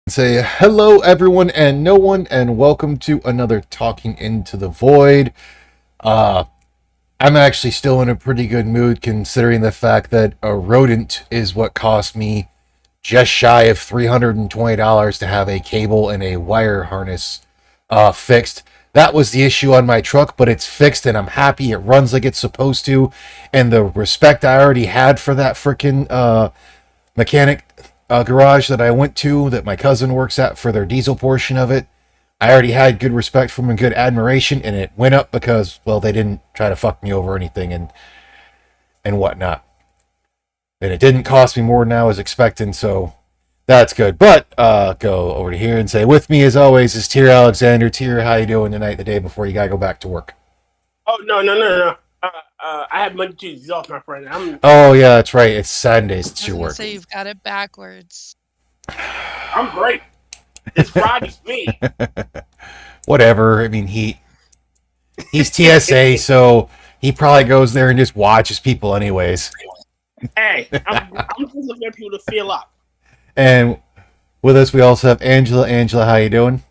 Say hello, everyone, and no one, and welcome to another Talking Into the Void. Uh, I'm actually still in a pretty good mood considering the fact that a rodent is what cost me just shy of $320 to have a cable and a wire harness fixed. That was the issue on my truck, but it's fixed and I'm happy. It runs like it's supposed to. And the respect I already had for that freaking mechanic garage that I went to that my cousin works at for their diesel portion of it. I already had good respect from and good admiration, and it went up because, well, they didn't try to fuck me over or anything and whatnot. And it didn't cost me more than I was expecting, so that's good. But go over to here and say, with me as always is Tier Alexander. Tier, how you doing tonight, the day before you gotta go back to work? Oh no. I have Monday, Tuesdays off, my friend. Oh yeah, that's right. It's Sundays. It's I was your gonna work. say you've got it backwards. I'm great. It's Friday's for me. Whatever. I mean, he's TSA, so he probably goes there and just watches people anyways. Hey, I'm just looking at people to feel up. And with us, we also have Angela. Angela, how you doing?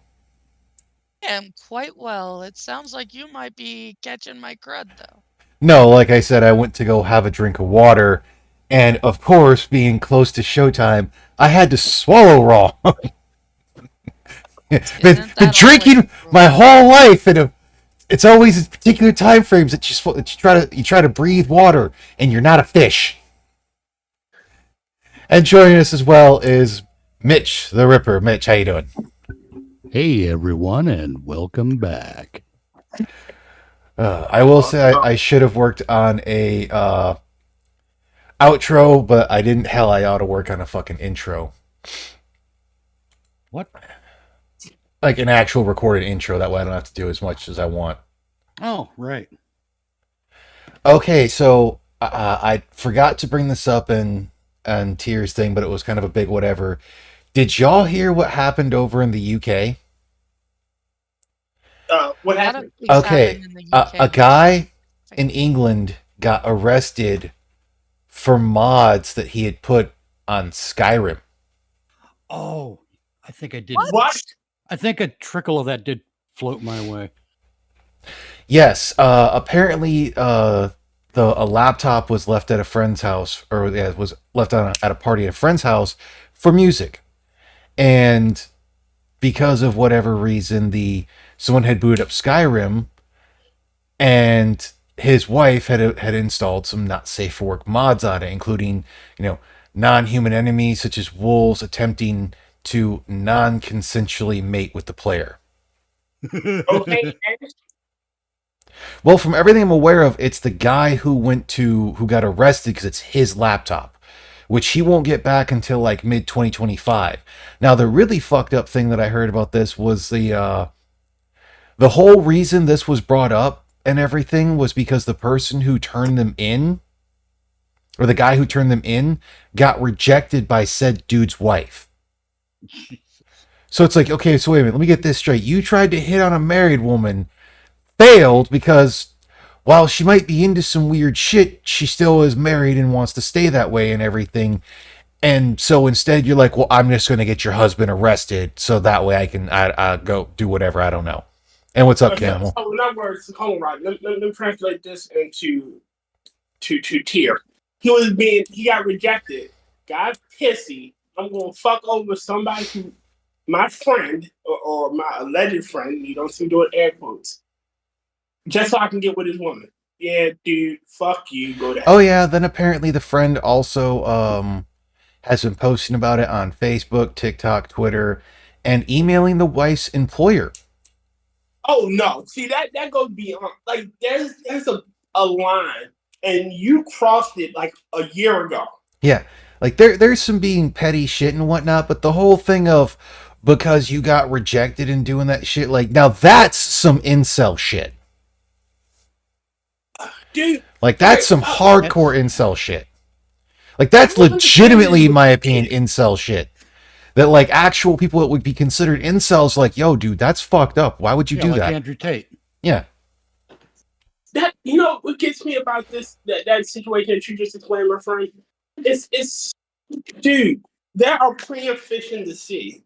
I am quite well. It sounds like you might be catching my crud, though. No, like I said, I went to go have a drink of water, and of course, being close to showtime, I had to swallow raw. been drinking my whole life, and it's always particular time frames that you try to breathe water, and you're not a fish. And joining us as well is Mitch the Ripper. Mitch, how you doing? Hey everyone, and welcome back. I will say I should have worked on a outro, but I didn't. Hell, I ought to work on a fucking intro. What? Like an actual recorded intro. That way I don't have to do as much as I want. Oh, right. Okay, so I forgot to bring this up in Tears thing, but it was kind of a big whatever. Did y'all hear what happened over in the UK? What happened? Okay, a guy in England got arrested for mods that he had put on Skyrim. Oh, I think I did. What? I think a trickle of that did float my way. Yes, apparently, a laptop was left at a friend's house, or yeah, it was left at a party at a friend's house for music, and because of whatever reason, someone had booted up Skyrim, and his wife had installed some not safe for work mods on it, including non-human enemies such as wolves attempting to non-consensually mate with the player. Okay. Well, from everything I'm aware of, it's the guy who got arrested because it's his laptop, which he won't get back until like mid 2025. Now, the really fucked up thing that I heard about this was the whole reason this was brought up and everything was because the person who turned them in, or the guy who turned them in, got rejected by said dude's wife. So it's like, okay, so wait a minute, let me get this straight. You tried to hit on a married woman, failed because while she might be into some weird shit, she still is married and wants to stay that way and everything. And so instead you're like, well, I'm just going to get your husband arrested so that way I can go do whatever. I don't know. And what's up, Camel? So in other words, hold on, right. Let me translate this into to tier. He got rejected, got pissy. I'm gonna fuck over somebody who my friend or my alleged friend, you don't see me doing air quotes, just so I can get with his woman. Yeah, dude, fuck you, go to hell. Oh yeah, then apparently the friend also has been posting about it on Facebook, TikTok, Twitter, and emailing the wife's employer. Oh no, see that goes beyond, like there's a line and you crossed it like a year ago. Yeah, like there's some being petty shit and whatnot, but the whole thing of because you got rejected and doing that shit, like now that's some incel shit. Dude, like that's some hardcore incel shit. Like that's legitimately, in my opinion, incel shit. That like actual people that would be considered incels, like, yo, dude, that's fucked up. Why would you do like that? Andrew Tate. Yeah. That what gets me about this that situation that you just explained, my friend. It's dude, there are plenty of fish in the sea.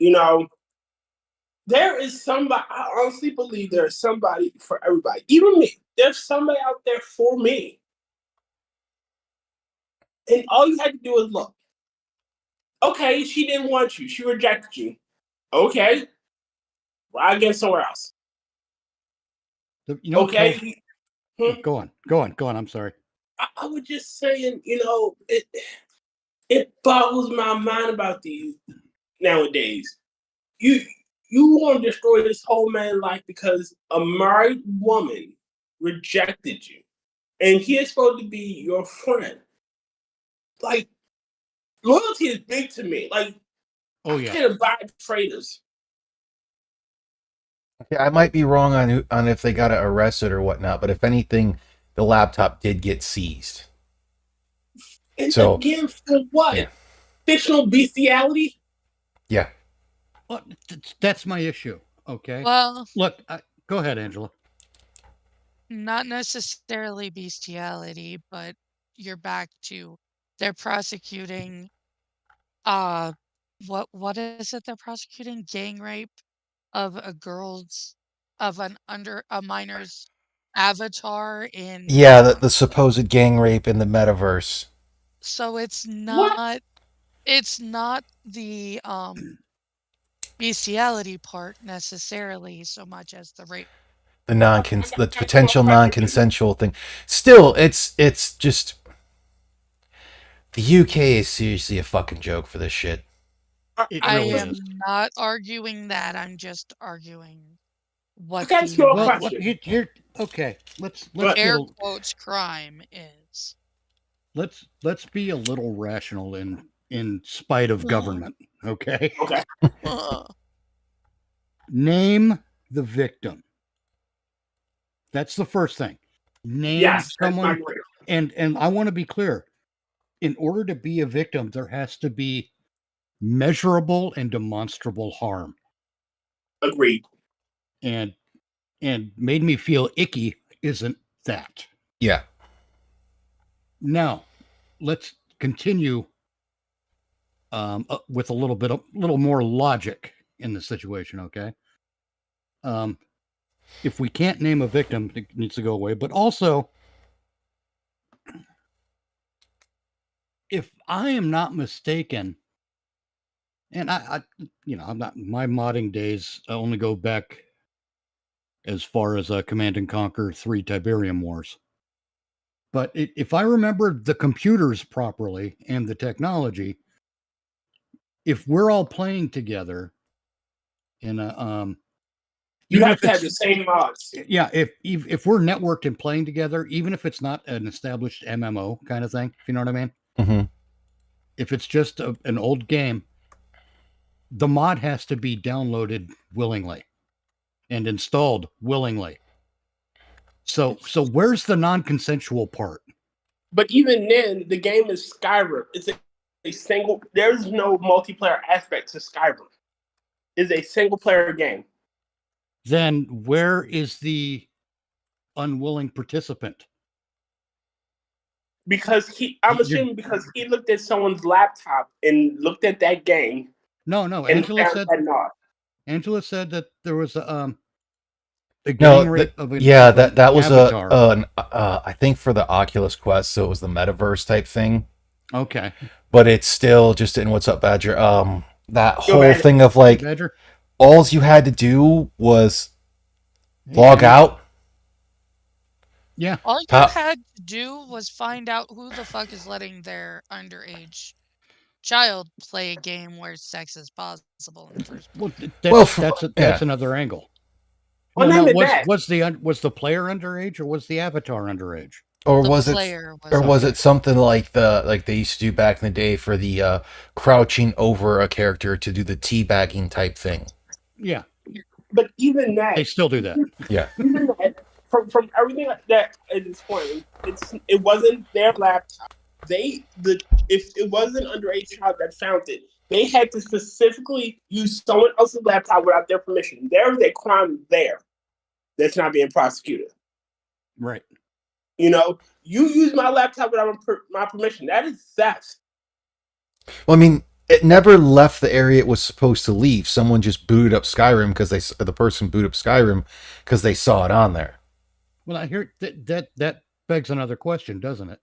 You know, there is somebody. I honestly believe there is somebody for everybody, even me. There's somebody out there for me, and all you had to do is look. Okay, she didn't want you. She rejected you. Okay, ride again somewhere else. You know, Okay, Go on. I'm sorry. I was just saying, it boggles my mind about these nowadays. You want to destroy this whole man's life because a married woman rejected you, and he is supposed to be your friend. Like, loyalty is big to me. Like, Oh I yeah. can't abide traitors. Yeah, I might be wrong on if they got arrested or whatnot, but if anything, the laptop did get seized. And So, again, for what? yeah. Fictional bestiality? Yeah. Well, that's my issue. Okay. Well, Look, go ahead, Angela. not necessarily bestiality, but you're back to they're prosecuting what is it they're prosecuting? Gang rape of a minor's avatar in Yeah, the supposed gang rape in the metaverse. so it's What? not the bestiality part necessarily so much as the rape. The potential non-consensual thing. Still, it's just the UK is seriously a fucking joke for this shit. It I really am is. not arguing that. I'm just arguing what I got you a the question. Here, okay. Let's But- be air a, quotes crime is. let's be a little rational in spite of government. Okay. Okay. Name the victim. That's the first thing. Name Yes, that's my someone, agree. and I want to be clear. In order to be a victim, there has to be measurable and demonstrable harm. Agreed. And made me feel icky isn't that. Yeah. Now, let's continue with a little more logic in the situation, okay? If we can't name a victim, it needs to go away. But also, if I am not mistaken, and I'm not, my modding days only go back as far as Command and Conquer 3 Tiberium Wars. But if I remember the computers properly and the technology, if we're all playing together in a You even have if to have it's the same mods. yeah, if we're networked and playing together, even if it's not an established MMO kind of thing, if you know what I mean, Mm-hmm. if it's just an old game, the mod has to be downloaded willingly and installed willingly. So where's the non-consensual part? But even then, the game is Skyrim. It's a single. There's no multiplayer aspect to Skyrim. It's a single player game. Then where is the unwilling participant? Because I'm assuming because he looked at someone's laptop and looked at that game. No. And Angela found said that not. Angela said that there was a No, gang rape of an yeah, of an that was avatar. I think for the Oculus Quest, so it was the metaverse type thing. Okay. But it's still just in What's Up, Badger. That Go whole ahead. thing of like Badger? all you had to do was Hey, log man. out. Yeah. All you Pa- had to do was find out who the fuck is letting their underage child play a game where sex is possible in the first place. Well, Well, that's another angle. Well, Well, not now, even that. was the player underage or was the avatar underage? Or The was it player was or was Okay. it something like they used to do back in the day for the crouching over a character to do the teabagging type thing? Yeah, But even that, they still do that. Yeah. even that, from everything that at this point, it wasn't their laptop. If it was an underage child that found it, they had to specifically use someone else's laptop without their permission. There is a crime there that's not being prosecuted. Right. You use my laptop without my permission. That is theft. Well, I mean, it never left the area it was supposed to leave. Someone just booted up Skyrim because the person booted up Skyrim because they saw it on there. Well, I hear that begs another question, doesn't it?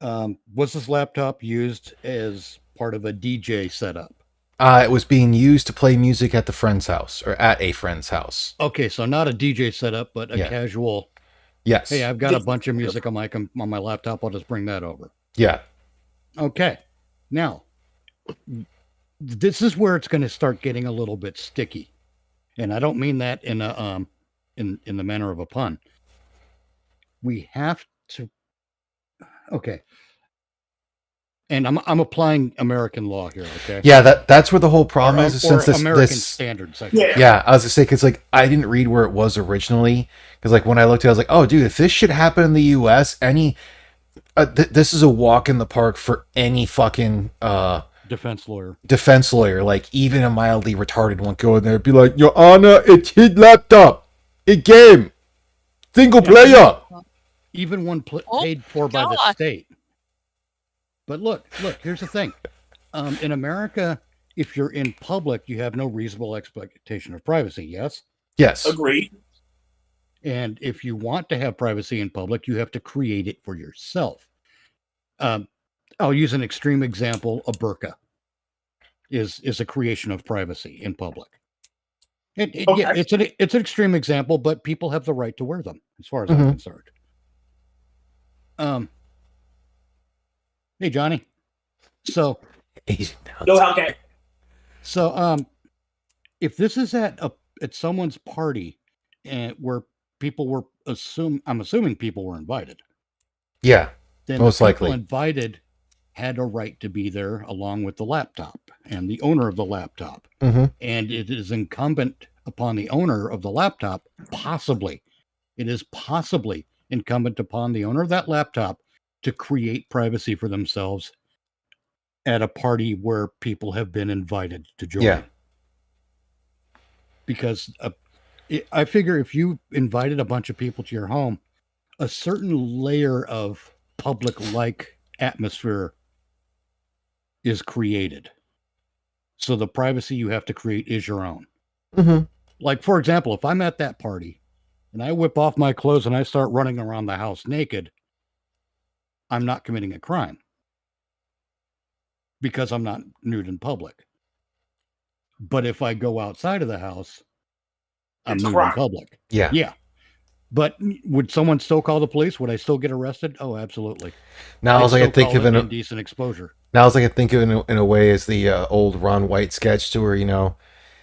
Was this laptop used as part of a DJ setup? It was being used to play music at the friend's house or at a friend's house. Okay, so not a DJ setup, but a Yeah. casual. Yes. Hey, I've got a bunch of music on my laptop. I'll just bring that over. Yeah. Okay, now this is where it's going to start getting a little bit sticky, and I don't mean that in a in the manner of a pun. We have to. Okay. And I'm applying American law here, okay? Yeah, that's where the whole problem Or, is. or Since American this standards. Yeah. yeah, I was gonna say because like I didn't read where it was originally because like when I looked at it, I was like, oh dude, if this should happen in the U.S., this is a walk in the park for any fucking Defense lawyer. defense lawyer. Like even a mildly retarded one go in there and be like, Your Honor, it's his laptop, a game, single player. Even one Oh, paid for by the God. state. But look, here's the thing. In America, if you're in public, you have no reasonable expectation of privacy, yes? Yes. Agreed. And if you want to have privacy in public, you have to create it for yourself. I'll use an extreme example. A burqa is a creation of privacy in public. Yeah, it's an extreme example, but people have the right to wear them, as far as I'm Mhm. concerned. Hey Johnny. So No, okay. If this is at someone's party and where people were I'm assuming people were invited. Yeah. Then Most the people likely. invited had a right to be there along with the laptop and the owner of the laptop. Mm-hmm. And it is incumbent upon the owner of the laptop, it is possibly incumbent upon the owner of that laptop to create privacy for themselves at a party where people have been invited to join. Yeah. Because I figure if you invited a bunch of people to your home, a certain layer of public-like atmosphere is created. So the privacy you have to create is your own. Mm-hmm. Like, for example, if I'm at that party and I whip off my clothes and I start running around the house naked, I'm not committing a crime because I'm not nude in public. But if I go outside of the house, I'm It's a nude in crime. public. Yeah. Yeah. But would someone still call the police? Would I still get arrested? Oh, absolutely. Now I was like, I think of indecent exposure. Now I was like, I think of it in a way as the old Ron White sketch to where,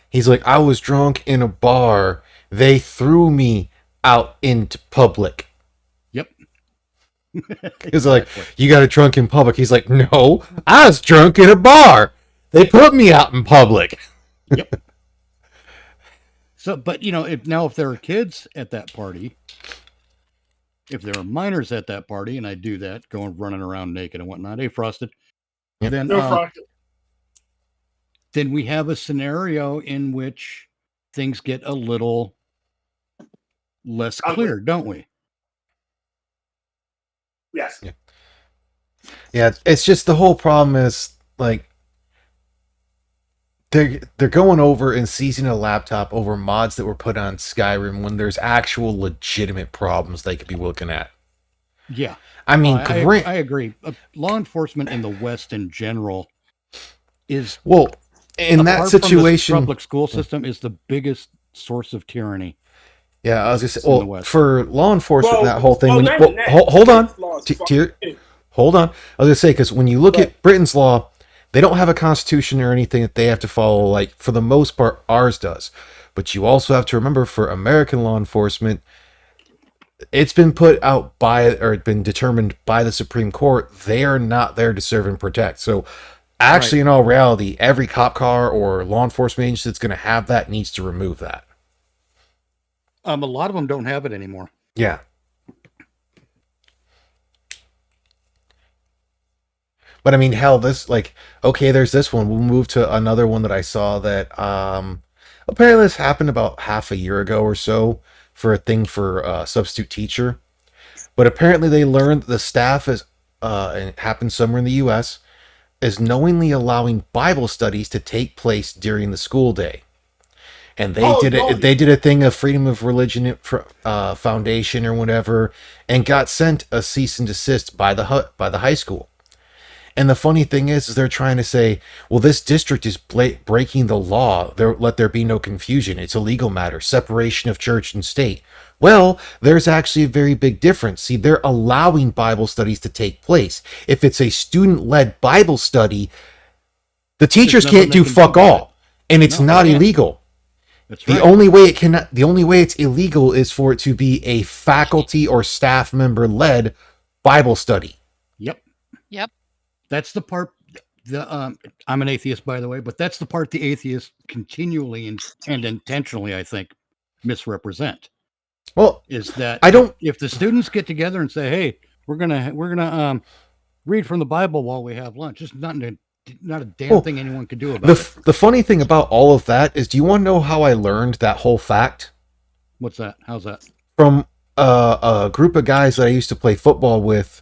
he's like, I was drunk in a bar. They threw me out into public. Yep. He's like, you got a drunk in public. He's like, no, I was drunk in a bar. They put me out in public. Yep. So, but if there are kids at that party, if there are minors at that party, and I do that, going running around naked and whatnot, hey, Frosted, Yep. then we have a scenario in which things get a little less clear, don't we? Yes. Yeah, it's just the whole problem is like they're going over and seizing a laptop over mods that were put on Skyrim when there's actual legitimate problems they could be looking at. Yeah. I mean, I agree. Law enforcement in the West in general is in that apart from the situation, public school system is the biggest source of tyranny. Yeah, I was gonna say, in the well, West. for law enforcement, that whole thing. not even that. Hold on, Britain's law is hold on. I was gonna say because when you look But- at Britain's law, they don't have a constitution or anything that they have to follow. Like for the most part, ours does. But you also have to remember, for American law enforcement, it's been put out by or been determined by the Supreme Court. They are not there to serve and protect. So, actually, in all reality, every cop car or law enforcement agency that's going to have that needs to remove that. A lot of them don't have it anymore. Yeah. But I mean, hell, okay, there's this one. We'll move to another one that I saw that apparently this happened about half a year ago or so for a thing for a substitute teacher. But apparently they learned the staff is, and it happened somewhere in the U.S., is knowingly allowing Bible studies to take place during the school day. And they Oh, did no. it. They did a thing of Freedom of Religion Foundation or whatever, and got sent a cease and desist by the high school. And the funny thing is they're trying to say, well, this district is breaking the law. Let there be no confusion. It's a legal matter, separation of church and state. Well, there's actually a very big difference. See, they're allowing Bible studies to take place. If it's a student-led Bible study, the teachers nothing can't they do can do fuck about all, and it's No, not they can't. illegal. That's The right. only way it's illegal is for it to be a faculty or staff member led Bible study. Yep. Yep. That's the part. I'm an atheist, by the way, but that's the part the atheists continually and intentionally, I think, misrepresent. Well, Is that I don't. if the students get together and say, "Hey, we're gonna read from the Bible while we have lunch," it's not a damn Well, thing anyone could do about it. The funny thing about all of that is, do you want to know how I learned that whole fact? What's that? How's that? From a group of guys that I used to play football with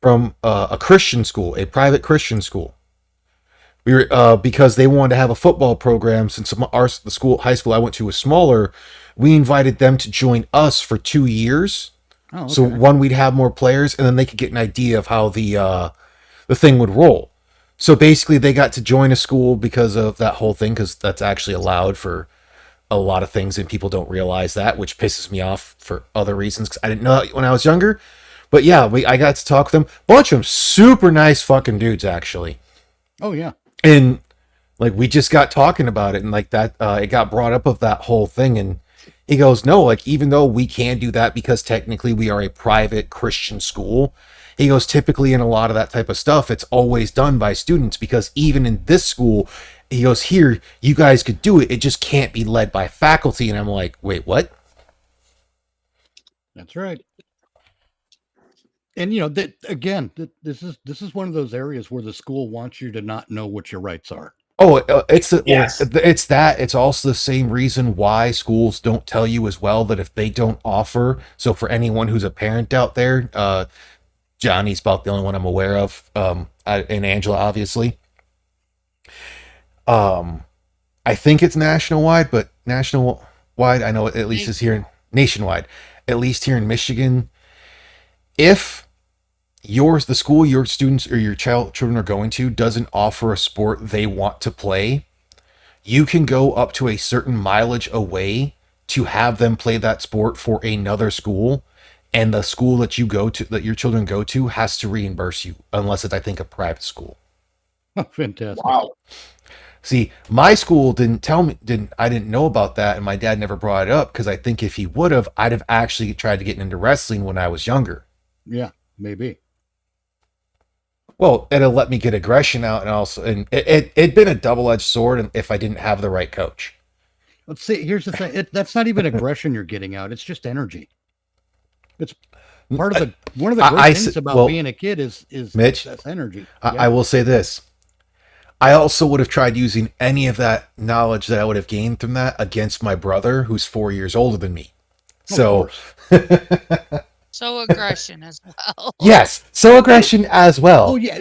from a Christian school, a private Christian school. We were because they wanted to have a football program. Since the high school I went to was smaller, we invited them to join us for 2 years. Oh, okay. So one, we'd have more players, and then they could get an idea of how the thing would roll. So basically, they got to join a school because of that whole thing, because that's actually allowed for a lot of things, and people don't realize that, which pisses me off for other reasons, because I didn't know that when I was younger. But yeah, I got to talk with them. Bunch of them super nice fucking dudes, actually. Oh yeah. And like we just got talking about it, and like that, it got brought up of that whole thing, and he goes, no, like even though we can do that because technically we are a private Christian school, he goes, typically in a lot of that type of stuff, it's always done by students, because even in this school, he goes, here, you guys could do it. It just can't be led by faculty. And I'm like, wait, what? That's right. And you know that again, this is one of those areas where the school wants you to not know what your rights are. Oh, it's Yes. it's that. It's also the same reason why schools don't tell you as well that if they don't offer. So for anyone who's a parent out there, Johnny's about the only one I'm aware of, and Angela, obviously. I think it's nationwide, but nationwide, I know at least is here nationwide, at least here in Michigan. If the school your students or your children are going to doesn't offer a sport they want to play, you can go up to a certain mileage away to have them play that sport for another school, and the school that your children go to has to reimburse you, unless it's, I think, a private school. Fantastic. Wow. See, my school I didn't know about that, and my dad never brought it up, because I think if he would have, I'd have actually tried to get into wrestling when I was younger. Yeah, maybe. Well, it'll let me get aggression out, and it'd been a double-edged sword if I didn't have the right coach. Let's see. Here's the thing. That's not even aggression you're getting out. It's just energy. It's part of one of the great things about being a kid is Mitch, that's energy. I will say this. I also would have tried using any of that knowledge that I would have gained from that against my brother, who's 4 years older than me. So, So aggression as well. yes, so aggression as well. Oh yeah,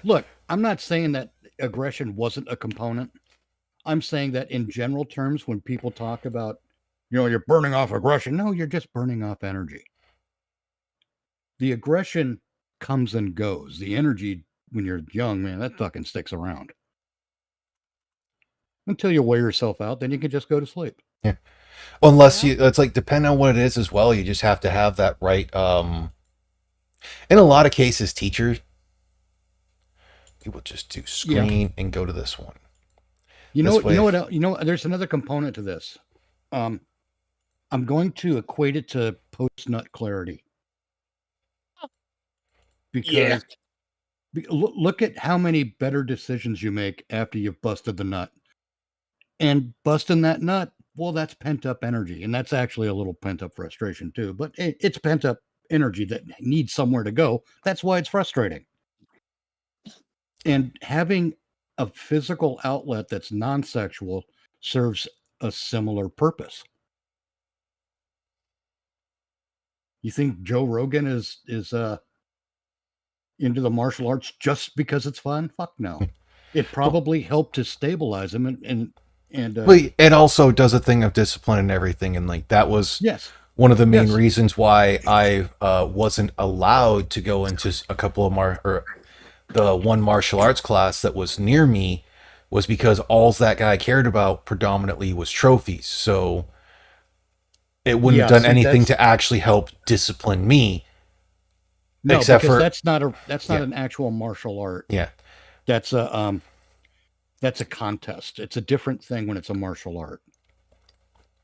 look, I'm not saying that aggression wasn't a component. I'm saying that in general terms, when people talk about, you're burning off aggression, no, you're just burning off energy. The aggression comes and goes. The energy, when you're young, man, that fucking sticks around until you wear yourself out. Then you can just go to sleep. Yeah. Unless it's like, depending on what it is as well, you just have to have that right. In a lot of cases, teachers, people just do screen and go to this one. There's another component to this. I'm going to equate it to post-nut clarity. Because look at how many better decisions you make after you've busted the nut. And busting that nut, well, that's pent-up energy. And that's actually a little pent-up frustration too. But it's pent-up energy that needs somewhere to go. That's why it's frustrating. And having a physical outlet that's non-sexual serves a similar purpose. You think Joe Rogan is into the martial arts just because it's fun? Fuck no. It probably helped to stabilize him and But it also does a thing of discipline and everything, and like that was yes. one of the main Yes. reasons why I wasn't allowed to go into a couple of the one martial arts class that was near me was because all that guy cared about predominantly was trophies. So it wouldn't Yeah, have done see, anything that's- to actually help discipline me. No, Except because for- that's not Yeah. an actual martial art. Yeah. That's a contest. It's a different thing when it's a martial art.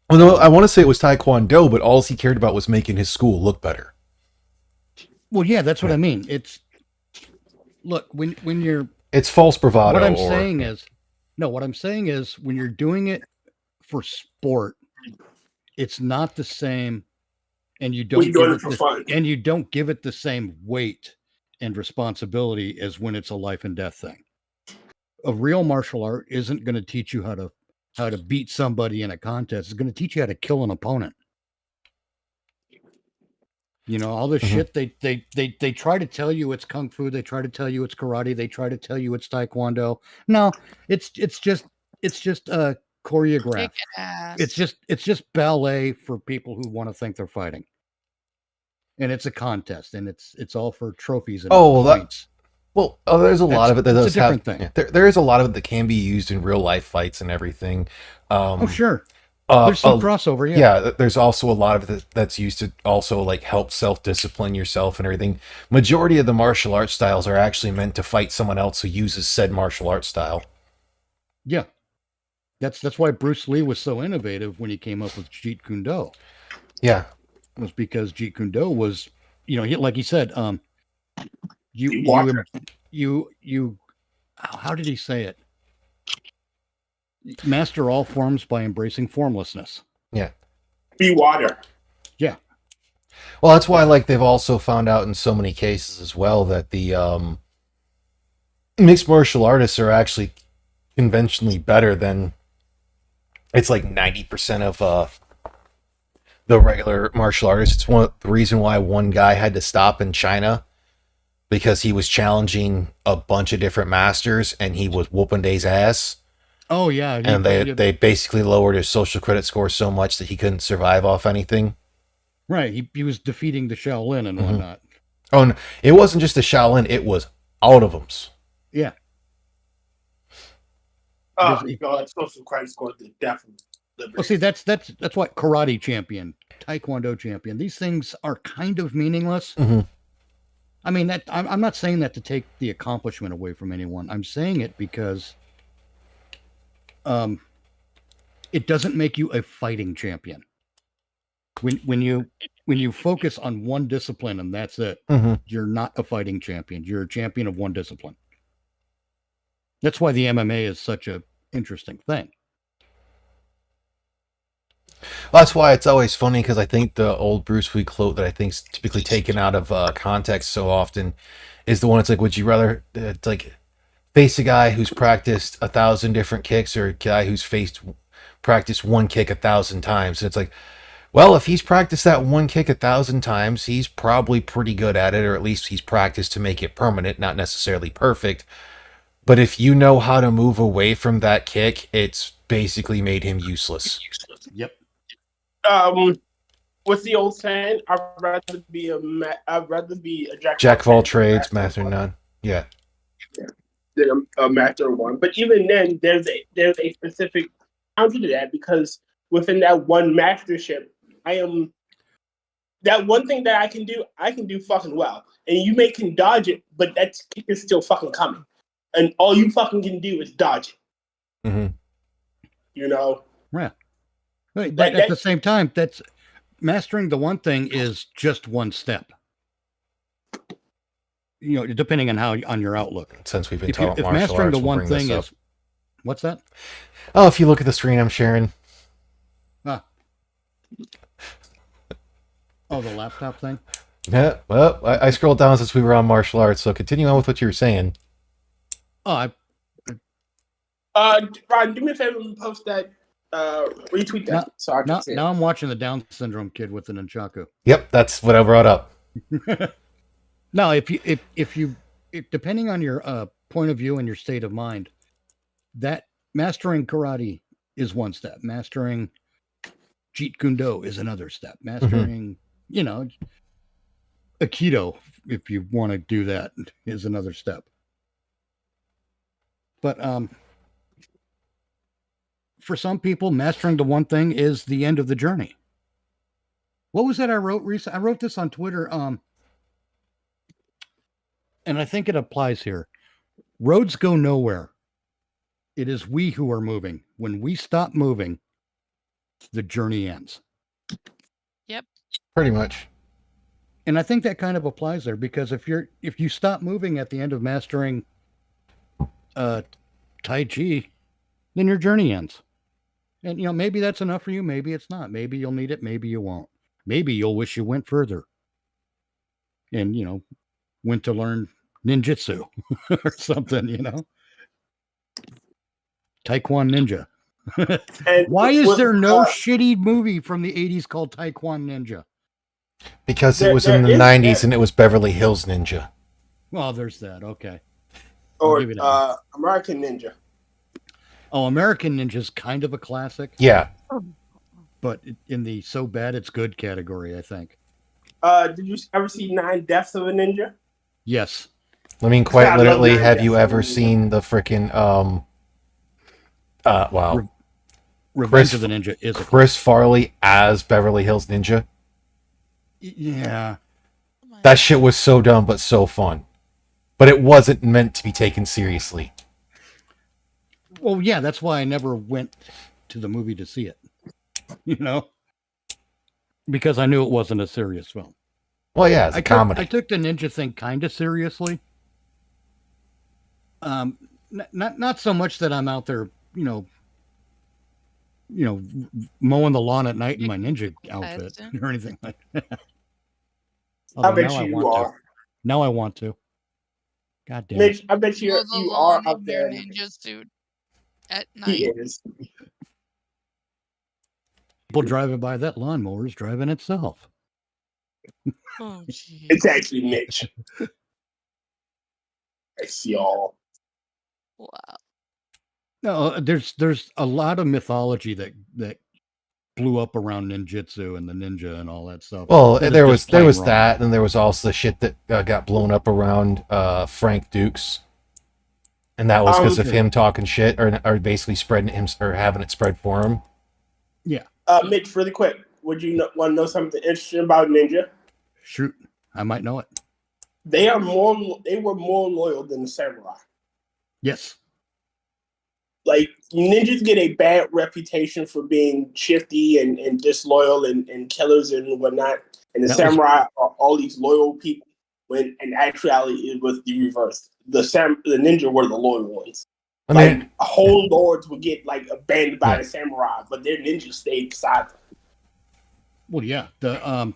Well, no, I want to say it was Taekwondo, but all he cared about was making his school look better. Well, yeah, that's what I mean. It's look when you're It's false bravado. what I'm or- saying is what I'm saying is when you're doing it for sport, it's not the same, and you don't We're doing give it for the- fun. and you don't give it the same weight and responsibility as when it's a life and death thing. A real martial art isn't going to teach you how to beat somebody in a contest. It's going to teach you how to kill an opponent. You know, all the Mhm. shit they try to tell you it's kung fu, they try to tell you it's karate, they try to tell you it's taekwondo. No, it's just choreographed. Kick ass. It's just ballet for people who want to think they're fighting. And it's a contest, and it's all for trophies and Oh, well, that- points. Well, there's a lot of it that It's a does have. different thing. Yeah, there is a lot of it that can be used in real life fights and everything. Oh, sure. Uh, There's some a- crossover, yeah. yeah, there's also a lot of it that's used to also like help self-discipline yourself and everything. Majority of the martial arts styles are actually meant to fight someone else who uses said martial arts style. Yeah. That's why Bruce Lee was so innovative when he came up with Jeet Kune Do. Yeah. Was because Jeet Kune Do was, like he said, how did he say it? Master all forms by embracing formlessness. Be water. Well, that's why like they've also found out in so many cases as well that the mixed martial artists are actually conventionally better than it's like 90% of the regular martial artists. It's one of the reason why one guy had to stop in China because he was challenging a bunch of different masters and he was whooping Day's ass. Oh yeah, And they basically lowered his social credit score so much that he couldn't survive off anything. right. He was defeating the Shaolin and Mhm. whatnot. Oh, and it wasn't just the Shaolin, it was all of them. Yeah. Oh, Because- God, social credit score is definitely. Well, see, that's what karate champion, taekwondo champion. These things are kind of meaningless. Mhm. I mean, that I'm not saying that to take the accomplishment away from anyone. I'm saying it because, it doesn't make you a fighting champion. When you focus on one discipline and that's it, Mhm. you're not a fighting champion. You're a champion of one discipline. That's why the MMA is such a interesting thing. That's why it's always funny because I think the old Bruce Lee quote that I think's typically taken out of context so often is the one. It's like, would you rather it's like face a guy who's practiced 1,000 different kicks or a guy who's practiced one kick 1,000 times? And it's like, well, if he's practiced that one kick 1,000 times, he's probably pretty good at it, or at least he's practiced to make it permanent, not necessarily perfect. But if you know how to move away from that kick, it's basically made him useless. Yep. What's the old saying? I'd rather be a Jack of all trades, master of none. Yeah. than a master of one. But even then, there's a specific counter to that because within that one mastership, that one thing that I can do fucking well, and you can dodge it, but that kick is still fucking coming, and all you fucking can do is dodge it. Mm-hmm. You know. Right. But at the same time, that's mastering the one thing is just one step. Depending on your outlook. Since we've been If talking martial mastering arts, the we'll one bring this thing up. is, what's that? Oh, if you look at the screen I'm sharing. Oh, the laptop thing. Yeah, well, I scrolled down since we were on martial arts, so continue on with what you were saying. Oh, Ron, do me a favor and post that, retweet that, so I can see it. now I'm watching the Down syndrome kid with the nunchaku. Yep, that's what I brought up. No, if you depending on your point of view and your state of mind, that mastering karate is one step. Mastering Jeet Kune Do is another step. Mastering, Aikido, if you want to do that, is another step. But for some people, mastering the one thing is the end of the journey. What was that I wrote recently? I wrote this on Twitter, and I think it applies here. Roads go nowhere. It is we who are moving. When we stop moving, the journey ends. Yep. Pretty much. And I think that kind of applies there, because if you stop moving at the end of mastering Tai Chi, then your journey ends. And maybe that's enough for you, maybe it's not. Maybe you'll need it, maybe you won't. Maybe you'll wish you went further and went to learn ninjutsu or something, Taekwondo Ninja. And Why is with, there no shitty movie from the 80s called Taekwondo Ninja? Because There- it was in there the is 90s that. and it was Beverly Hills Ninja. Well, there's that. Okay. or give you that one. American Ninja. Oh, American Ninja's kind of a classic, Yeah. but in the so bad it's good category, I think. Did you ever see 9 Deaths of a Ninja? Yes. I mean, quite I love literally, that. have you Yes, ever I seen the freaking, wow, Revenge Chris- of the Ninja is a Chris Farley as Beverly Hills Ninja? Yeah. Oh my That shit was so dumb, but so fun. But it wasn't meant to be taken seriously. Well, yeah, that's why I never went to the movie to see it. Because I knew it wasn't a serious film. Well, yeah, it's a comedy. I took the ninja thing kind of seriously. Not so much that I'm out there, mowing the lawn at night in my ninja outfit Peasant. or anything like that. I Although bet now you I want are. to. Now I want to. God damn it. Mitch, I bet you Mow the you are lawn up in your there. ninja suit at He night. is. People driving by, that lawnmower is driving itself. Oh, jeez. It's actually Mitch. I see all. Wow. No, there's a lot of mythology that blew up around ninjutsu and the ninja and all that stuff. Well, That is there just was plain wrong. that, and there was also the shit that got blown up around Frank Dukes, and that was because of Sure. him talking shit or basically spreading him or having it spread for him. Mitch, really quick. Would you want to know something interesting about Ninja? Shoot, I might know it. They were more loyal than the samurai. Yes. Like, ninjas get a bad reputation for being shifty and disloyal and killers and whatnot. And the That was- samurai are all these loyal people, when in actuality it was the reverse. The ninja were the loyal ones. I Like, mean, whole lords would get abandoned by Yeah. the samurai, but their ninjas stayed beside them. Well, yeah. The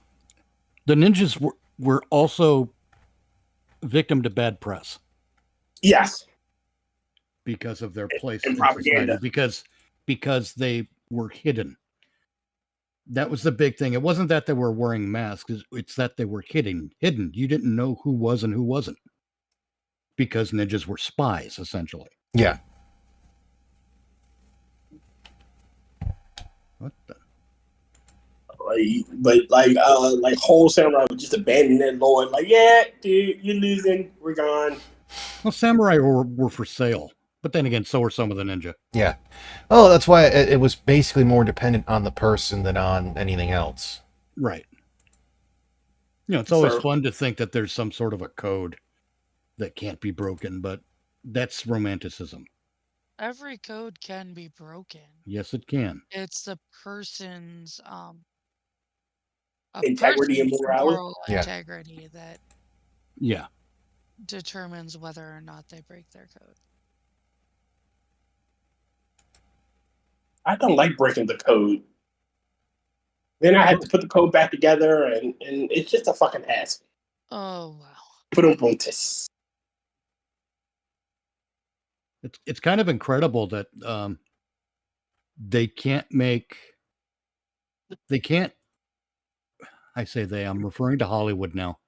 ninjas were also victim to bad press Yes. because of their place And in propaganda. society, because they were hidden. That was the big thing. It wasn't that they were wearing masks; it's that they were hidden. You didn't know who was and who wasn't, because ninjas were spies, essentially. yeah. What the? Like whole samurai would just abandon their lord. Like, yeah, dude, you're losing. We're gone. Well, samurai were for sale, but then again, so were some of the ninja. Yeah. Oh, that's why it was basically more dependent on the person than on anything else. Right. It's always So- fun to think that there's some sort of a code that can't be broken, but that's romanticism. Every code can be broken. Yes, it can. It's the person's Integrity and person's morality? moral Yeah. integrity that Yeah. determines whether or not they break their code. I don't like breaking the code. Then I had to put the code back together, and it's just a fucking ass. Oh wow. Put on this. It's kind of incredible that they can't. I say they. I'm referring to Hollywood now.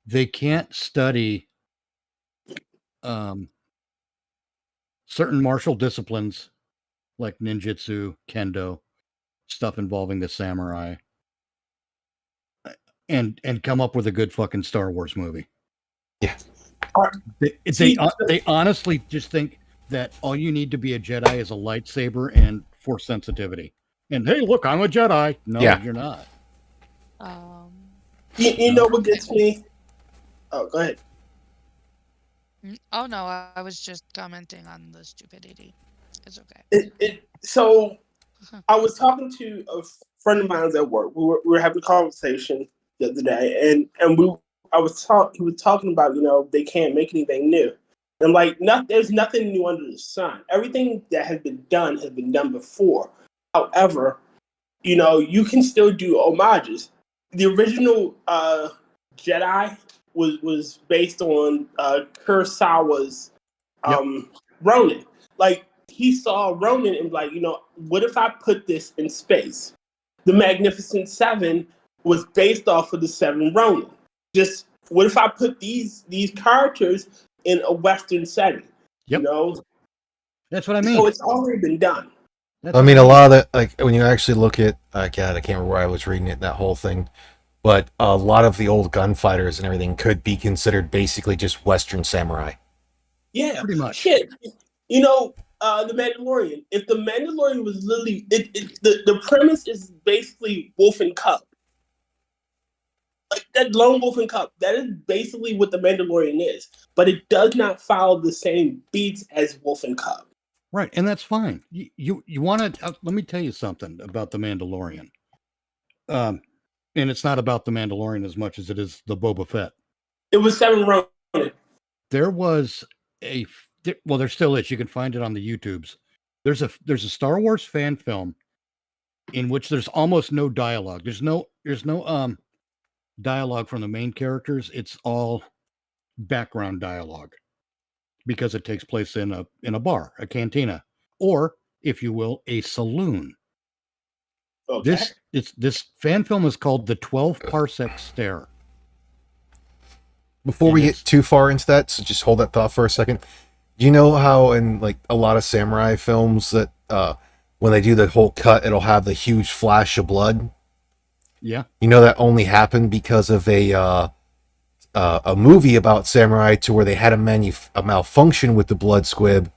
they can't study certain martial disciplines like ninjutsu, kendo, stuff involving the samurai, and come up with a good fucking Star Wars movie. Yeah. They honestly just think that all you need to be a Jedi is a lightsaber and force sensitivity. And hey, look, I'm a Jedi. No, Yeah. you're not. You know what gets me? Oh, go ahead. Oh no, I was just commenting on the stupidity. It's okay. So I was talking to a friend of mine at work. We were having a conversation the other day, and he was talking about, they can't make anything new. And I'm like, there's nothing new under the sun. Everything that has been done before. However, you can still do homages. The original Jedi was based on Kurosawa's Ronin. Like, he saw Ronin and like, what if I put this in space? The Magnificent Seven was based off of the Seven Ronin. Just what if I put these characters in a Western setting? Yep. That's what I mean. So it's already been done. I mean, a lot of that, like when you actually look at, God, I can't remember where I was reading it, that whole thing, but a lot of the old gunfighters and everything could be considered basically just Western samurai. Yeah, pretty much. Shit, the Mandalorian. If the Mandalorian was literally, the premise is basically Wolf and Cub. Like that Lone Wolf and Cub. That is basically what the Mandalorian is, but it does not follow the same beats as Wolf and Cub. Right, and that's fine. You want to let me tell you something about the Mandalorian. And it's not about the Mandalorian as much as it is the Boba Fett. It was Seven Ronin. There was there still is. You can find it on the YouTubes. There's a Star Wars fan film in which there's almost no dialogue. There's no dialogue from the main characters. It's all background dialogue, because it takes place in a bar, a cantina, or, if you will, a saloon. Okay. This fan film is called The 12 Parsec Stare. Before we get too far into that, so just hold that thought for a second. Do you know how in like a lot of samurai films that when they do the whole cut, it'll have the huge flash of blood? Yeah. You know that only happened because of a movie about samurai to where they had a malfunction with the blood squib,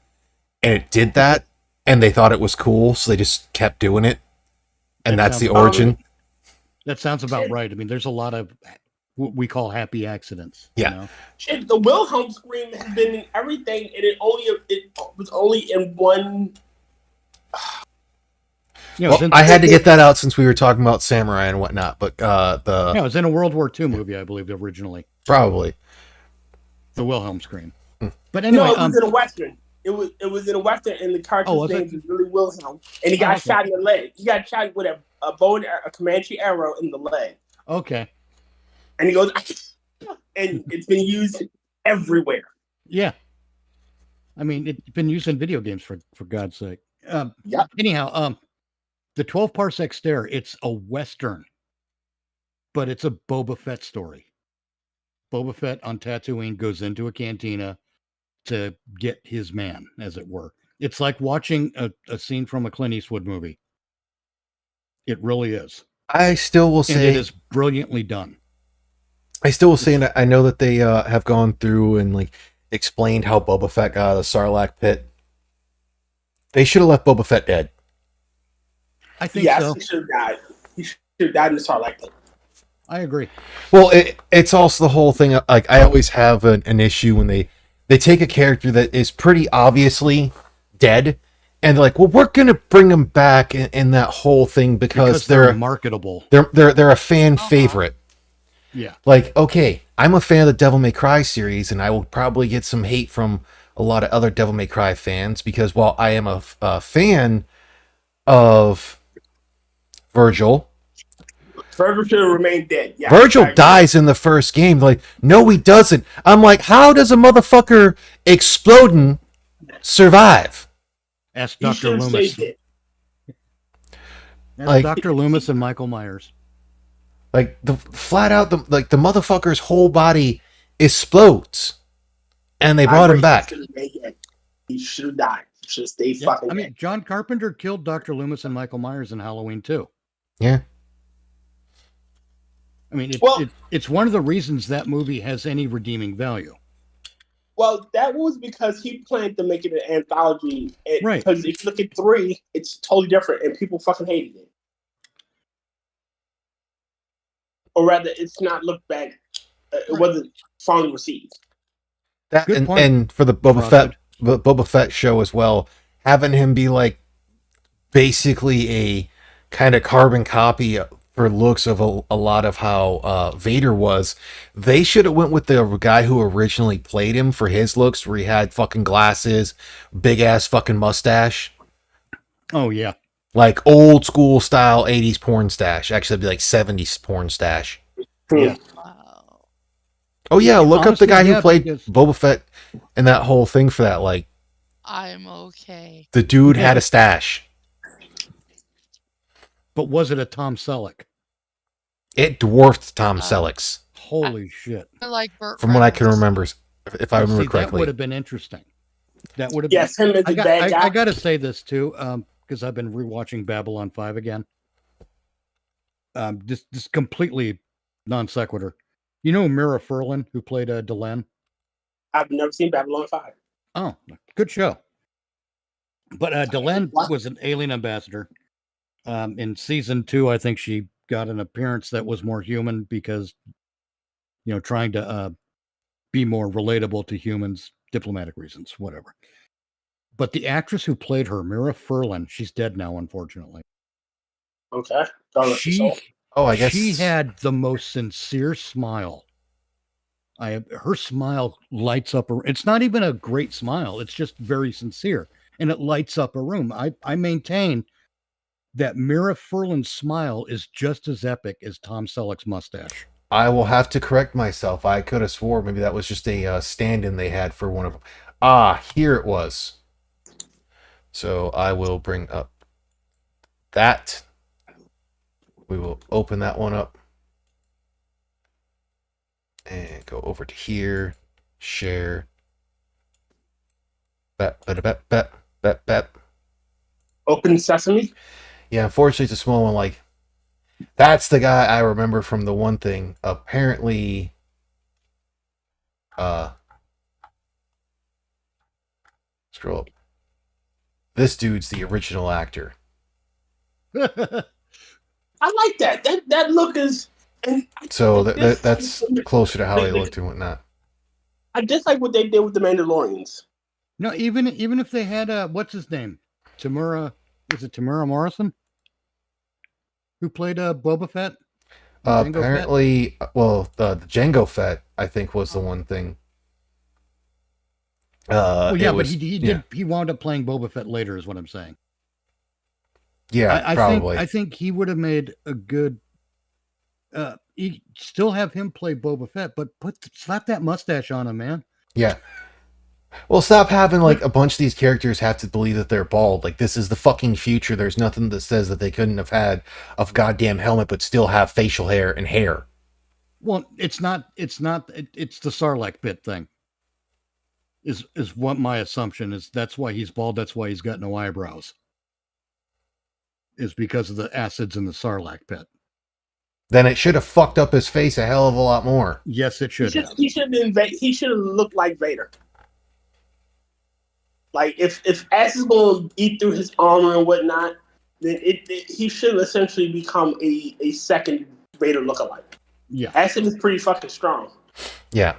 and it did that, and they thought it was cool, so they just kept doing it, and that's the origin. That sounds about right. I mean, there's a lot of what we call happy accidents. Yeah. Shit, the Wilhelm scream has been in everything, and it was only in one. I had to get that out since we were talking about samurai and whatnot, but it was in a World War II movie, I believe, originally. Probably. The Wilhelm scream. But anyway, no, it was in a Western. It was in a Western, and the cartoon's name was really Wilhelm, and he got shot in the leg. He got shot with a bow and a Comanche arrow in the leg. Okay. And he goes, and it's been used everywhere. Yeah. I mean, it's been used in video games for God's sake. Yeah. Anyhow, the 12 Parsec Stare, it's a Western, but it's a Boba Fett story. Boba Fett on Tatooine goes into a cantina to get his man, as it were. It's like watching a scene from a Clint Eastwood movie. It really is. I still will say it is brilliantly done. I still will say, and I know that they have gone through and like explained how Boba Fett got out of the Sarlacc pit. They should have left Boba Fett dead. I think so. Yes, he should have died. He should have died in the Sarlacc pit. I agree. Well, it's also the whole thing. Like, I always have an issue when they take a character that is pretty obviously dead, and they're like, "Well, we're gonna bring him back in that whole thing because they're marketable. They're a fan favorite." Yeah. Like, okay, I'm a fan of the Devil May Cry series, and I will probably get some hate from a lot of other Devil May Cry fans because while I am a fan of Virgil should have remained dead. Yeah, Virgil dies in the first game. Like, no, he doesn't. I'm like, how does a motherfucker exploding survive? Ask Dr. Loomis. Ask Dr. Loomis and Michael Myers. Like the flat out, the motherfucker's whole body explodes, and they brought him back. He should have died. He should have stayed Yeah, fucking I mean, dead. John Carpenter killed Dr. Loomis and Michael Myers in Halloween too. Yeah. I mean, Well- it's one of the reasons that movie has any redeeming value. Well, that was because he planned to make it an anthology. Right. Because if you look at 3, it's totally different, and people fucking hated it. Or rather, it's not looked back. It wasn't fondly received. That Good point. and for the Boba Fett show as well, having him be like basically a kind of carbon copy for looks of a lot of how Vader was. They should have went with the guy who originally played him for his looks, where he had fucking glasses, big ass fucking mustache, Oh yeah, like old school style 80s porn stash. Actually, it'd be like 70s porn stash. yeah. Wow. Oh yeah, look up Honestly, the guy who yeah, played because- Boba Fett and that whole thing for that. Like I'm okay. the dude had a stash. But was it a Tom Selleck? It dwarfed Tom Selleck's, Holy shit! I like Burt from what I can Reynolds. remember, if I remember See, that correctly. would have been interesting. That would have. Yes, him as I the got, bad guy. I got to say this too, because I've been rewatching Babylon 5 again. Just completely non sequitur. You know Mira Furlan, who played Delenn? I've never seen Babylon 5. Oh, good show. But Delenn was an alien ambassador. In season 2, I think she got an appearance that was more human because, trying to be more relatable to humans, diplomatic reasons, whatever. But the actress who played her, Mira Furlan, she's dead now, unfortunately. Okay. God rest his soul. Oh, I guess She had the most sincere smile. Her smile lights up. It's not even a great smile. It's just very sincere, and it lights up a room. I maintain that Mira Furlan's smile is just as epic as Tom Selleck's mustache. I will have to correct myself. I could have swore maybe that was just a stand-in they had for one of them. Here it was. So I will bring up that. We will open that one up. And go over to here. Share. Bet. Open Sesame. Yeah, unfortunately, it's a small one. Like, that's the guy I remember from the one thing. Apparently, scroll up. This dude's the original actor. I like that. That look is. And So that's closer to how they looked and whatnot. I just like what they did with the Mandalorians. No, even if they had what's his name, Tamura, is it Tamura Morrison, who played Boba Fett? Jango Fett? Apparently, well, the Jango Fett, I think, was the one thing. Well, yeah, it but was- he yeah. did. He wound up playing Boba Fett later, is what I'm saying. Yeah, I probably. think he would have made a good. Still have him play Boba Fett, but slap that mustache on him, man. Yeah. Well, stop having like a bunch of these characters have to believe that they're bald. Like, this is the fucking future. There's nothing that says that they couldn't have had a goddamn helmet but still have facial hair and hair. Well, it's not. It's the Sarlacc pit thing. Is what my assumption is. That's why he's bald. That's why he's got no eyebrows. Is because of the acids in the Sarlacc pit. Then it should have fucked up his face a hell of a lot more. Yes, it should have. He should have been. He should have looked like Vader. Like if Ass is going to eat through his armor and whatnot, then he should essentially become a second Vader lookalike. Yeah. Acid is pretty fucking strong. Yeah.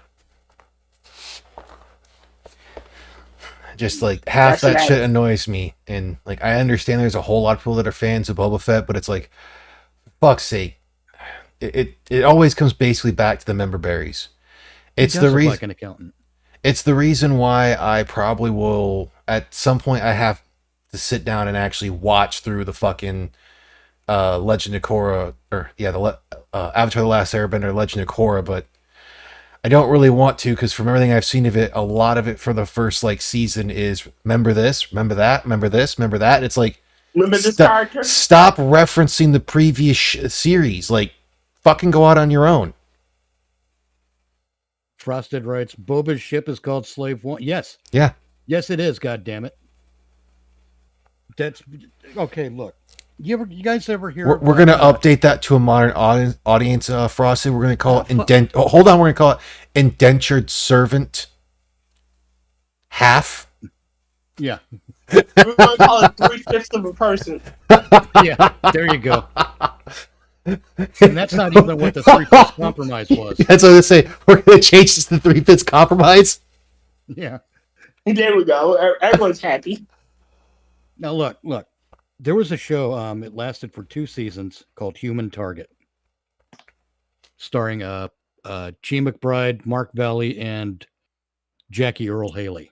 Just like half That's that right. shit annoys me. And like, I understand there's a whole lot of people that are fans of Boba Fett, but it's like, fuck's sake. It always comes basically back to the member berries. It's He the does look reason. like an accountant. It's the reason why I probably will at some point I have to sit down and actually watch through the fucking Legend of Korra, or yeah, the Avatar: The Last Airbender, Legend of Korra, but I don't really want to because from everything I've seen of it, a lot of it for the first like season is remember this, remember that, remember this, remember that. It's like Remember this stop, character? stop referencing the previous series. Like, fucking go out on your own. Frosted writes, Boba's ship is called Slave One. Yes. Yeah. Yes, it is, God damn it. That's okay, look. You guys ever hear We're going to update that to a modern audience, Frosted. We're going to call it hold on, we're going to call it indentured servant half. Yeah. We're going to call it 3/5 of a person. Yeah, there you go. And that's not even what the 3/5 compromise was. That's what I say. We're going to change this to 3/5 compromise. Yeah. There we go. Everyone's happy. Now look. There was a show, it lasted for 2 seasons called Human Target, starring Chi McBride, Mark Valley, and Jackie Earle Haley.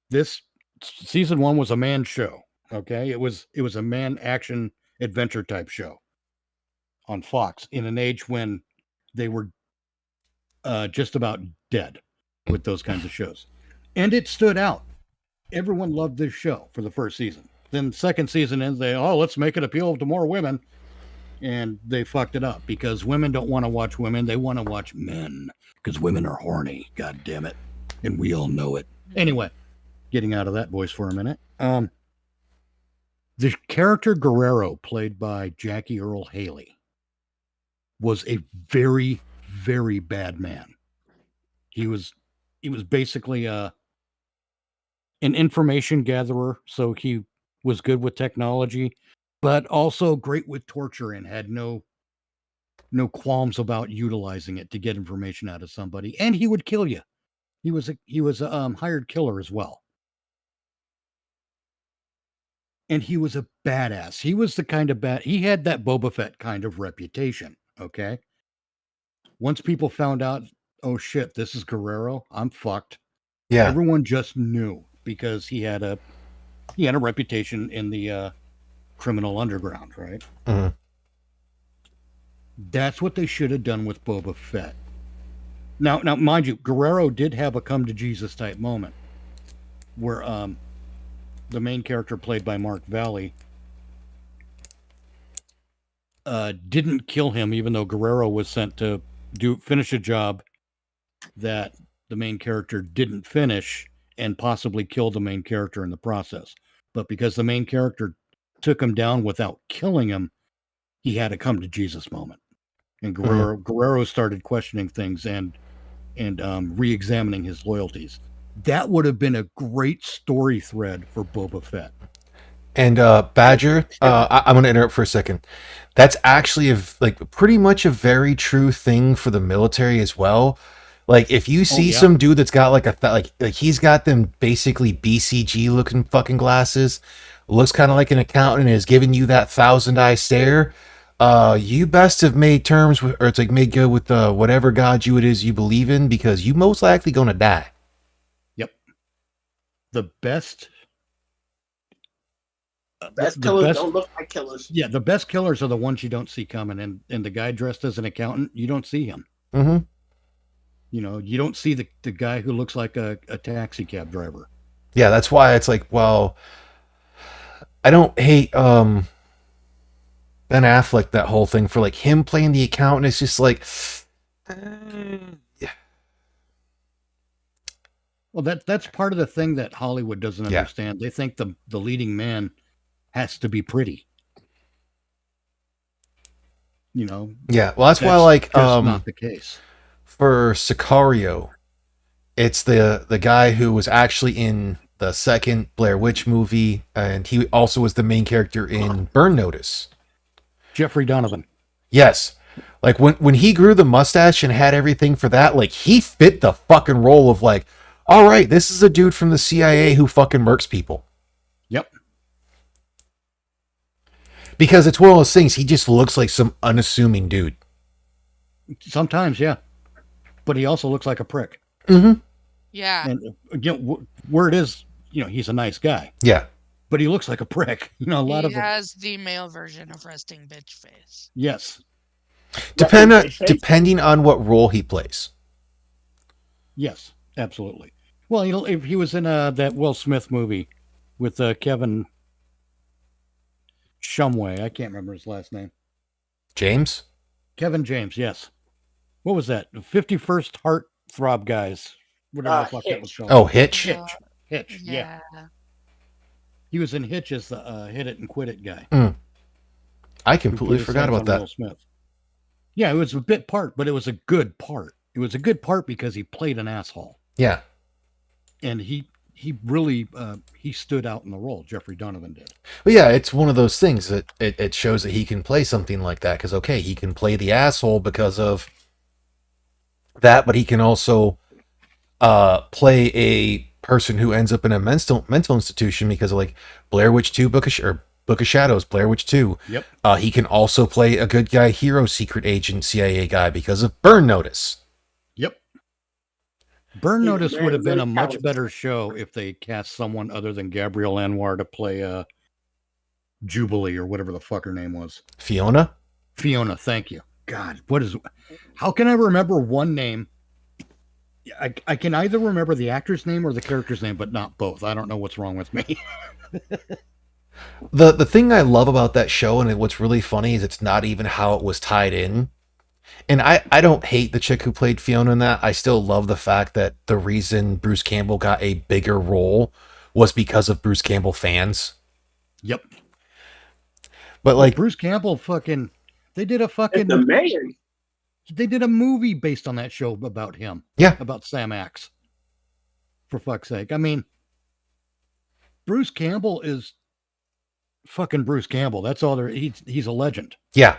This season 1 was a man show. Okay, it was a man action adventure type show on Fox in an age when they were just about dead with those kinds of shows, and it stood out. Everyone loved this show for the first season. Then second season ends, let's make it appeal to more women. And they fucked it up because women don't want to watch women. They want to watch men because women are horny. God damn it. And we all know it. Anyway, getting out of that voice for a minute. The character Guerrero, played by Jackie Earle Haley, was a very, very bad man. He was basically an information gatherer, so he was good with technology, but also great with torture and had no qualms about utilizing it to get information out of somebody. And he would kill you. He was a hired killer as well. And he was a badass. He was the kind of he had that Boba Fett kind of reputation. Okay. Once people found out, oh shit, this is Guerrero, I'm fucked. Yeah. Everyone just knew because he had a reputation in the criminal underground, right? Mm-hmm. That's what they should have done with Boba Fett. Now, mind you, Guerrero did have a come to Jesus type moment where the main character played by Mark Valley didn't kill him, even though Guerrero was sent to finish a job that the main character didn't finish and possibly kill the main character in the process. But because the main character took him down without killing him, he had a come to Jesus moment. And Guerrero started questioning things and re-examining his loyalties. That would have been a great story thread for Boba Fett. And Badger, I'm going to interrupt for a second. That's actually pretty much a very true thing for the military as well. Like if you see some dude that's got like he's got them basically BCG looking fucking glasses, looks kind of like an accountant, and is giving you that 1,000-eye stare. You best have made terms with, or it's like made good with whatever god it is you believe in, because you most likely gonna die. Yep. The best killers don't look like killers. Yeah, the best killers are the ones you don't see coming. And the guy dressed as an accountant, you don't see him. Mm-hmm. You know, you don't see the guy who looks like a taxi cab driver. Yeah, that's why it's like, well, I don't hate Ben Affleck, that whole thing for like him playing the accountant. It's just like, well, that's part of the thing that Hollywood doesn't understand. They think the leading man has to be pretty. You know. Yeah, well, that's why like not the case. For Sicario, it's the guy who was actually in the second Blair Witch movie, and he also was the main character in Burn Notice. Jeffrey Donovan. Yes. Like when he grew the mustache and had everything for that, like he fit the fucking role of like, all right, this is a dude from the CIA who fucking murks people. Yep. Because it's one of those things, he just looks like some unassuming dude. Sometimes, yeah. But he also looks like a prick. Mm-hmm. Yeah. And word is, he's a nice guy. Yeah. But he looks like a prick. He has the male version of resting bitch face. Yes. Depending on what role he plays. Yes, absolutely. Well, if he was in that Will Smith movie with Kevin Shumway, I can't remember his last name. James? Kevin James, yes. What was that? The 51st Heartthrob Guys. Whatever the fuck that was Hitch. called. Oh, Hitch. Hitch. Yeah. He was in Hitch as the hit it and quit it guy. I who completely put his forgot hands about on that. Will Smith. Yeah, it was a bit part, but it was a good part. It was a good part because he played an asshole. Yeah. And he really he stood out in the role. Jeffrey Donovan did. But yeah, it's one of those things that it shows that he can play something like that. Because, okay, he can play the asshole because of that, but he can also play a person who ends up in a mental institution because of, like, Blair Witch 2, Book of Shadows, Blair Witch 2. Yep. He can also play a good guy, hero, secret agent, CIA guy because of Burn Notice. Yep. Burn Yeah, Notice man, would have been very a much talented. better show if they cast someone other than Gabrielle Anwar to play Jubilee or whatever the fuck her name was. Fiona? Fiona, thank you. God, how can I remember one name? I can either remember the actor's name or the character's name, but not both. I don't know what's wrong with me. The thing I love about that show, and what's really funny, is it's not even how it was tied in. And I don't hate the chick who played Fiona in that. I still love the fact that the reason Bruce Campbell got a bigger role was because of Bruce Campbell fans. Yep. But, like, Bruce Campbell they did It's the man. they did a movie based on that show about him. Yeah. About Sam Axe. For fuck's sake. I mean, Bruce Campbell is fucking Bruce Campbell. That's all there. He's a legend. yeah.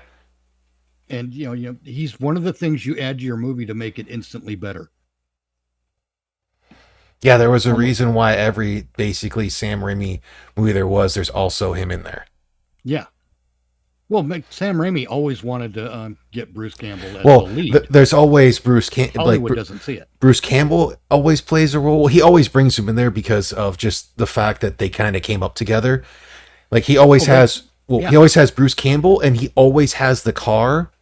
And you know, he's one of the things you add to your movie to make it instantly better. Yeah, there was a reason why every basically Sam Raimi movie there's also him in there. Yeah. Well, Sam Raimi always wanted to get Bruce Campbell as Well, the lead. there's always Bruce Campbell. Hollywood doesn't see it. Bruce Campbell always plays a role. He always brings him in there because of just the fact that they kind of came up together. Like, he always has Bruce Campbell, and he always has the car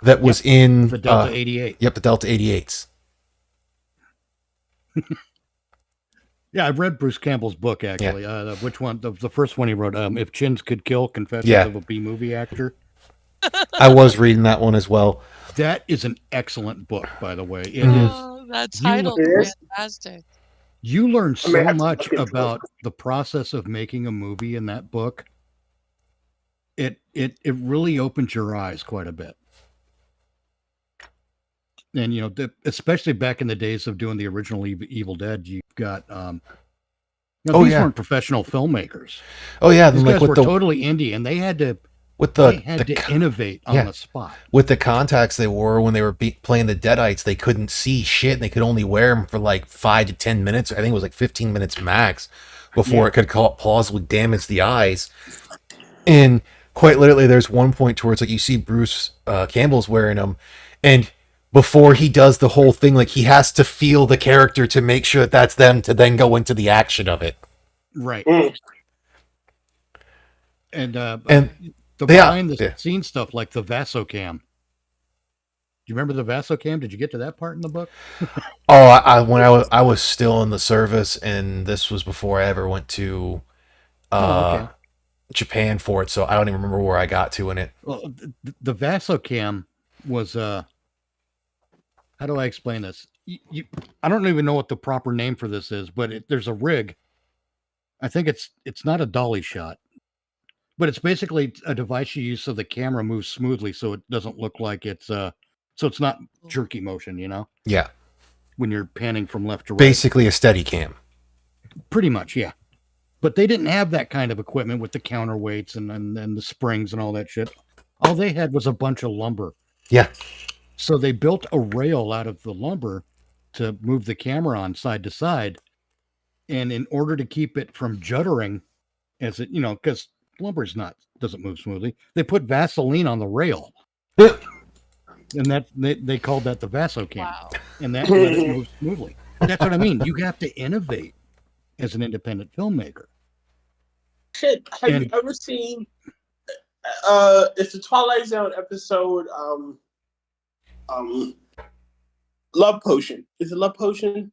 that was in The Delta 88. Yep, the Delta 88s. Yeah, I've read Bruce Campbell's book, actually. Which one? The first one he wrote, If Chins Could Kill, Confessions of a B-Movie Actor. I was reading that one as well. That is an excellent book, by the way. It Oh, that title It is is. fantastic. You learn so I have to much look into it. about the process of making a movie in that book. It really opens your eyes quite a bit. And you know, especially back in the days of doing the original Evil Dead, you've got these weren't professional filmmakers. Oh yeah, These like guys with were the totally indie, and they had to innovate on the spot. with the contacts they wore when they were playing the Deadites. They couldn't see shit, and they could only wear them for like 5 to 10 minutes. I think it was like 15 minutes max before it could plausibly damage the eyes. And quite literally, there's one point towards, like, you see Bruce Campbell's wearing them, and before he does the whole thing, like, he has to feel the character to make sure that that's them to then go into the action of it. Right. Mm. And the Yeah. behind the scenes stuff, like the Vasocam. Do you remember the Vasocam? Did you get to that part in the book? Oh, when I was still in the service, and this was before I ever went to Okay. Japan for it, so I don't even remember where I got to in it. Well, the Vasocam was how do I explain this? I don't even know what the proper name for this is, but there's a rig. I think it's not a dolly shot, but it's basically a device you use so the camera moves smoothly, so it doesn't look like so it's not jerky motion, you know, Yeah, when you're panning from left to right. basically a steady cam. Pretty much, yeah. But they didn't have that kind of equipment with the counterweights and the springs and all that shit. All they had was a bunch of lumber. Yeah. So they built a rail out of the lumber to move the camera on side to side. And in order to keep it from juddering, as it, you know, because lumber doesn't move smoothly, they put Vaseline on the rail. And that they called that the Vasocam. Wow. And that let it move smoothly. That's what I mean. You have to innovate as an independent filmmaker. Shit, have you ever seen it's the Twilight Zone episode Love Potion. Is it Love Potion?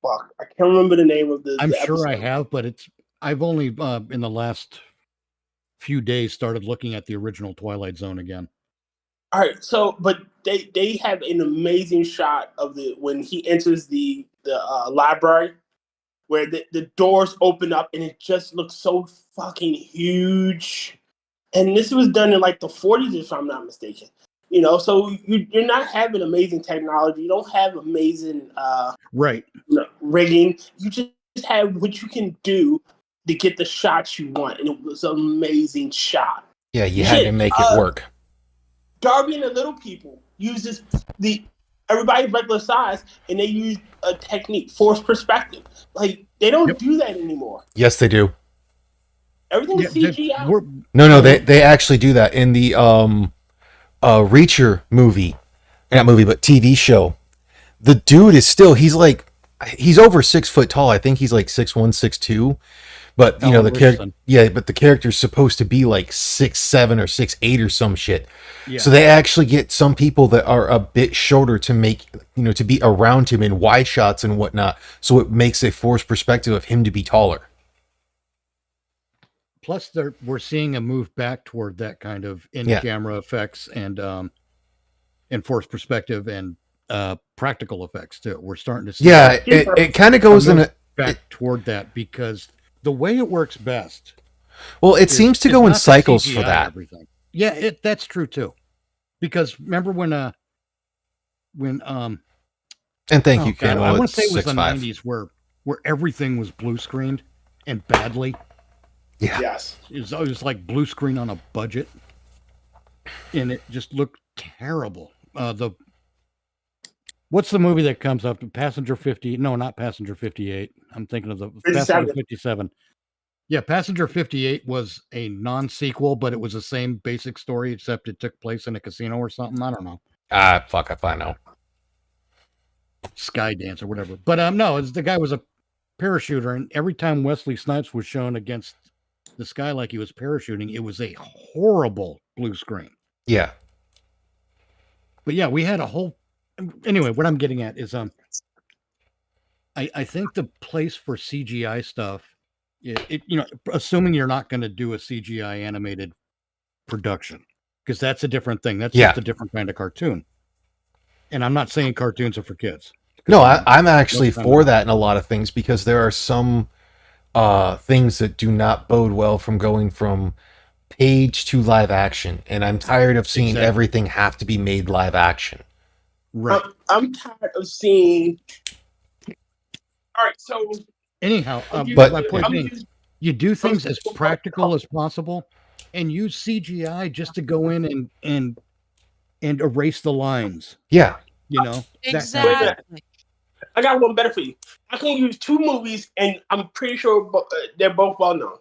Fuck, I can't remember the name of the I'm the sure I episode. have, but I've only in the last few days started looking at the original Twilight Zone again. All right, so but they have an amazing shot of the when he enters the library where the doors open up and it just looks so fucking huge. And this was done in like the 40s, if I'm not mistaken. You know, so you're not having amazing technology. You don't have amazing Right. rigging. You just have what you can do to get the shots you want, and it was an amazing shot. Yeah, you had to make it work. Darby and the Little People uses everybody's regular size, and they use a technique, forced perspective. Like they don't do that anymore. Yes, they do. Everything's CGI. No, they actually do that in the Reacher movie, not movie, but TV show. The dude is still he's over 6 foot tall. I think he's like 6'1", 6'2". But you know the character, but the character's supposed to be like 6'7" or 6'8" or some shit. Yeah. So they actually get some people that are a bit shorter to make to be around him in wide shots and whatnot. So it makes a forced perspective of him to be taller. Plus, we're seeing a move back toward that kind of in-camera effects and forced perspective and practical effects too. We're starting to see. Yeah, it kind of goes in toward that because the way it works best. Well, it seems to go in cycles for that. Everything. Yeah, that's true too. Because remember when and thank you, Ken. I want to say it was the 90s where everything was blue screened and badly. Yeah. Yes. It was like blue screen on a budget, and it just looked terrible. What's the movie that comes up? Passenger 50? No, not Passenger 58. I'm thinking of the 57. Passenger 57. Yeah, Passenger 58 was a non-sequel, but it was the same basic story, except it took place in a casino or something. I don't know. Fuck if I know. Skydance or whatever. But no, the guy was a parachuter, and every time Wesley Snipes was shown against the sky like he was parachuting, it was a horrible blue screen. Yeah. But yeah, we had a whole. Anyway, what I'm getting at is, I think the place for CGI stuff, assuming you're not going to do a CGI animated production, because that's a different thing. That's just a different kind of cartoon. And I'm not saying cartoons are for kids. No, I'm actually for that in a lot of things because there are some things that do not bode well from going from page to live action, and I'm tired of seeing everything have to be made live action. Right. I'm tired of seeing. All right, so anyhow, but my point being, you do things as practical as possible, and use CGI just to go in and erase the lines. Yeah, exactly. I got one better for you. I can use two movies, and I'm pretty sure they're both well known: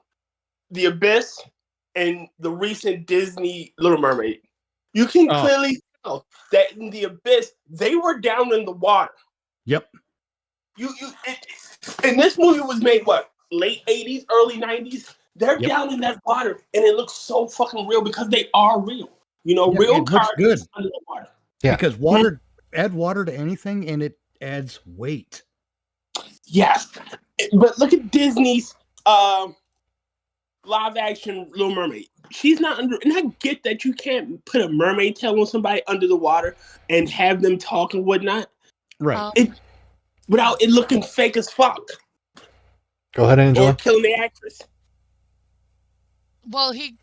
The Abyss and the recent Disney Little Mermaid. You can clearly tell that in The Abyss they were down in the water. Yep. And this movie was made late 80s, early 90s. They're down in that water, and it looks so fucking real because they are real. Real cars under the water. Yeah, because add water to anything, and it adds weight. Yes, but look at Disney's live action Little Mermaid. She's not under, and I get that you can't put a mermaid tail on somebody under the water and have them talk and whatnot. Right. Without it looking fake as fuck. Go ahead, Angela. Or killing the actress. Well, he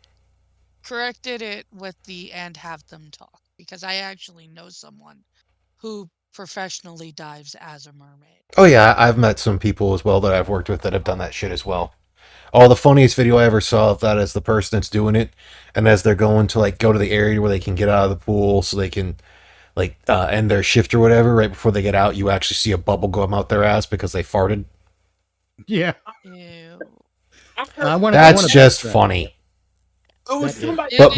corrected it with the "and have them talk" because I actually know someone who professionally dives as a mermaid. Oh yeah, I've met some people as well that I've worked with that have done that shit as well. Oh, the funniest video I ever saw of that is the person that's doing it, and as they're going to go to the area where they can get out of the pool so they can end their shift or whatever, right before they get out, you actually see a bubble come out their ass because they farted. Yeah. Ew. That's just funny. It was somebody. But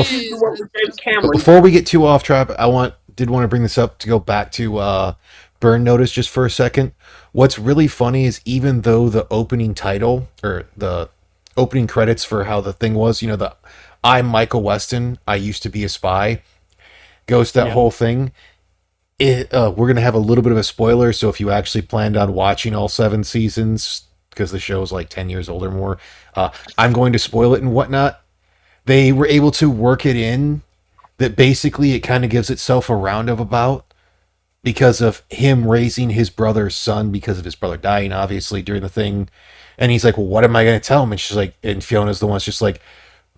before we get too off track, did want to bring this up to go back to Burn Notice just for a second. What's really funny is even though the opening title or the opening credits for how the thing was, the "I'm Michael Weston, I used to be a spy" goes to that whole thing. We're going to have a little bit of a spoiler, so if you actually planned on watching all 7 seasons, because the show is 10 years old or more, I'm going to spoil it and whatnot. They were able to work it in that basically it kind of gives itself a roundabout because of him raising his brother's son because of his brother dying, obviously, during the thing. And he's like, well, what am I going to tell him? And she's like, and Fiona's the one that's just like,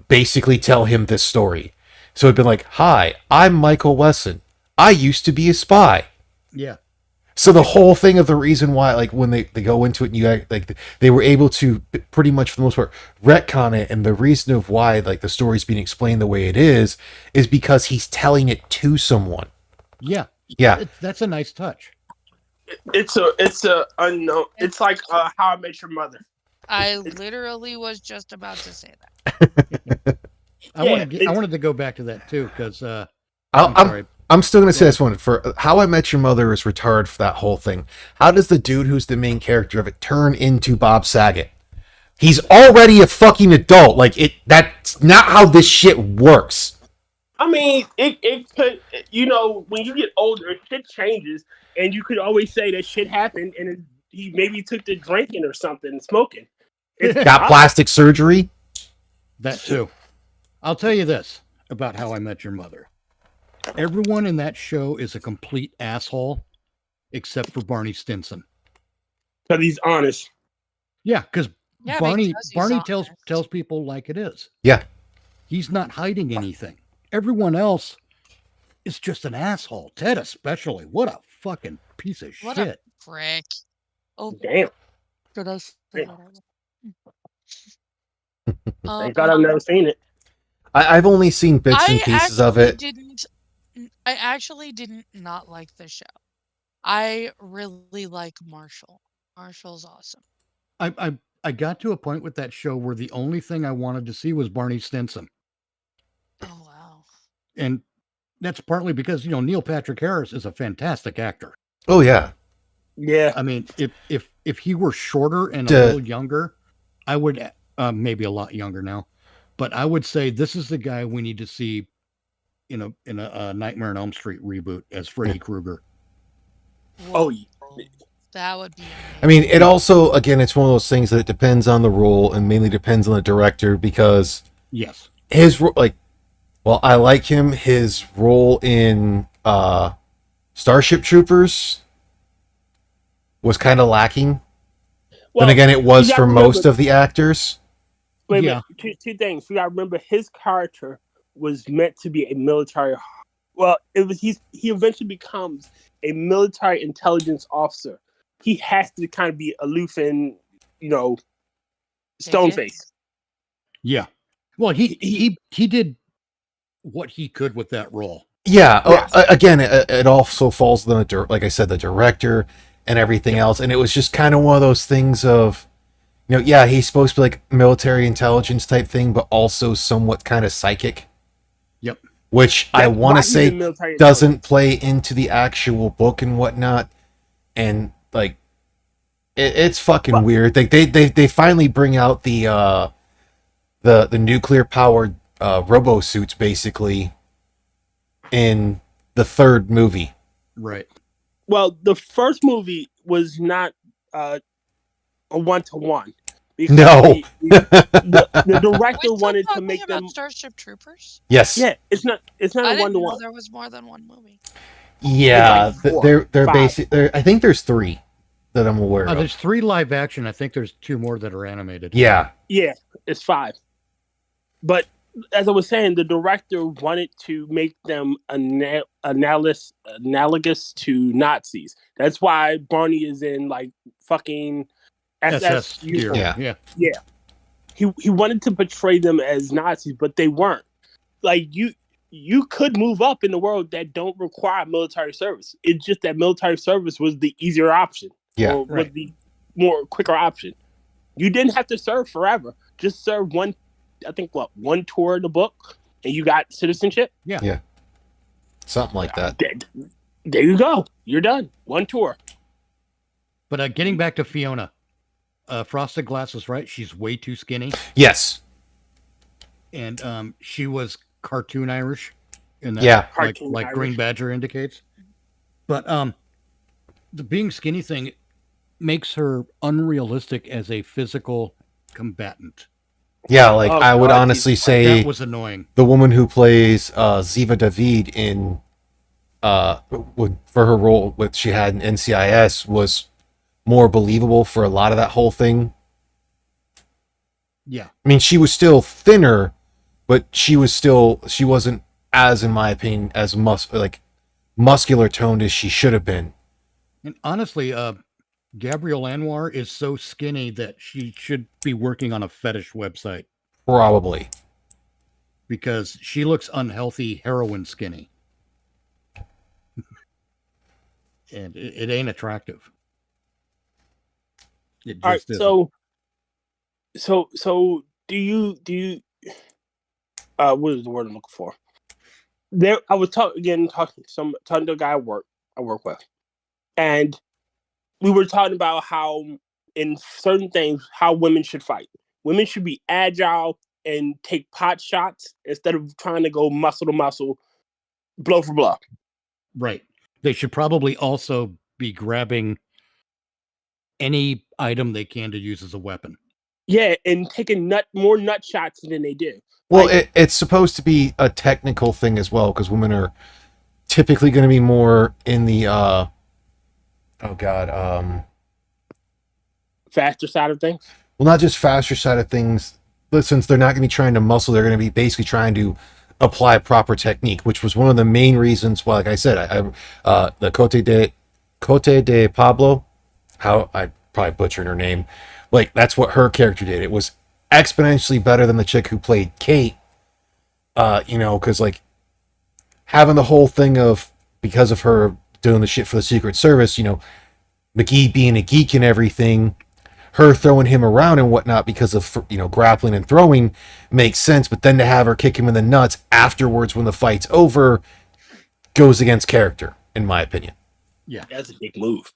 basically tell him this story. So it'd been like, hi, I'm Michael Wesson. I used to be a spy. Yeah. So the whole thing of the reason why, like, when they go into it and you act like they were able to pretty much for the most part retcon it, and the reason of why like the story's being explained the way it is because he's telling it to someone. Yeah. Yeah. That's a nice touch. It's a unknown. It's like How I Met Your Mother. I literally was just about to say that. I wanted to go back to that too because I'm still going to say this one. For How I Met Your Mother is retarded for that whole thing. How does the dude who's the main character of it turn into Bob Saget? He's already a fucking adult. Like, that's not how this shit works. I mean, it could, you know, when you get older, shit changes, and you could always say that shit happened, and he maybe took to drinking or something, smoking. Got plastic surgery? That too. I'll tell you this about How I Met Your Mother. Everyone in that show is a complete asshole except for Barney Stinson. Because he's honest. Yeah, because Barney honest. tells people like it is. Yeah. He's not hiding anything. Everyone else is just an asshole. Ted especially. What a fucking piece of What shit. a frick. Oh, Damn. did I say that? Thank God I've never seen it. I've only seen bits and pieces of it. I actually didn't not like the show. I really like Marshall. Marshall's awesome. I got to a point with that show where the only thing I wanted to see was Barney Stinson. Oh wow. And that's partly because, you know, Neil Patrick Harris is a fantastic actor. Oh yeah. Yeah. I mean, if he were shorter and a little younger, I would maybe a lot younger now, but I would say this is the guy we need to see in a Nightmare on Elm Street reboot as Freddy Krueger. Oh, that would be amazing. I mean, it also, again, it's one of those things that it depends on the role and mainly depends on the director because yes, his I like him. His role in Starship Troopers was kind of lacking. well, and again, it was you for gotta most remember- of the actors. Wait a Yeah. minute. Two things. You got to remember his character was meant to be a military. Well, it was he eventually becomes a military intelligence officer. He has to kind of be aloof and, you know, stone faced. yeah. Well, he did what he could with that role. Yeah. Yes. Again, it also falls on like I said, the director and everything else, and it was just kind of one of those things of, you know, yeah, he's supposed to be like military intelligence type thing, but also somewhat kind of psychic. Yep. Which I That's want why to he's say in military doesn't intelligence. play into the actual book and whatnot, and like it's fucking Well- weird. Like they finally bring out the nuclear powered robo suits basically in the third movie. Right. Well, the first movie was not a 1-to-1. No. The director We're wanted to talking make about them. Starship Troopers. Yes. Yeah, it's not I a didn't know 1-to-1. there was more than one movie. Yeah, It's like four, they're five. basic. I think there's 3 that I'm aware of. There's 3 live action. I think there's 2 more that are animated. Yeah. Yeah, it's 5. But as I was saying, the director wanted to make them analogous to Nazis. That's why Barney is in like fucking SS gear. uniform. Yeah. He wanted to portray them as Nazis, but they weren't. Like you could move up in the world that don't require military service. It's just that military service was the easier option. Yeah, or was right. the more quicker option. You didn't have to serve forever. Just serve one tour in the book, and you got citizenship. Something like that. There you go. You're done. One tour. But getting back to Fiona, Frosted Glass is right. She's way too skinny, Yes. and she was cartoon Irish in that, Yeah. Cartoon like Green Irish. Badger indicates. But the being skinny thing makes her unrealistic as a physical combatant. Yeah, like Oh, I would God, honestly Jesus. say That was annoying. the woman who plays Ziva David in for her role that she had in NCIS was more believable for a lot of that whole thing. Yeah. I mean, she was still thinner, but she wasn't as, in my opinion, as muscular toned as she should have been. And honestly, Gabrielle Anwar is so skinny that she should be working on a fetish website Probably. because she looks unhealthy heroin skinny. And it ain't attractive. It All right, just isn't. so do you what is the word I'm looking for? There, I was talking to a guy I work with, and we were talking about how in certain things how women should fight. Women should be agile and take pot shots instead of trying to go muscle to muscle, blow for blow. Right. They should probably also be grabbing any item they can to use as a weapon. Yeah, and taking more nut shots than they do. Well, Like, it's supposed to be a technical thing as well because women are typically going to be more in the faster side of things. well, not just faster side of things, but since they're not going to be trying to muscle, they're going to be basically trying to apply proper technique, which was one of the main reasons why, like I said, the Cote de Pablo, how I probably butchered her name, like that's what her character did. It was exponentially better than the chick who played Kate. Because like having the whole thing of because of her doing the shit for the Secret Service, McGee being a geek and everything, her throwing him around and whatnot because of grappling and throwing makes sense, but then to have her kick him in the nuts afterwards when the fight's over goes against character, in my opinion. Yeah. That's a big move.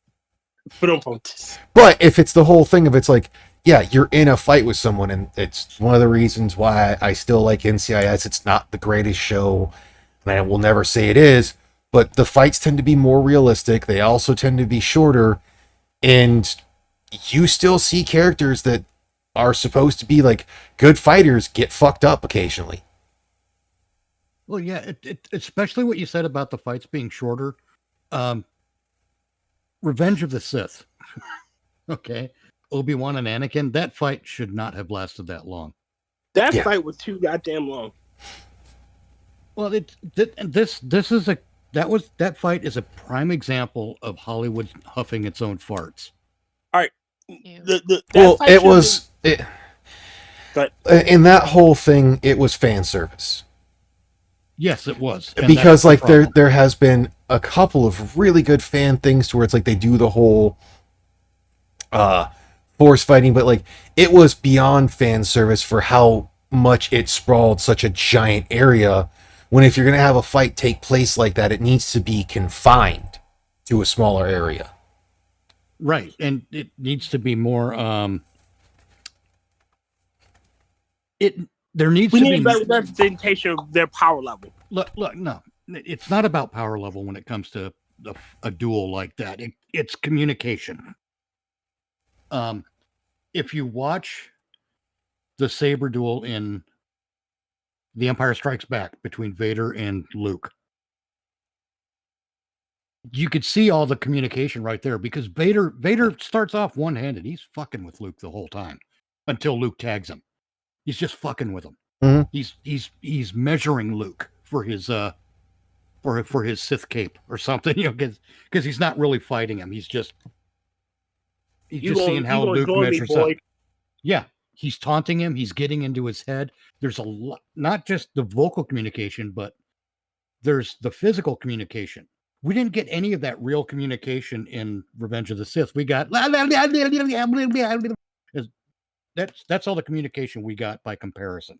But if it's the whole thing of it's like, yeah, you're in a fight with someone, and it's one of the reasons why I still like NCIS. It's not the greatest show, and I will never say it is, but the fights tend to be more realistic. They also tend to be shorter, and you still see characters that are supposed to be like good fighters get fucked up occasionally. Well, yeah, especially what you said about the fights being shorter. Revenge of the Sith. Okay. Obi-Wan and Anakin, that fight should not have lasted that long. That fight was too goddamn long. Well, that fight is a prime example of Hollywood huffing its own farts. All right. In that whole thing, it was fan service. Yes, it was. Because like there has been a couple of really good fan things to where it's like they do the whole force fighting, but like it was beyond fan service for how much it sprawled such a giant area. When if you're going to have a fight take place like that, it needs to be confined to a smaller area. Right, and it needs to be more there needs we to need be a better representation of their power level. Look, no, it's not about power level when it comes to a duel like that. It's communication. If you watch the saber duel in The Empire Strikes Back between Vader and Luke, you could see all the communication right there because Vader starts off one-handed. He's fucking with Luke the whole time until Luke tags him. He's just fucking with him. Mm-hmm. He's measuring Luke for his for his Sith cape or something, because he's not really fighting him. He's just seeing how Luke measures up. Yeah, he's taunting him. He's getting into his head. There's a lot, not just the vocal communication, but there's the physical communication. We didn't get any of that real communication in Revenge of the Sith. We got that's all the communication we got by comparison.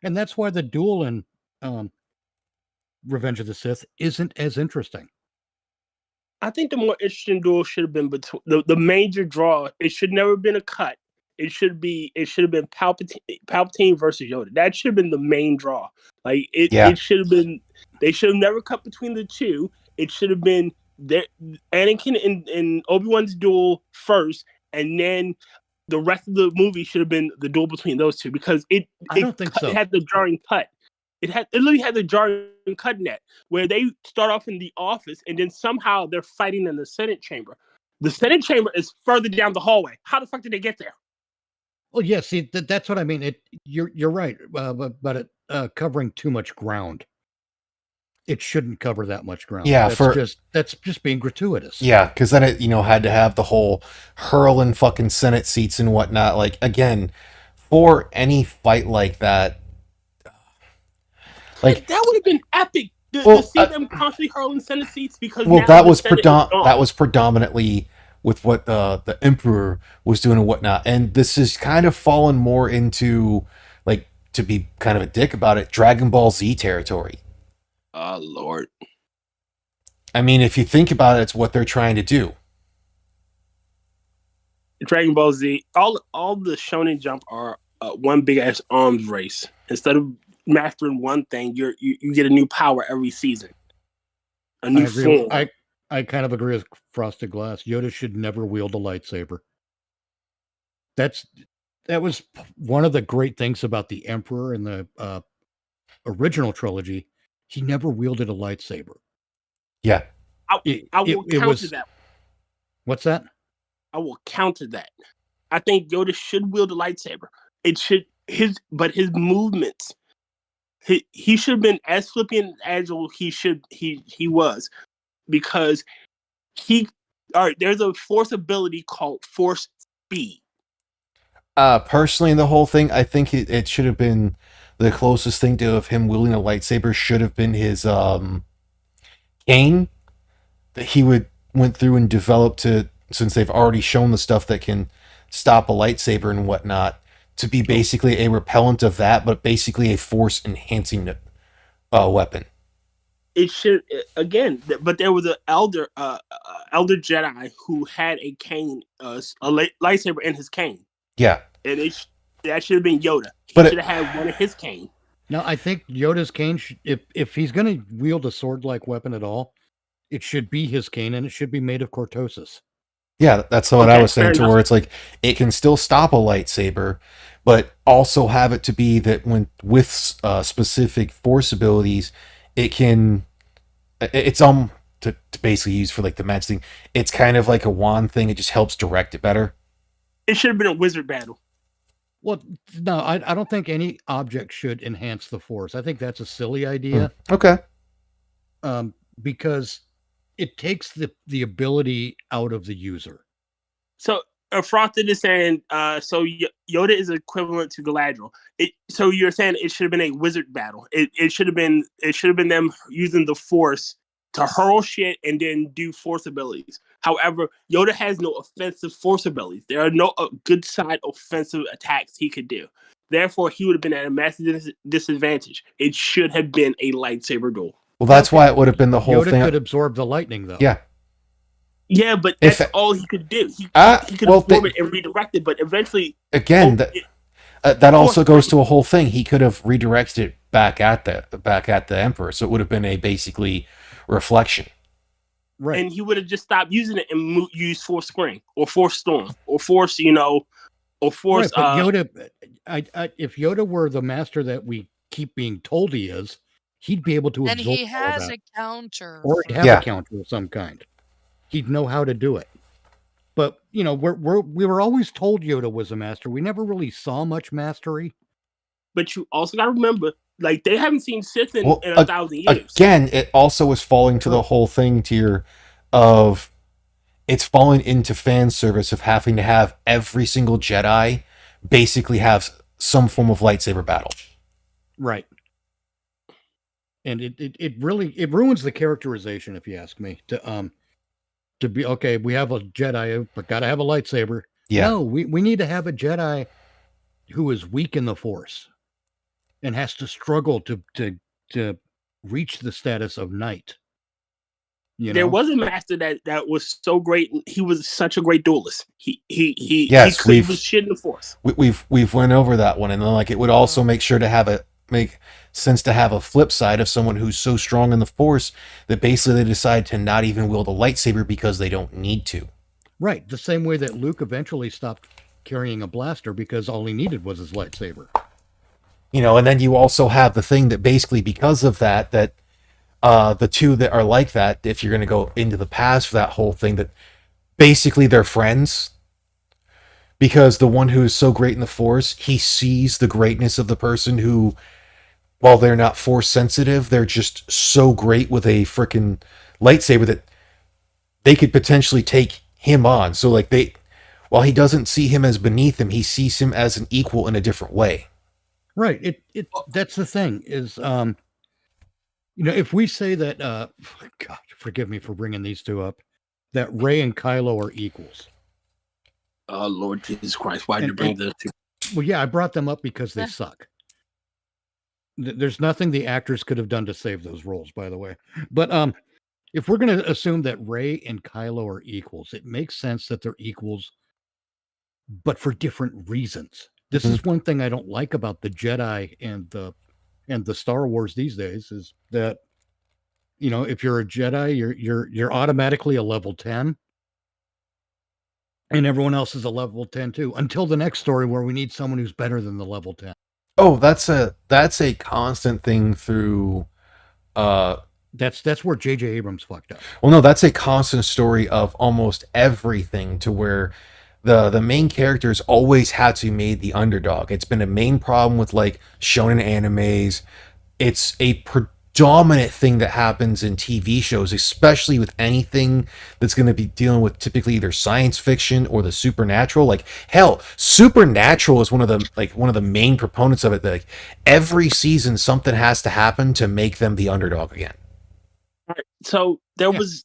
And that's why the duel in Revenge of the Sith isn't as interesting. I think the more interesting duel should have been between the major draw. It should never have been a cut. It should have been Palpatine versus Yoda. That should have been the main draw. Like it should have been. They should have never cut between the two. It should have been Anakin and Obi-Wan's duel first, and then the rest of the movie should have been the duel between those two because I don't think so. It had the jarring cut. It literally had the jarring cut in that where they start off in the office and then somehow they're fighting in the Senate chamber. The Senate chamber is further down the hallway. How the fuck did they get there? Well, yeah, see, that's what I mean. You're right, but it covering too much ground. It shouldn't cover that much ground. Yeah, that's just being gratuitous. Yeah, because then it had to have the whole hurling fucking Senate seats and whatnot. Like, again, for any fight like that, like that would have been epic to see them constantly hurling Senate seats because that was predominantly with what the Emperor was doing and whatnot, and this is kind of fallen more into, like, to be kind of a dick about it, Dragon Ball Z territory. Oh Lord! I mean, if you think about it, it's what they're trying to do. Dragon Ball Z, all the Shonen Jump are one big ass arms race. Instead of mastering one thing, you get a new power every season, a new form. I kind of agree with Frosted Glass. Yoda should never wield a lightsaber. That was one of the great things about the Emperor in the original trilogy. He never wielded a lightsaber. Yeah. I will counter that. What's that? I will counter that. I think Yoda should wield a lightsaber. His movements. He should have been as flippy and agile he was, because there's a force ability called force speed. Personally, in the whole thing, I think it should have been the closest thing to of him wielding a lightsaber should have been his cane that he went through and developed to, since they've already shown the stuff that can stop a lightsaber and whatnot, to be basically a repellent of that, but basically a force enhancing weapon. It should, again, but there was an elder Jedi who had a cane, a lightsaber in his cane. Yeah, and that should have been Yoda. He should have had one of his cane. No, I think Yoda's cane, if he's going to wield a sword-like weapon at all, it should be his cane, and it should be made of cortosis. Yeah, that's what I was saying, to where it's like, it can still stop a lightsaber, but also have it to be that with specific force abilities, it's to basically use for like the match thing. It's kind of like a wand thing. It just helps direct it better. It should have been a wizard battle. Well, no, I don't think any object should enhance the force. I think that's a silly idea. Okay. Because it takes the ability out of the user. So Frosted is saying, so Yoda is equivalent to Galadriel. So you're saying it should have been a wizard battle. It should have been them using the force to hurl shit and then do force abilities. However, Yoda has no offensive force abilities. There are no good side offensive attacks he could do. Therefore, he would have been at a massive disadvantage. It should have been a lightsaber duel. Well, that's why it would have been the whole Yoda thing. Yoda could absorb the lightning, though. Yeah. Yeah, but that's all he could do. He could absorb it and redirect it, but eventually... Again, that also goes to a whole thing. He could have redirected it back at the Emperor, so it would have been a basically reflection. Right. And he would have just stopped using it and used Force Spring or Force Storm or Force, or Force... Right, but Yoda, if Yoda were the master that we keep being told he is, he'd be able to absorb all that. And he has a counter. Or he'd have a counter of some kind. He'd know how to do it. But, we were always told Yoda was a master. We never really saw much mastery. But you also got to remember, like, they haven't seen Sith in 1,000 years. Again, it also was falling to the whole thing tier of, it's falling into fan service of having to have every single Jedi basically have some form of lightsaber battle. Right. And it really ruins the characterization, if you ask me. To be, okay, we have a Jedi, but got to have a lightsaber. Yeah. No, we need to have a Jedi who is weak in the Force and has to struggle to reach the status of knight. There was a master that was so great. He was such a great duelist. He was shit in the Force. We've went over that one, and then like it would also make sense to have a flip side of someone who's so strong in the Force that basically they decide to not even wield a lightsaber because they don't need to. Right. The same way that Luke eventually stopped carrying a blaster because all he needed was his lightsaber. You know, and then you also have the thing that basically because of that the two that are like that, if you're going to go into the past for that whole thing, that basically they're friends. Because the one who is so great in the Force, he sees the greatness of the person who, while they're not Force sensitive, they're just so great with a freaking lightsaber that they could potentially take him on. So like while he doesn't see him as beneath him, he sees him as an equal in a different way. Right. That's the thing is, if we say that, God, forgive me for bringing these two up, that Rey and Kylo are equals. Oh, Lord Jesus Christ. Why did you bring those two? Well, yeah, I brought them up because they suck. There's nothing the actors could have done to save those roles, by the way. But if we're going to assume that Rey and Kylo are equals, it makes sense that they're equals, but for different reasons. This is one thing I don't like about the Jedi and the Star Wars these days is that, if you're a Jedi, you're automatically a level 10. And everyone else is a level 10 too, until the next story where we need someone who's better than the level 10. Oh, that's a constant thing through that's where J.J. Abrams fucked up. Well, no, that's a constant story of almost everything to where the main characters always had to be made the underdog. It's been a main problem with like shonen animes. It's a predominant thing that happens in TV shows, especially with anything that's going to be dealing with typically either science fiction or the supernatural. Like hell, Supernatural is one of the main proponents of it. That like every season something has to happen to make them the underdog again. All right, so there was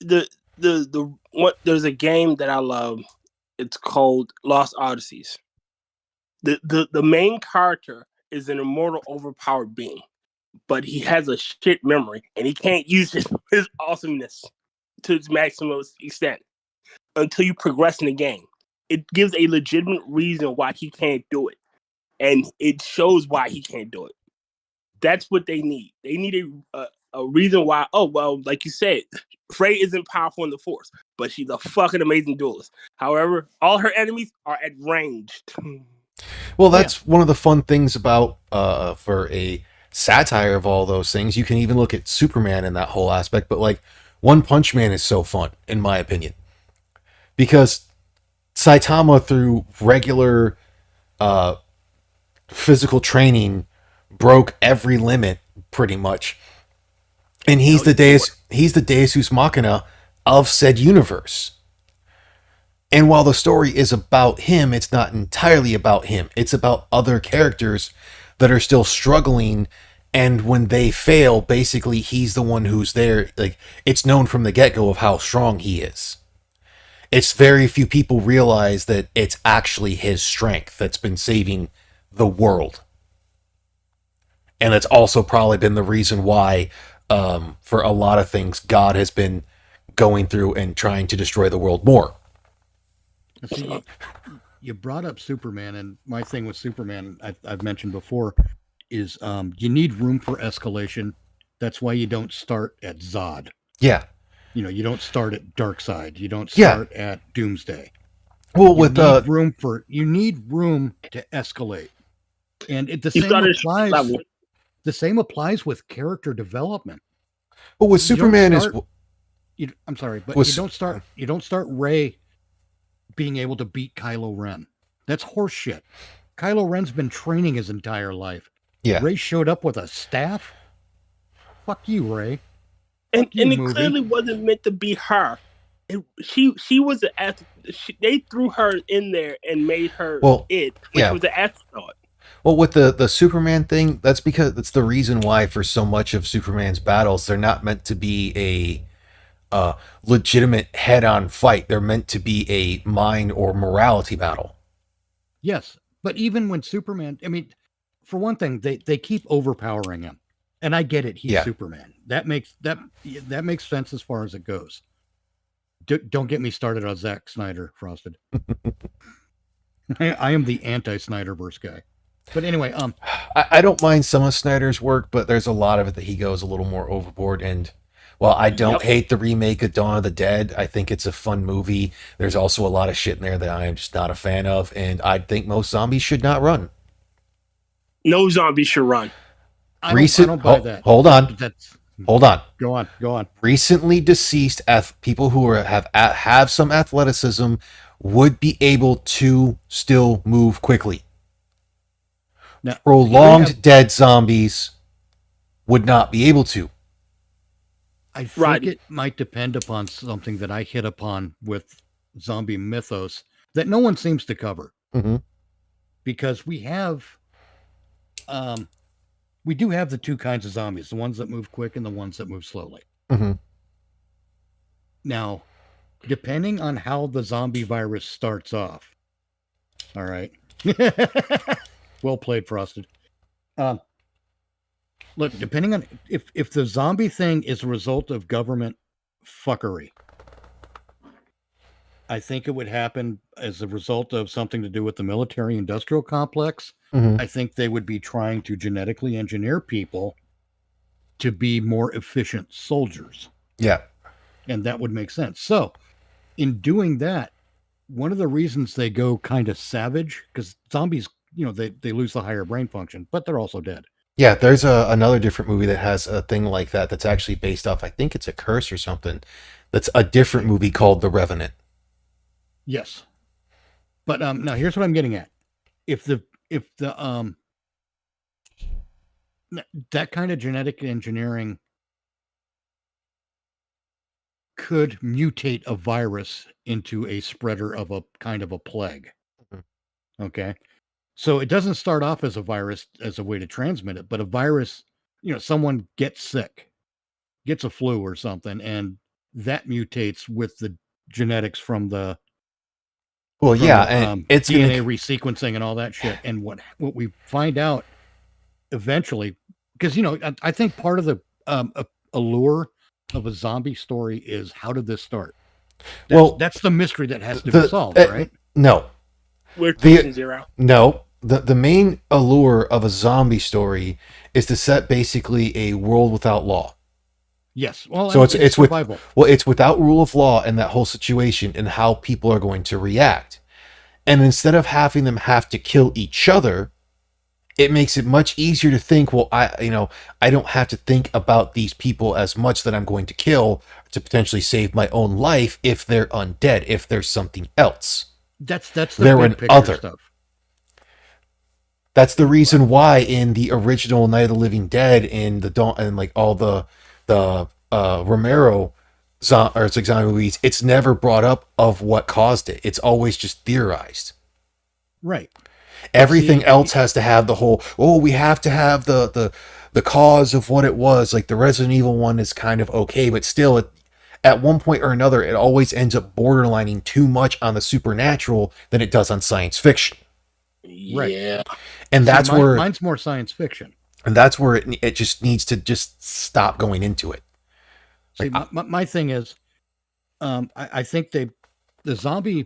there's a game that I love. It's called Lost Odysseys. The main character is an immortal, overpowered being, but he has a shit memory, and he can't use his awesomeness to its maximum extent until you progress in the game. It gives a legitimate reason why he can't do it, and it shows why he can't do it. That's what they need. They need a reason why. Oh well, like you said, Frey isn't powerful in the Force, but she's a fucking amazing duelist. However, all her enemies are at range. Well, that's one of the fun things about for a satire of all those things. You can even look at Superman in that whole aspect, but like One Punch Man is so fun, in my opinion, because Saitama, through regular physical training, broke every limit pretty much, and he's the Deus Ex Machina of said universe. And while the story is about him, it's not entirely about him. It's about other characters that are still struggling, and when they fail, basically he's the one who's there. Like, it's known from the get-go of how strong he is. It's very few people realize that it's actually his strength that's been saving the world. And that's also probably been the reason why, for a lot of things, God has been going through and trying to destroy the world more. See, you brought up Superman, and my thing with Superman, I've mentioned before, is you need room for escalation. That's why you don't start at Zod. Yeah. You don't start at Darkseid. You don't start at Doomsday. Well, you need room to escalate, and the same applies with character development. Well, with Superman I'm sorry, but you don't start Rey being able to beat Kylo Ren. That's horseshit. Kylo Ren's been training his entire life. Yeah. Rey showed up with a staff. Fuck you, Rey. And it clearly wasn't meant to be her. She was they threw her in there and made her was an astronaut. Well, with the Superman thing, that's because that's the reason why for so much of Superman's battles, they're not meant to be a legitimate head-on fight. They're meant to be a mind or morality battle. Yes, but even when Superman, I mean, for one thing, they keep overpowering him, and I get it. He's Superman. That makes sense as far as it goes. Don't get me started on Zack Snyder, Frosted. I am the anti-Snyderverse guy. But anyway, I don't mind some of Snyder's work, but there's a lot of it that he goes a little more overboard. And Well, I don't Yep. hate the remake of Dawn of the Dead. I think it's a fun movie. There's also a lot of shit in there that I am just not a fan of, and I think most zombies should not run. No zombie should run. I don't buy that. Hold on. That's Hold on. go on. Recently deceased people who have some athleticism would be able to still move quickly. Now, Prolonged dead zombies would not be able to. I think Right. it might depend upon something that I hit upon with zombie mythos that no one seems to cover, Mm-hmm. because we do have the two kinds of zombies, the ones that move quick and the ones that move slowly. Mm-hmm. Now, depending on how the zombie virus starts off, all right. Well played, Frosted. Look, depending on if the zombie thing is a result of government fuckery, I think it would happen as a result of something to do with the military industrial complex. Mm-hmm. I think they would be trying to genetically engineer people to be more efficient soldiers. Yeah. And that would make sense. So, in doing that, one of the reasons they go kind of savage, because zombies, they lose the higher brain function, but they're also dead. Yeah, there's another different movie that has a thing like that that's actually based off, I think it's a curse or something. That's a different movie called The Revenant. Yes. But now here's what I'm getting at. If the that kind of genetic engineering could mutate a virus into a spreader of a kind of a plague. Mhm. Okay. So it doesn't start off as a virus as a way to transmit it, but a virus, someone gets sick, gets a flu or something, and that mutates with the genetics from the Well, yeah, and it's DNA gonna. resequencing and all that shit. And what we find out eventually, because I think part of the allure of a zombie story is, how did this start? That's the mystery that has to be solved, right? No, We're Patient Zero. no. The main allure of a zombie story is to set basically a world without law. Yes. Well, So it's survival. It's without rule of law in that whole situation and how people are going to react. And instead of having them have to kill each other, it makes it much easier to think, well, I don't have to think about these people as much that I'm going to kill to potentially save my own life if they're undead, if there's something else. That's the They're big an picture other. stuff. That's the reason why in the original Night of the Living Dead, in the Dawn, and like all the Romero zombie movies, it's never brought up of what caused it. It's always just theorized. Right. Everything else has to have the whole, we have to have the cause of what it was. Like the Resident Evil one is kind of okay, but still, at one point or another, it always ends up borderlining too much on the supernatural than it does on science fiction. Right. Yeah. And that's where mine's more science fiction. And that's where it just needs to just stop going into it. See, my thing is, I think the zombie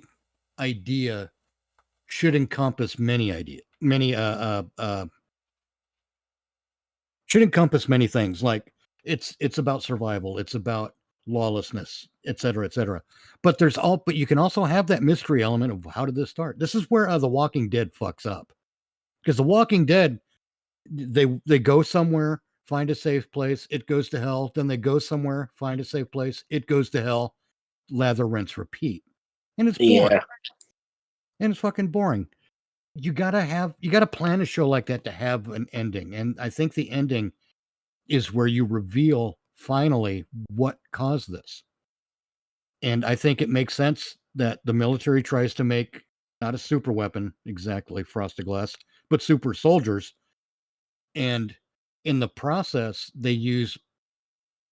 idea should encompass many things. Like it's about survival, it's about lawlessness, et cetera, but you can also have that mystery element of, how did this start? This is where The Walking Dead fucks up, because The Walking Dead, they go somewhere, find a safe place, it goes to hell, then they go somewhere, find a safe place, it goes to hell, lather, rinse, repeat, and it's boring. Yeah. And it's fucking boring. You gotta plan a show like that to have an ending. And I think the ending is where you reveal finally what caused this. And I think it makes sense that the military tries to make not a super weapon, exactly, frosted glass, but super soldiers. And in the process, they use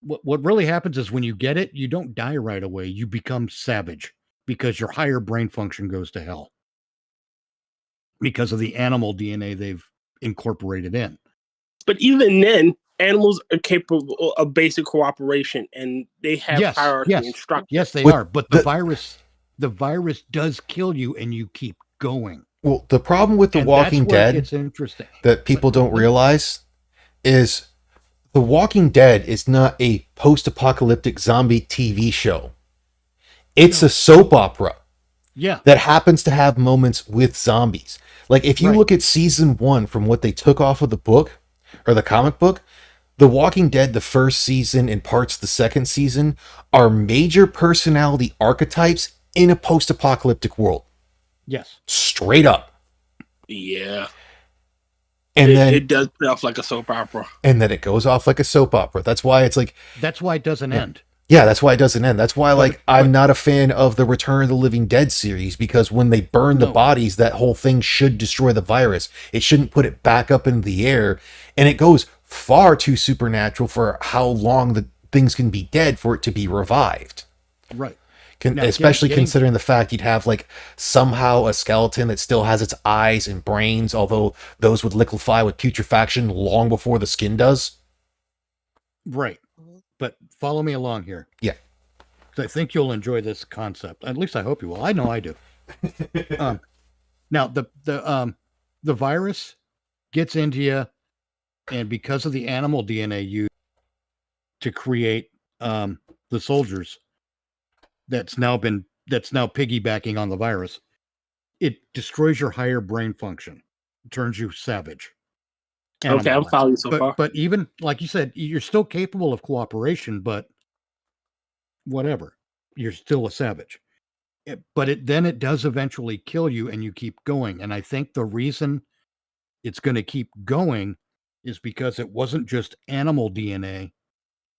what really happens is, when you get it, you don't die right away. You become savage because your higher brain function goes to hell, because of the animal DNA they've incorporated in. But even then, animals are capable of basic cooperation, and they have hierarchy and structure. Yes, they are. But the virus does kill you, and you keep going. Well, the problem with The Walking Dead it's interesting that people don't realize is The Walking Dead is not a post-apocalyptic zombie TV show. It's No. a soap opera Yeah. that happens to have moments with zombies. Like if you Right. look at season 1 from what they took off of the book or the comic book, The Walking Dead, the first season and parts of the second season are major personality archetypes in a post-apocalyptic world. Yes. Straight up. Yeah. And then it does play off like a soap opera. and then it goes off like a soap opera. That's why it's like, That's why it doesn't end. yeah, that's why it doesn't end. That's why, like, But- I'm not a fan of the Return of the Living Dead series, because when they burn the No. bodies, that whole thing should destroy the virus. It shouldn't put it back up in the air. And it goes far too supernatural for how long the things can be dead for it to be revived. Right. Now, Especially getting- considering the fact you'd have, like, somehow a skeleton that still has its eyes and brains, although those would liquefy with putrefaction long before the skin does. Right. But follow me along here. Yeah. 'Cause I think you'll enjoy this concept. At least I hope you will. I know I do. Now the virus gets into you, and because of the animal DNA used to create the soldiers, that's now piggybacking on the virus. It destroys your higher brain function, turns you savage. Okay, I'm Animal-like. following you so far. But even like you said, you're still capable of cooperation, but whatever, you're still a savage. Then it does eventually kill you, and you keep going. And I think the reason it's going to keep going is because it wasn't just animal DNA;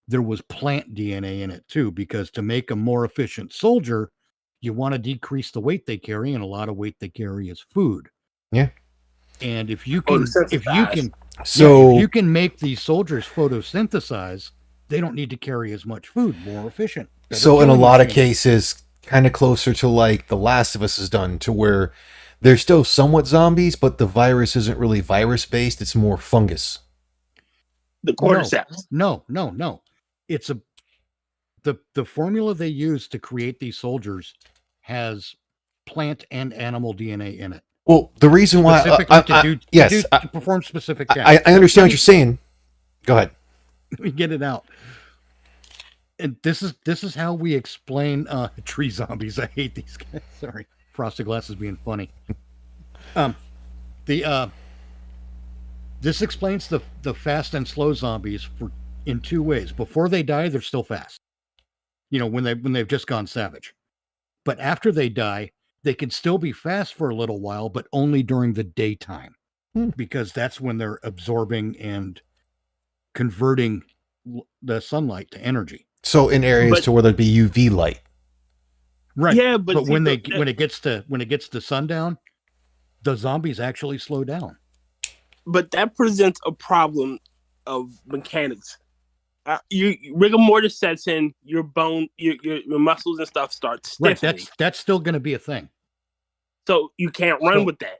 there was plant DNA in it too. Because to make a more efficient soldier, you want to decrease the weight they carry, and a lot of weight they carry is food. Yeah. And if you can, So if you can make these soldiers photosynthesize, they don't need to carry as much food, more efficient. better So in a killing lot of machine. cases, kind of closer to like The Last of Us has done, to where they're still somewhat zombies, but the virus isn't really virus based; it's more fungus. The cordyceps. No. It's the formula they use to create these soldiers has plant and animal DNA in it. Well, the reason why, Specifically to perform specific tasks. I understand what you're saying. Go ahead. Let me get it out. And this is how we explain tree zombies. I hate these guys. Sorry, Frosted Glass is being funny. This explains the fast and slow zombies in two ways. Before they die, they're still fast. When they've just gone savage. But after they die, they can still be fast for a little while, but only during the daytime, because that's when they're absorbing and converting the sunlight to energy. So in areas But- to where there'd be UV light. Right. Yeah, but But see, when it gets to sundown, the zombies actually slow down. but that presents a problem of mechanics. Rigor mortis sets in, your bone, your muscles and stuff start stiffening. Right. That's still going to be a thing. So you can't run So- with that.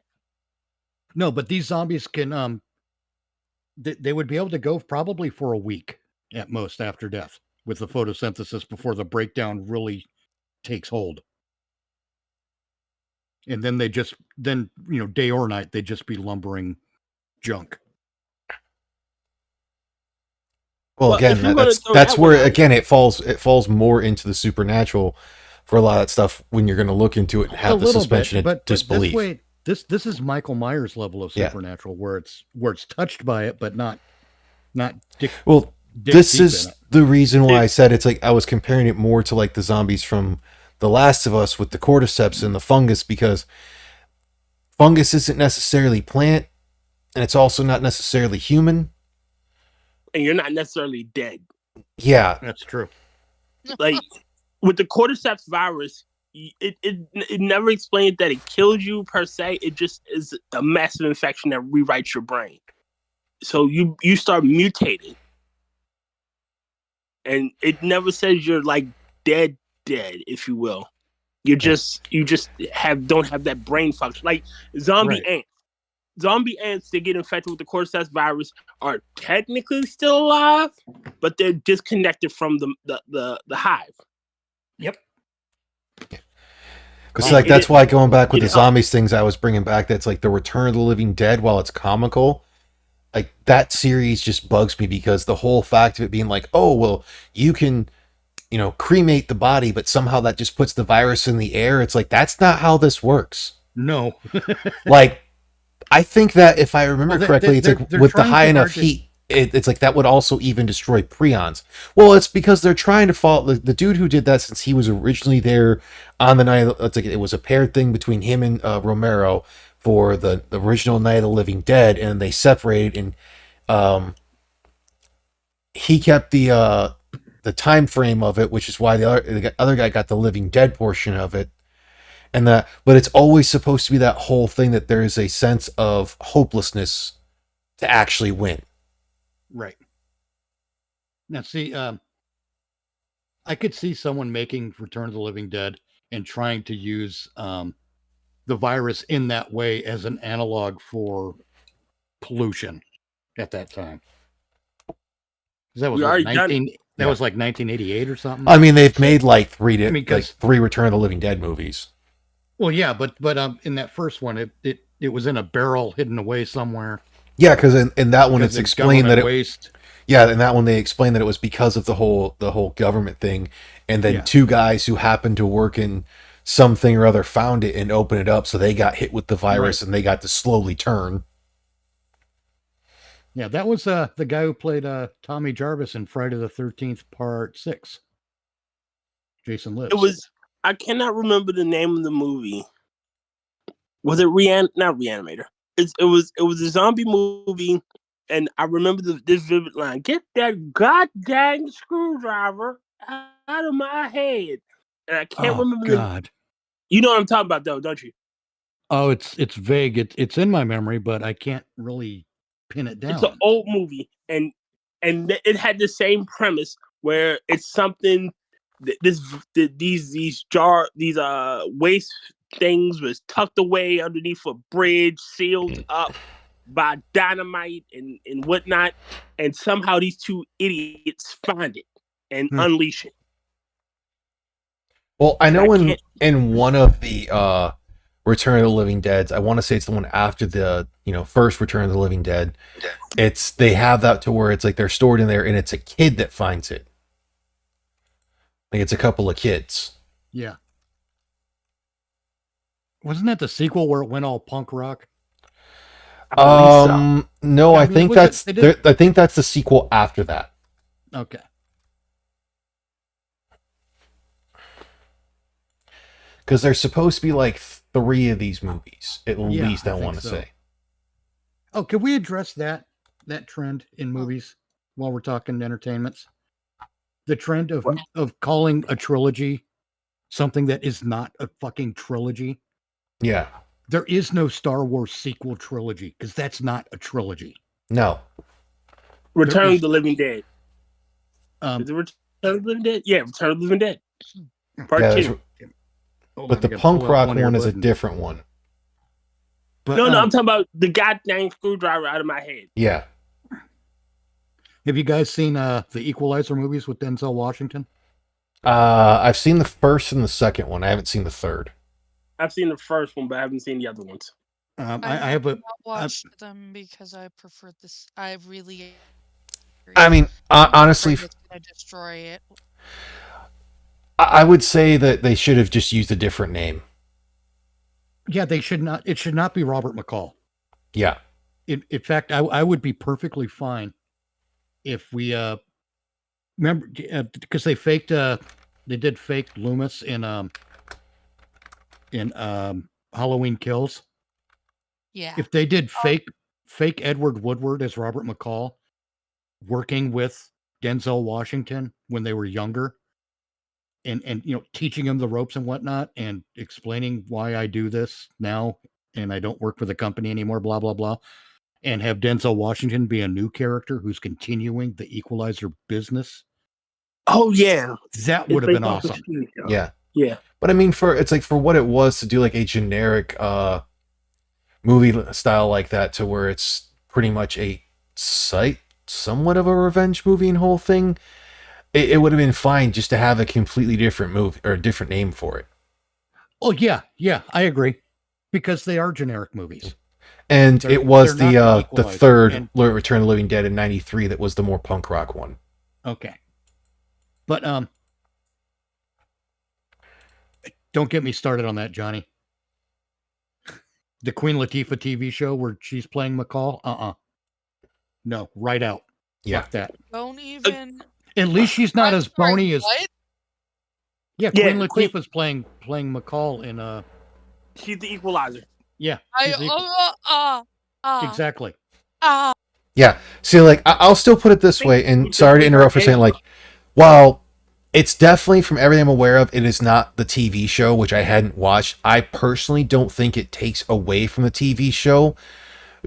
No, but these zombies can they would be able to go probably for a week at most after death with the photosynthesis before the breakdown really takes hold. And then day or night, they'd just be lumbering junk. Well, Well, again, if you're gonna throw that's that where one out- again it falls more into the supernatural for a lot of that stuff when you're going to look into it and have the suspension of disbelief. This is Michael Myers level of Yeah. supernatural, where it's touched by it, but not Well, dig this deep is in it. the reason why I said it's like I was comparing it more to like the zombies from The Last of Us with the cordyceps and the fungus, because fungus isn't necessarily plant and it's also not necessarily human. And you're not necessarily dead. Yeah, That's true. Like with the cordyceps virus, it never explained that it killed you per se. It just is a massive infection that rewrites your brain. So you start mutating, and it never says you're like dead, if you will. You just don't have that brain function. Like zombie Right. ants. Zombie ants that get infected with the cordyceps virus are technically still alive, but they're disconnected from the hive. Yep. because like that's why going back with it the zombies things I was bringing back, that's like the Return of the Living Dead. While it's comical, like that series just bugs me because the whole fact of it being like, oh well, you can, cremate the body, but somehow that just puts the virus in the air. It's like that's not how this works. No. Like, I think that if I remember Well, correctly, it's like they're with the trying high too enough hard to- heat, it's like that would also even destroy prions. Well, it's because they're trying to follow the dude who did that, since he was originally there on the night. It's like it was a paired thing between him and Romero for the original Night of the Living Dead, and they separated, and he kept the time frame of it, which is why the other guy got the Living Dead portion of it. And but it's always supposed to be that whole thing that there is a sense of hopelessness to actually win. Right. Now, see, I could see someone making Return of the Living Dead and trying to use the virus in that way as an analog for pollution at that time. 'Cause that was We what, already done- 19. That was like 1988 or something. I mean, they've made like three mean, 'cause- three Return of the Living Dead movies. Well, yeah, but in that first one, it was in a barrel hidden away somewhere. Yeah, because in that one because it's of explained that government it. waste. Yeah, in that one they explained that it was because of the whole government thing, and then Yeah. two guys who happened to work in something or other found it and opened it up, so they got hit with the virus and they got to slowly turn. Yeah, that was the guy who played Tommy Jarvis in Friday the 13th Part 6. Jason Lives. It was. I cannot remember the name of the movie. Was it not Reanimator? It was a zombie movie, and I remember this vivid line: "Get that goddamn screwdriver out of my head." And I can't remember the. God. You know what I'm talking about, though, don't you? Oh, it's vague. It's in my memory, but I can't really pin it down. It's an old movie, and it had the same premise where it's something. These waste things was tucked away underneath a bridge, sealed up by dynamite and whatnot, and somehow these two idiots find it and unleash it. Well, I know I in can't- in one of the Return of the Living Deads, I want to say it's the one after the first Return of the Living Dead. They have that to where it's like they're stored in there, and it's a kid that finds it. Like it's a couple of kids. Yeah. Wasn't that the sequel where it went all punk rock? I believe so. No, Yeah, I think was it- that's they did- I think that's the sequel after that. Okay. Because there's supposed to be like 3 of these movies, at Yeah, least. I I think want to so. say. Oh, could we address that trend in movies while we're talking entertainments? The trend of calling a trilogy something that is not a fucking trilogy. Yeah. There is no Star Wars sequel trilogy because that's not a trilogy. No. Return is- of the Living Dead. Um, Is it Return of the Living Dead? Yeah, Return of the Living Dead. Part Yeah, 2. hold but on, I the gotta punk pull out rock one here, one is go a ahead and- different one. But, No, I'm talking about the goddamn screwdriver out of my head. Yeah. have you guys seen the Equalizer movies with Denzel Washington? I've seen the first and the second one. I haven't seen the third. I've seen the first one, but I haven't seen the other ones. I have a not watched them because I prefer this. I really. I mean, honestly, It's gonna destroy it. I would say that they should have just used a different name. yeah. They should not. It should not be Robert McCall. Yeah. In fact, I would be perfectly fine if we remember because they did fake Loomis in Halloween Kills. Yeah. If they did fake Edward Woodward as Robert McCall working with Denzel Washington when they were younger and teaching him the ropes and whatnot and explaining why I do this now and I don't work for the company anymore, blah blah blah. And have Denzel Washington be a new character who's continuing the Equalizer business. Oh, yeah. That would have been awesome. Yeah. Yeah. But I mean, for what it was to do like a generic movie style like that, to where it's pretty much somewhat of a revenge movie and whole thing, it would have been fine just to have a completely different movie or a different name for it. Oh yeah, I agree. Because they are generic movies. And They're- it was they're not the Equalizer. third And- Return of the Living Dead in '93 that was the more punk rock one. Okay. But don't get me started on that, Johnny. The Queen Latifah TV show where she's playing McCall? No, right out. Yeah. Fuck that. Don't even. At least she's not I'm as sorry, bony as what? Yeah, Yeah, Queen Queen- Latifah's playing McCall in She's the equalizer. yeah. I she's equal- exactly. Yeah. See, like, I'll still put it this way, and sorry to interrupt for saying, like, while it's definitely, from everything I'm aware of, it is not the TV show, which I hadn't watched. I personally don't think it takes away from the TV show.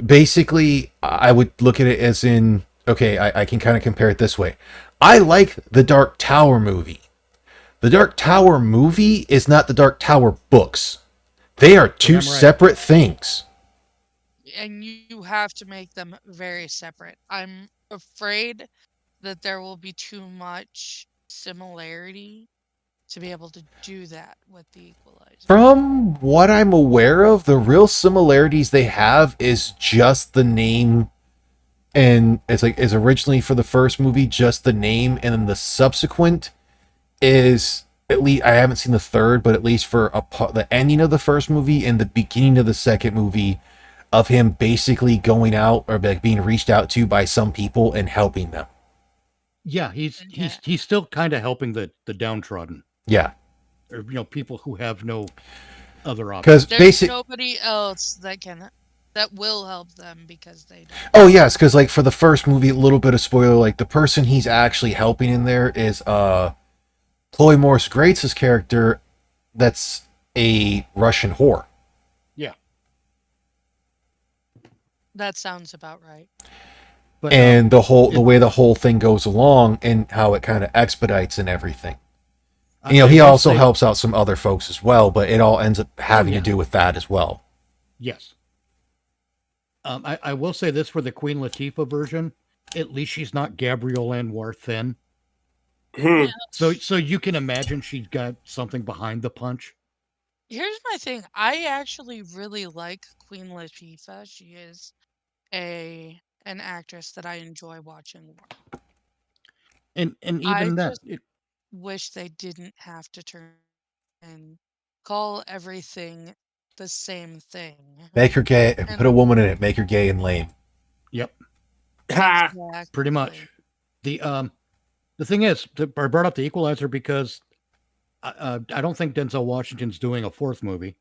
Basically, I would look at it as in, okay, I can kind of compare it this way. I like the Dark Tower movie. The Dark Tower movie is not the Dark Tower books. They are two Damn right. separate things. And you have to make them very separate. I'm afraid that there will be too much similarity to be able to do that with the Equalizer. From what I'm aware of, the real similarities they have is just the name, and it's like is originally for the first movie just the name, and then the subsequent is, at least I haven't seen the third, but at least for the ending of the first movie and the beginning of the second movie, of him basically going out or like being reached out to by some people and helping them. Yeah, he's Yeah. he's still kind of helping the downtrodden, Yeah, or people who have no other option. because There's basic. nobody else that will help them because they don't. Oh yes, because like for the first movie, a little bit of spoiler, like the person he's actually helping in there is Chloe Morris Grace's character, that's a Russian whore. Yeah, That sounds about right. but And the way the whole thing goes along and how it kind of expedites and everything. And, you know, he I will also say- helps out some other folks as well, but it all ends up having yeah. to do with that as well. Yes. I will say this for the Queen Latifah version. At least she's not Gabrielle Anwar thin. Hmm. So you can imagine she's got something behind the punch. Here's my thing. I actually really like Queen Latifah. She is an actress that I enjoy watching. And I even that, just wish they didn't have to turn and call everything the same thing. Make her gay, put a woman in it, make her gay and lame. yep, Ha. pretty much. The thing is, I brought up the Equalizer because I don't think Denzel Washington's doing a fourth movie.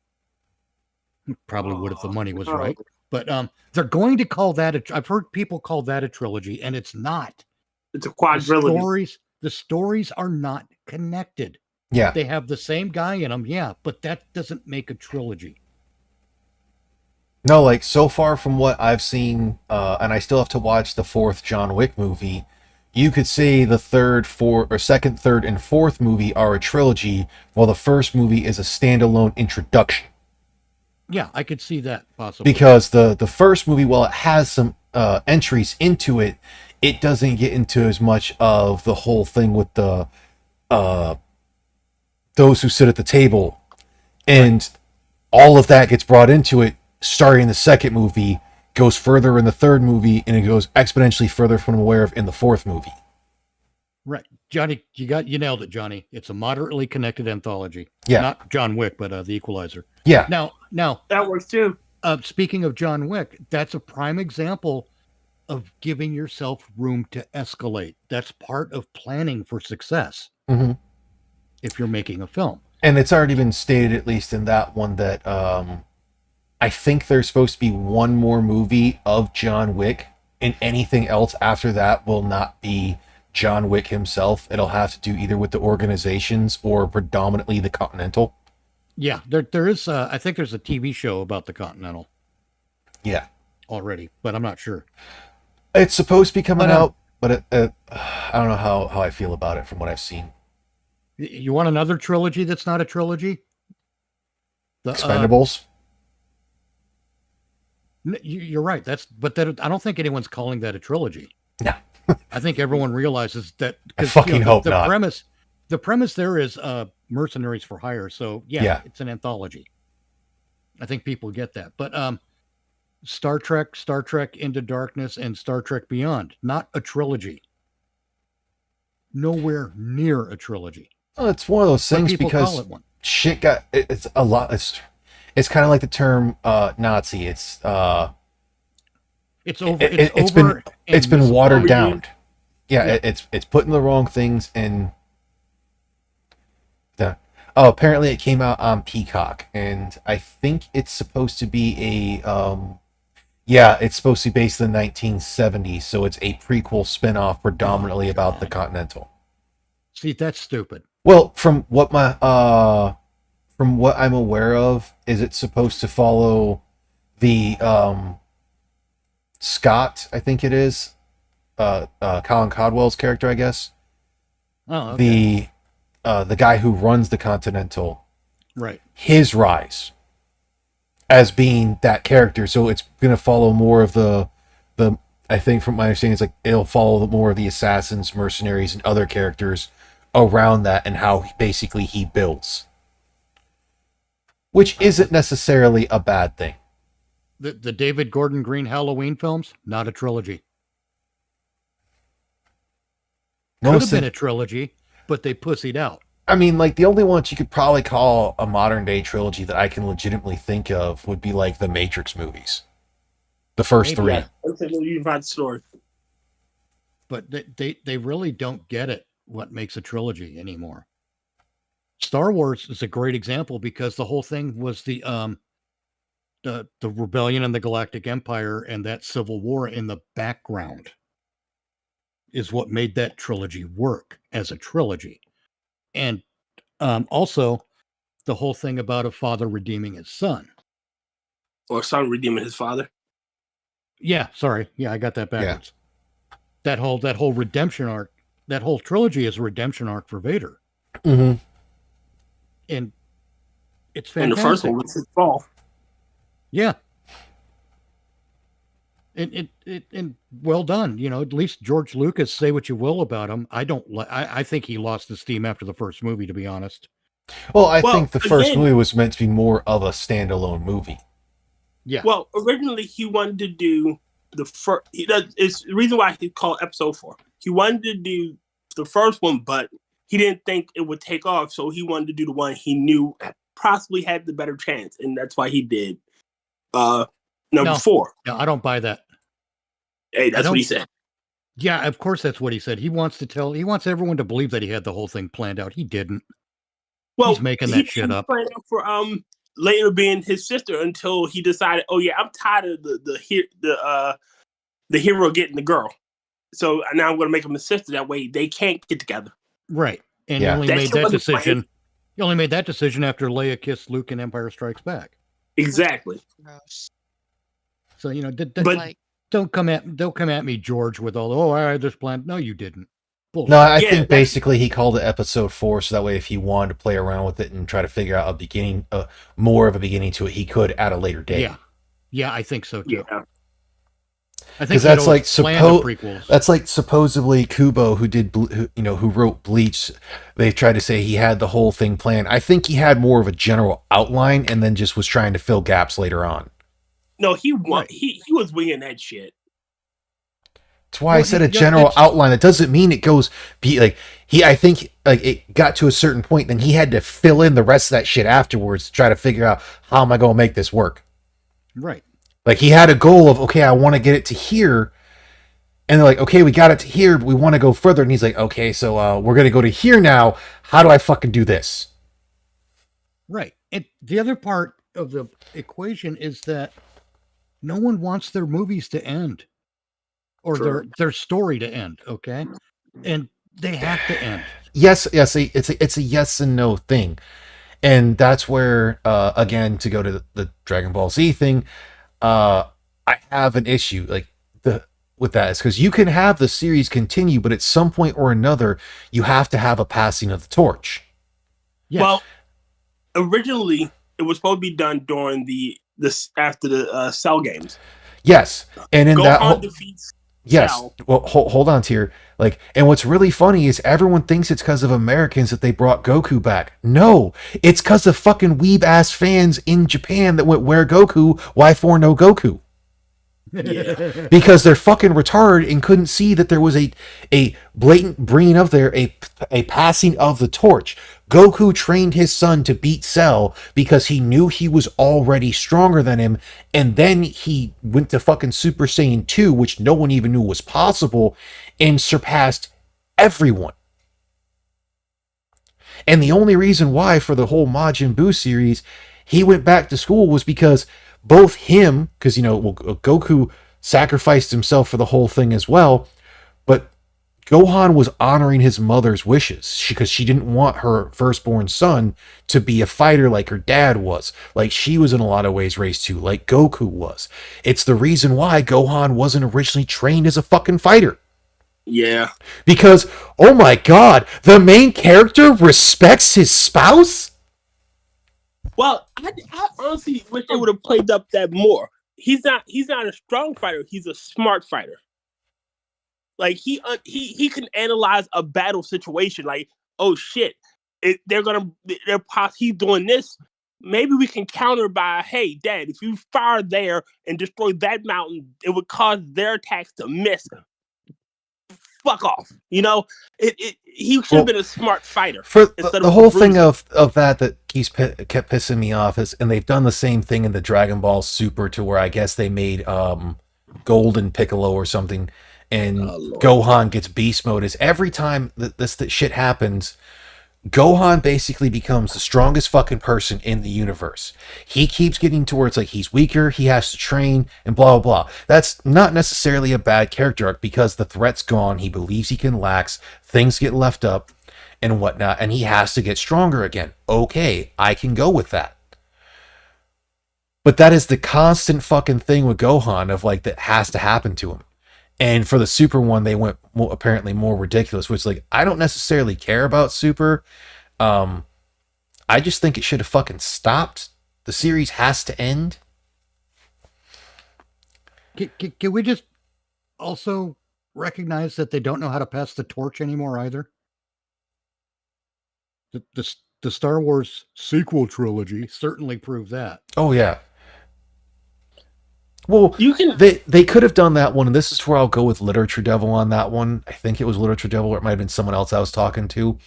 Probably would if the money was right. But they're going to call that I've heard people call that a trilogy, and it's not. It's a The quadrilogy. stories are not connected. Yeah. They have the same guy in them, yeah, but that doesn't make a trilogy. No, like so far from what I've seen, and I still have to watch the fourth John Wick movie, you could say the second, third, and fourth movie are a trilogy, while the first movie is a standalone introduction. Yeah, I could see that possibly. Because the first movie, while it has some entries into it, it doesn't get into as much of the whole thing with the those who sit at the table, and all of that gets brought into it starting in the second movie, goes further in the third movie, and it goes exponentially further from what I'm aware of in the fourth movie. Right. Johnny, you nailed it, Johnny. It's a moderately connected anthology. Yeah. Not John Wick, but The Equalizer. Yeah. Now, That works too. speaking of John Wick, that's a prime example of giving yourself room to escalate. That's part of planning for success hmm if you're making a film. And it's already been stated, at least in that one, that I think there's supposed to be one more movie of John Wick, and anything else after that will not be John Wick himself. It'll have to do either with the organizations or predominantly the Continental. Yeah, there is. I think there's a TV show about the Continental Yeah. already, but I'm not sure. It's supposed to be coming But, out, but I don't know how I feel about it from what I've seen. You want another trilogy that's not a trilogy? The, Expendables. You're right. I don't think anyone's calling that a trilogy. No. I think everyone realizes that. I fucking hope the not. The premise there is mercenaries for hire. So yeah, Yeah. it's an anthology. I think people get that. But Star Trek, Star Trek Into Darkness, and Star Trek Beyond. Not a trilogy. Nowhere near a trilogy. Well, it's one of those But things people call because it one. shit got it's a lot. It's kind of like the term Nazi. It's over. It's been and it's been watered misappropriated. down. Yeah, Yeah. it's putting the wrong things in. Oh, apparently it came out on Peacock, and I think it's supposed to be yeah, it's supposed to be based in the 1970s, so it's a prequel spin-off predominantly about the God. Continental. See, that's stupid. Well, from what I'm aware of, is it's supposed to follow the Scott, I think it is, Colin Codwell's character, I guess. Oh, okay. The guy who runs the Continental, Right. his rise as being that character. So it's going to follow more of the I think from my understanding, it's like it'll follow more of the assassins, mercenaries, and other characters around that, and how basically he builds, which isn't necessarily a bad thing. The David Gordon Green Halloween films, not a trilogy. Could have Most been of, a trilogy, but they pussied out. I mean, like the only ones you could probably call a modern day trilogy that I can legitimately think of would be like the Matrix movies, the first Maybe. three. Yeah, that's a unified story. But they really don't get it, what makes a trilogy anymore. Star Wars is a great example because the whole thing was the rebellion and the Galactic Empire and that civil war in the background is what made that trilogy work as a trilogy. And also the whole thing about a father redeeming his son. Or son redeeming his father. Yeah, sorry. Yeah, I got that backwards. That whole redemption arc, that whole trilogy is a redemption arc for Vader. Mm-hmm. And it's And fantastic. the first one was his fall. Yeah. And well done. You know, at least George Lucas, say what you will about him. I think he lost the steam after the first movie, to be honest. Well, I Well, think the first again- movie was meant to be more of a standalone movie. Yeah. Well, originally he wanted to do the first. It's the reason why he called Episode 4. He wanted to do the first one, but he didn't think it would take off, so he wanted to do the one he knew possibly had the better chance, and that's why he did number No. 4. No, I don't buy that. Hey, that's I what he don't- said. Yeah, of course that's what he said. He wants everyone to believe that he had the whole thing planned out. He didn't. Well, He's making that shit up. Planned out for later being his sister until he decided, oh yeah, I'm tired of the hero getting the girl, so now I'm going to make him a sister. That way they can't get together. Right. And Yeah. he only That made shit that wasn't planned. decision. He only made that decision after Leia kissed Luke in Empire Strikes Back. Exactly. Gross. So, you know, But- Like, don't come at me, George, with all, I had this plan. No, you didn't. Bullshit. No, I Yeah, think that's- basically he called it Episode 4, so that way if he wanted to play around with it and try to figure out a beginning, more of a beginning to it, he could at a later date. Yeah. Yeah, I think so too. Yeah. I think that's he'd always like planned the prequels. That's like supposedly Kubo, who wrote Bleach. They tried to say he had the whole thing planned. I think he had more of a general outline and then just was trying to fill gaps later on. No, he Right. he was winging that shit. That's why I Well, said a yeah, general that's- outline. It doesn't mean it goes I think like it got to a certain point, then he had to fill in the rest of that shit afterwards to try to figure out how am I going to make this work. Right. Like he had a goal of, okay, I want to get it to here. And they're like, okay, we got it to here, but we want to go further. And he's like, okay, so we're going to go to here now. How do I fucking do this? Right. And the other part of the equation is that no one wants their movies to end or True. their story to end, okay? And they have to end. Yes, it's a yes and no thing. And that's where, again, to go to the Dragon Ball Z thing, I have an issue with that is because you can have the series continue, but at some point or another, you have to have a passing of the torch. Yes. Well, originally it was supposed to be done during after the Cell games. Yes, and in that whole, defeats yes. Cell. Well, hold on, Tier. And what's really funny is everyone thinks it's because of Americans that they brought Goku back. No, it's because of fucking weeb ass fans in Japan that went, "Where Goku? Why for no Goku?" Yeah. because they're fucking retarded and couldn't see that there was a blatant bringing of there, a passing of the torch. Goku trained his son to beat Cell because he knew he was already stronger than him, and then he went to fucking Super Saiyan 2, which no one even knew was possible, and surpassed everyone. And the only reason why for the whole Majin Buu series he went back to school was because both him, because Goku sacrificed himself for the whole thing as well, but Gohan was honoring his mother's wishes because she didn't want her firstborn son to be a fighter like her dad was, like she was in a lot of ways raised to, like Goku was. It's the reason why Gohan wasn't originally trained as a fucking fighter. Yeah. Because, oh my god, the main character respects his spouse? Well, I honestly wish they would have played up that more. He's not a strong fighter. He's a smart fighter. Like he can analyze a battle situation. Like, oh shit, he's doing this. Maybe we can counter by, hey, Dad, if you fire there and destroy that mountain, it would cause their attacks to miss. Fuck off. He should have been a smart fighter. For the whole thing of that kept pissing me off is, and they've done the same thing in the Dragon Ball Super, to where I guess they made Golden Piccolo or something, and Gohan gets beast mode, is every time that shit happens, Gohan basically becomes the strongest fucking person in the universe. He keeps getting towards, like, he's weaker, he has to train, and blah, blah, blah. That's not necessarily a bad character arc because the threat's gone, he believes he can lax, things get left up, and whatnot, and he has to get stronger again. Okay, I can go with that. But that is the constant fucking thing with Gohan of, like, that has to happen to him. And for the Super one, they went apparently more ridiculous, which, like, I don't necessarily care about Super. I just think it should have fucking stopped. The series has to end. Can we just also recognize that they don't know how to pass the torch anymore either? The Star Wars sequel trilogy certainly proved that. Oh, yeah. Well, they could have done that one, and this is where I'll go with Literature Devil on that one. I think it was Literature Devil, or it might have been someone else I was talking to.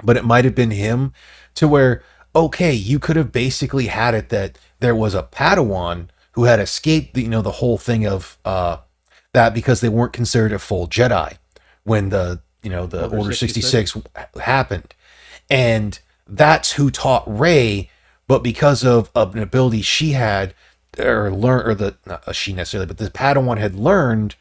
But it might have been him, to where, okay, you could have basically had it that there was a Padawan who had escaped the whole thing of that because they weren't considered a full Jedi when the Order 66 happened. And that's who taught Rey, but because of an ability she had, not she necessarily, but the Padawan had learned,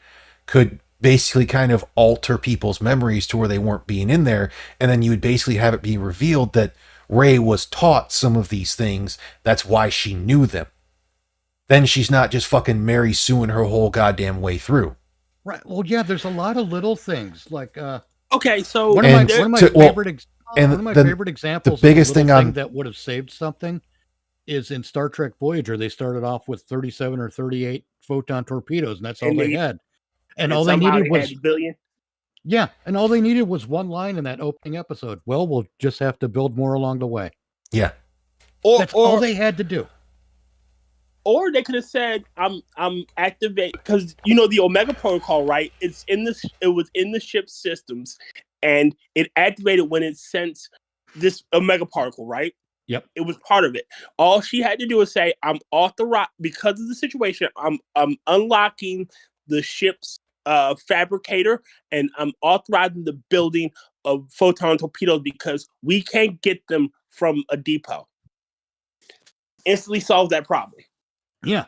could basically kind of alter people's memories to where they weren't being in there, and then you would basically have it be revealed that Rey was taught some of these things. That's why she knew them. Then she's not just fucking Mary Sueing her whole goddamn way through. Right. Well, yeah, there's a lot of little things like. Okay, so one of my favorite examples. The biggest thing that would have saved something is in Star Trek Voyager. They started off with 37 or 38 photon torpedoes, and that's all they had. And all they needed was a billion. Yeah, and all they needed was one line in that opening episode. Well, we'll just have to build more along the way. Yeah, that's all they had to do. Or they could have said, "I'm activate," because the Omega Protocol, right? It was in the ship's systems, and it activated when it sensed this Omega Particle, right? Yep, it was part of it. All she had to do was say, "I'm authorized because of the situation. I'm unlocking the ship's fabricator, and I'm authorizing the building of photon torpedoes because we can't get them from a depot." Instantly solve that problem. Yeah,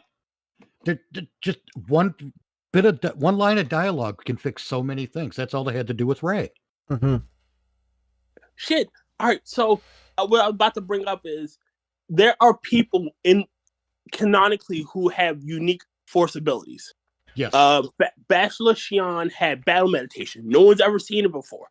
just one line of dialogue can fix so many things. That's all they had to do with Rey. Mm-hmm. Shit. All right. So what I was about to bring up is there are people canonically who have unique force abilities. Yes. Bastila Xian had battle meditation. No one's ever seen it before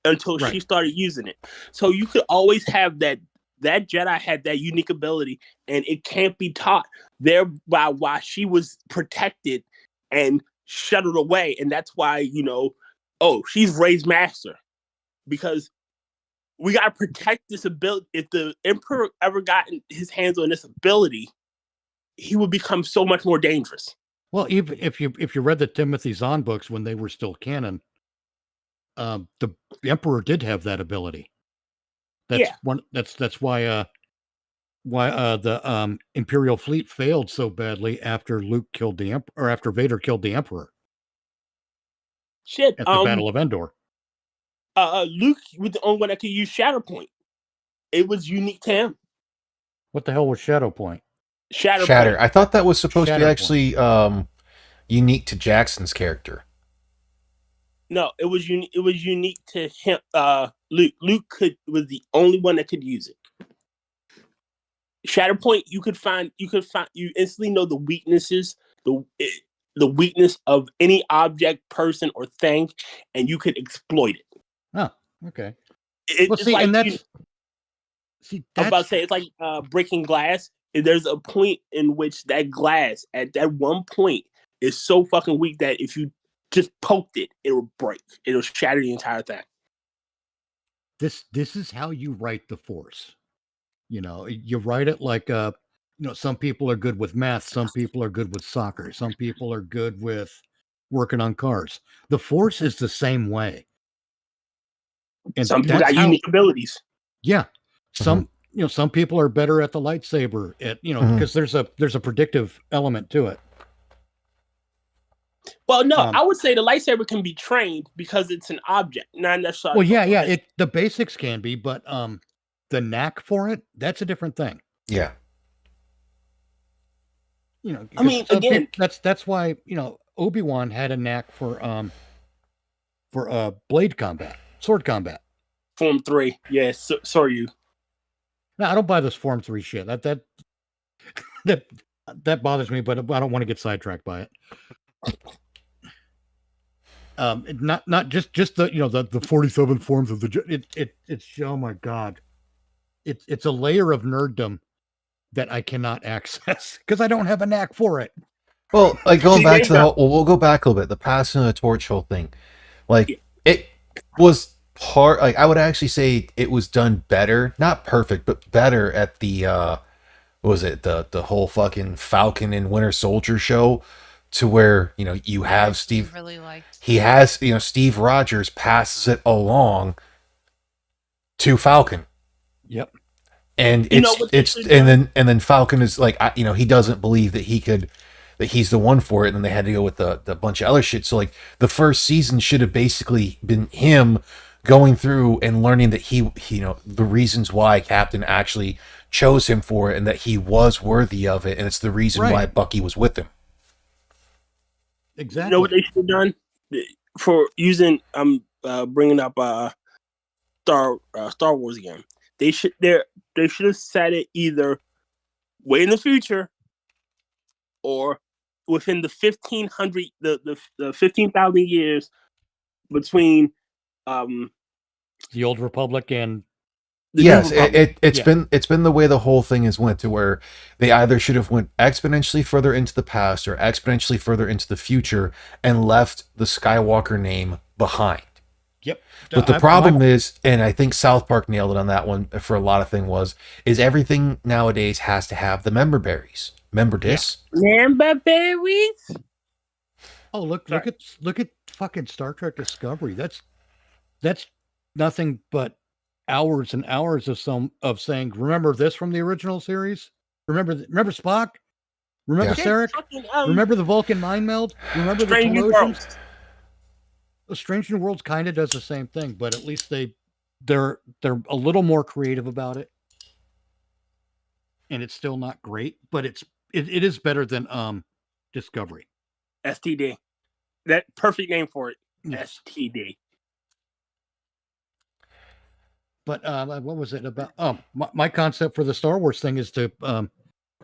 until she started using it. So you could always have that Jedi had that unique ability, and it can't be taught. Thereby, why she was protected and shuttled away, and that's why she's Rey's master, because we gotta protect this ability. If the Emperor ever got his hands on this ability, he would become so much more dangerous. Well, even if you read the Timothy Zahn books when they were still canon, the Emperor did have that ability. That's Yeah. one. That's why the Imperial fleet failed so badly after Luke killed the Emperor, or after Vader killed the Emperor Shit. at the Battle of Endor. Luke was the only one that could use Shatterpoint. It was unique to him. What the hell was Shadowpoint? Shatter. I thought that was supposed to be Shatterpoint. actually unique to Jackson's character. No, it was unique to him. Luke was the only one that could use it. Shatterpoint, you instantly know the weaknesses, the weakness of any object, person, or thing, and you could exploit it. Oh, okay. It's See, like, and I'm about to say, it's like breaking glass. There's a point in which that glass, at that one point, is so fucking weak that if you just poked it, it'll break. It'll shatter the entire thing. This is how you write the Force. You write it like some people are good with math, some people are good with soccer, some people are good with working on cars. The Force is the same way. And some people got unique abilities. Yeah. Some some people are better at the lightsaber, because there's a predictive element to it. Well, no, I would say the lightsaber can be trained because it's an object, not necessarily. Well, yeah, the basics can be, but the knack for it, that's a different thing. Yeah. I mean, again, that's why Obi-Wan had a knack for blade combat, sword combat. Form 3, yes. Sorry, you. No, I don't buy this Form 3 shit. That bothers me, but I don't want to get sidetracked by it. Not just the the 47 forms of the it's oh my god, it's a layer of nerddom that I cannot access because I don't have a knack for it. Well, like going back to the whole, we'll go back a little bit. The passing of the torch whole thing, like it was part. Like I would actually say it was done better, not perfect, but better at the what was it, the whole fucking Falcon and Winter Soldier show, to where you have Steve. Really liked. He has Steve Rogers passes it along to Falcon. Yep. And and then Falcon is like he doesn't believe that he's the one for it, and then they had to go with the bunch of other shit. So like the first season should have basically been him going through and learning that he the reasons why Captain actually chose him for it, and that he was worthy of it, and it's the reason why Bucky was with him. You Exactly. know what they should have done for using bringing up Star Wars again. They should have said it either way in the future or within the 1500 the 15,000 years between the Old Republic and yes, it's been the way the whole thing has went, to where they either should have went exponentially further into the past or exponentially further into the future and left the Skywalker name behind. Yep. But the problem is, and I think South Park nailed it on that one for a lot of things, is everything nowadays has to have the member berries. Remember this? Member berries? Oh, look at fucking Star Trek Discovery. That's nothing but hours and hours of saying, remember this from the original series? Remember Spock? Remember Sarek? Remember the Vulcan mind meld? Remember the Talosians? Strange New Worlds kind of does the same thing, but at least they're a little more creative about it. And it's still not great, but it is better than Discovery. STD. That perfect name for it. Yes. STD. But what was it about? Oh, my concept for the Star Wars thing is to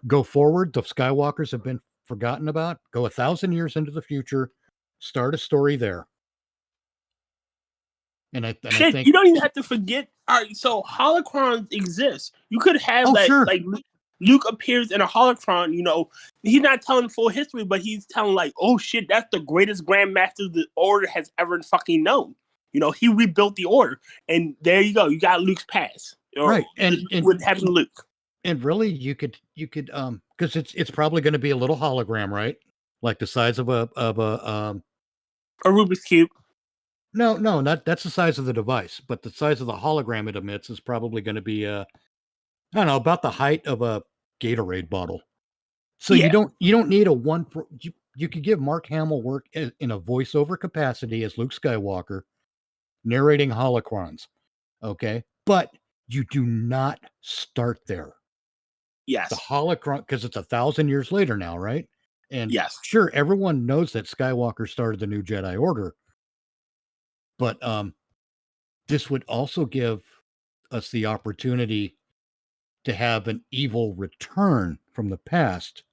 go forward. The Skywalkers have been forgotten about. Go 1,000 years into the future. Start a story there. And I think you don't even have to forget. All right, so holocrons exist. You could have like Luke appears in a holocron. He's not telling full history, but he's telling like, oh shit, that's the greatest Grandmaster the Order has ever fucking known. He rebuilt the Order, and there you go. You got Luke's past, right? And with having Luke. And really, you could because it's probably going to be a little hologram, right? like the size of a A Rubik's Cube. no, not that's the size of the device, but the size of the hologram it emits is probably going to be I don't know, about the height of a Gatorade bottle. So Yeah. you don't need a one for you could give Mark Hamill work in a voiceover capacity as Luke Skywalker narrating holocrons. Okay? But you do not start there. Yes. The holocron, because it's 1,000 years later now, right? And Yes. sure, everyone knows that Skywalker started the new Jedi Order, but this would also give us the opportunity to have an evil return from the past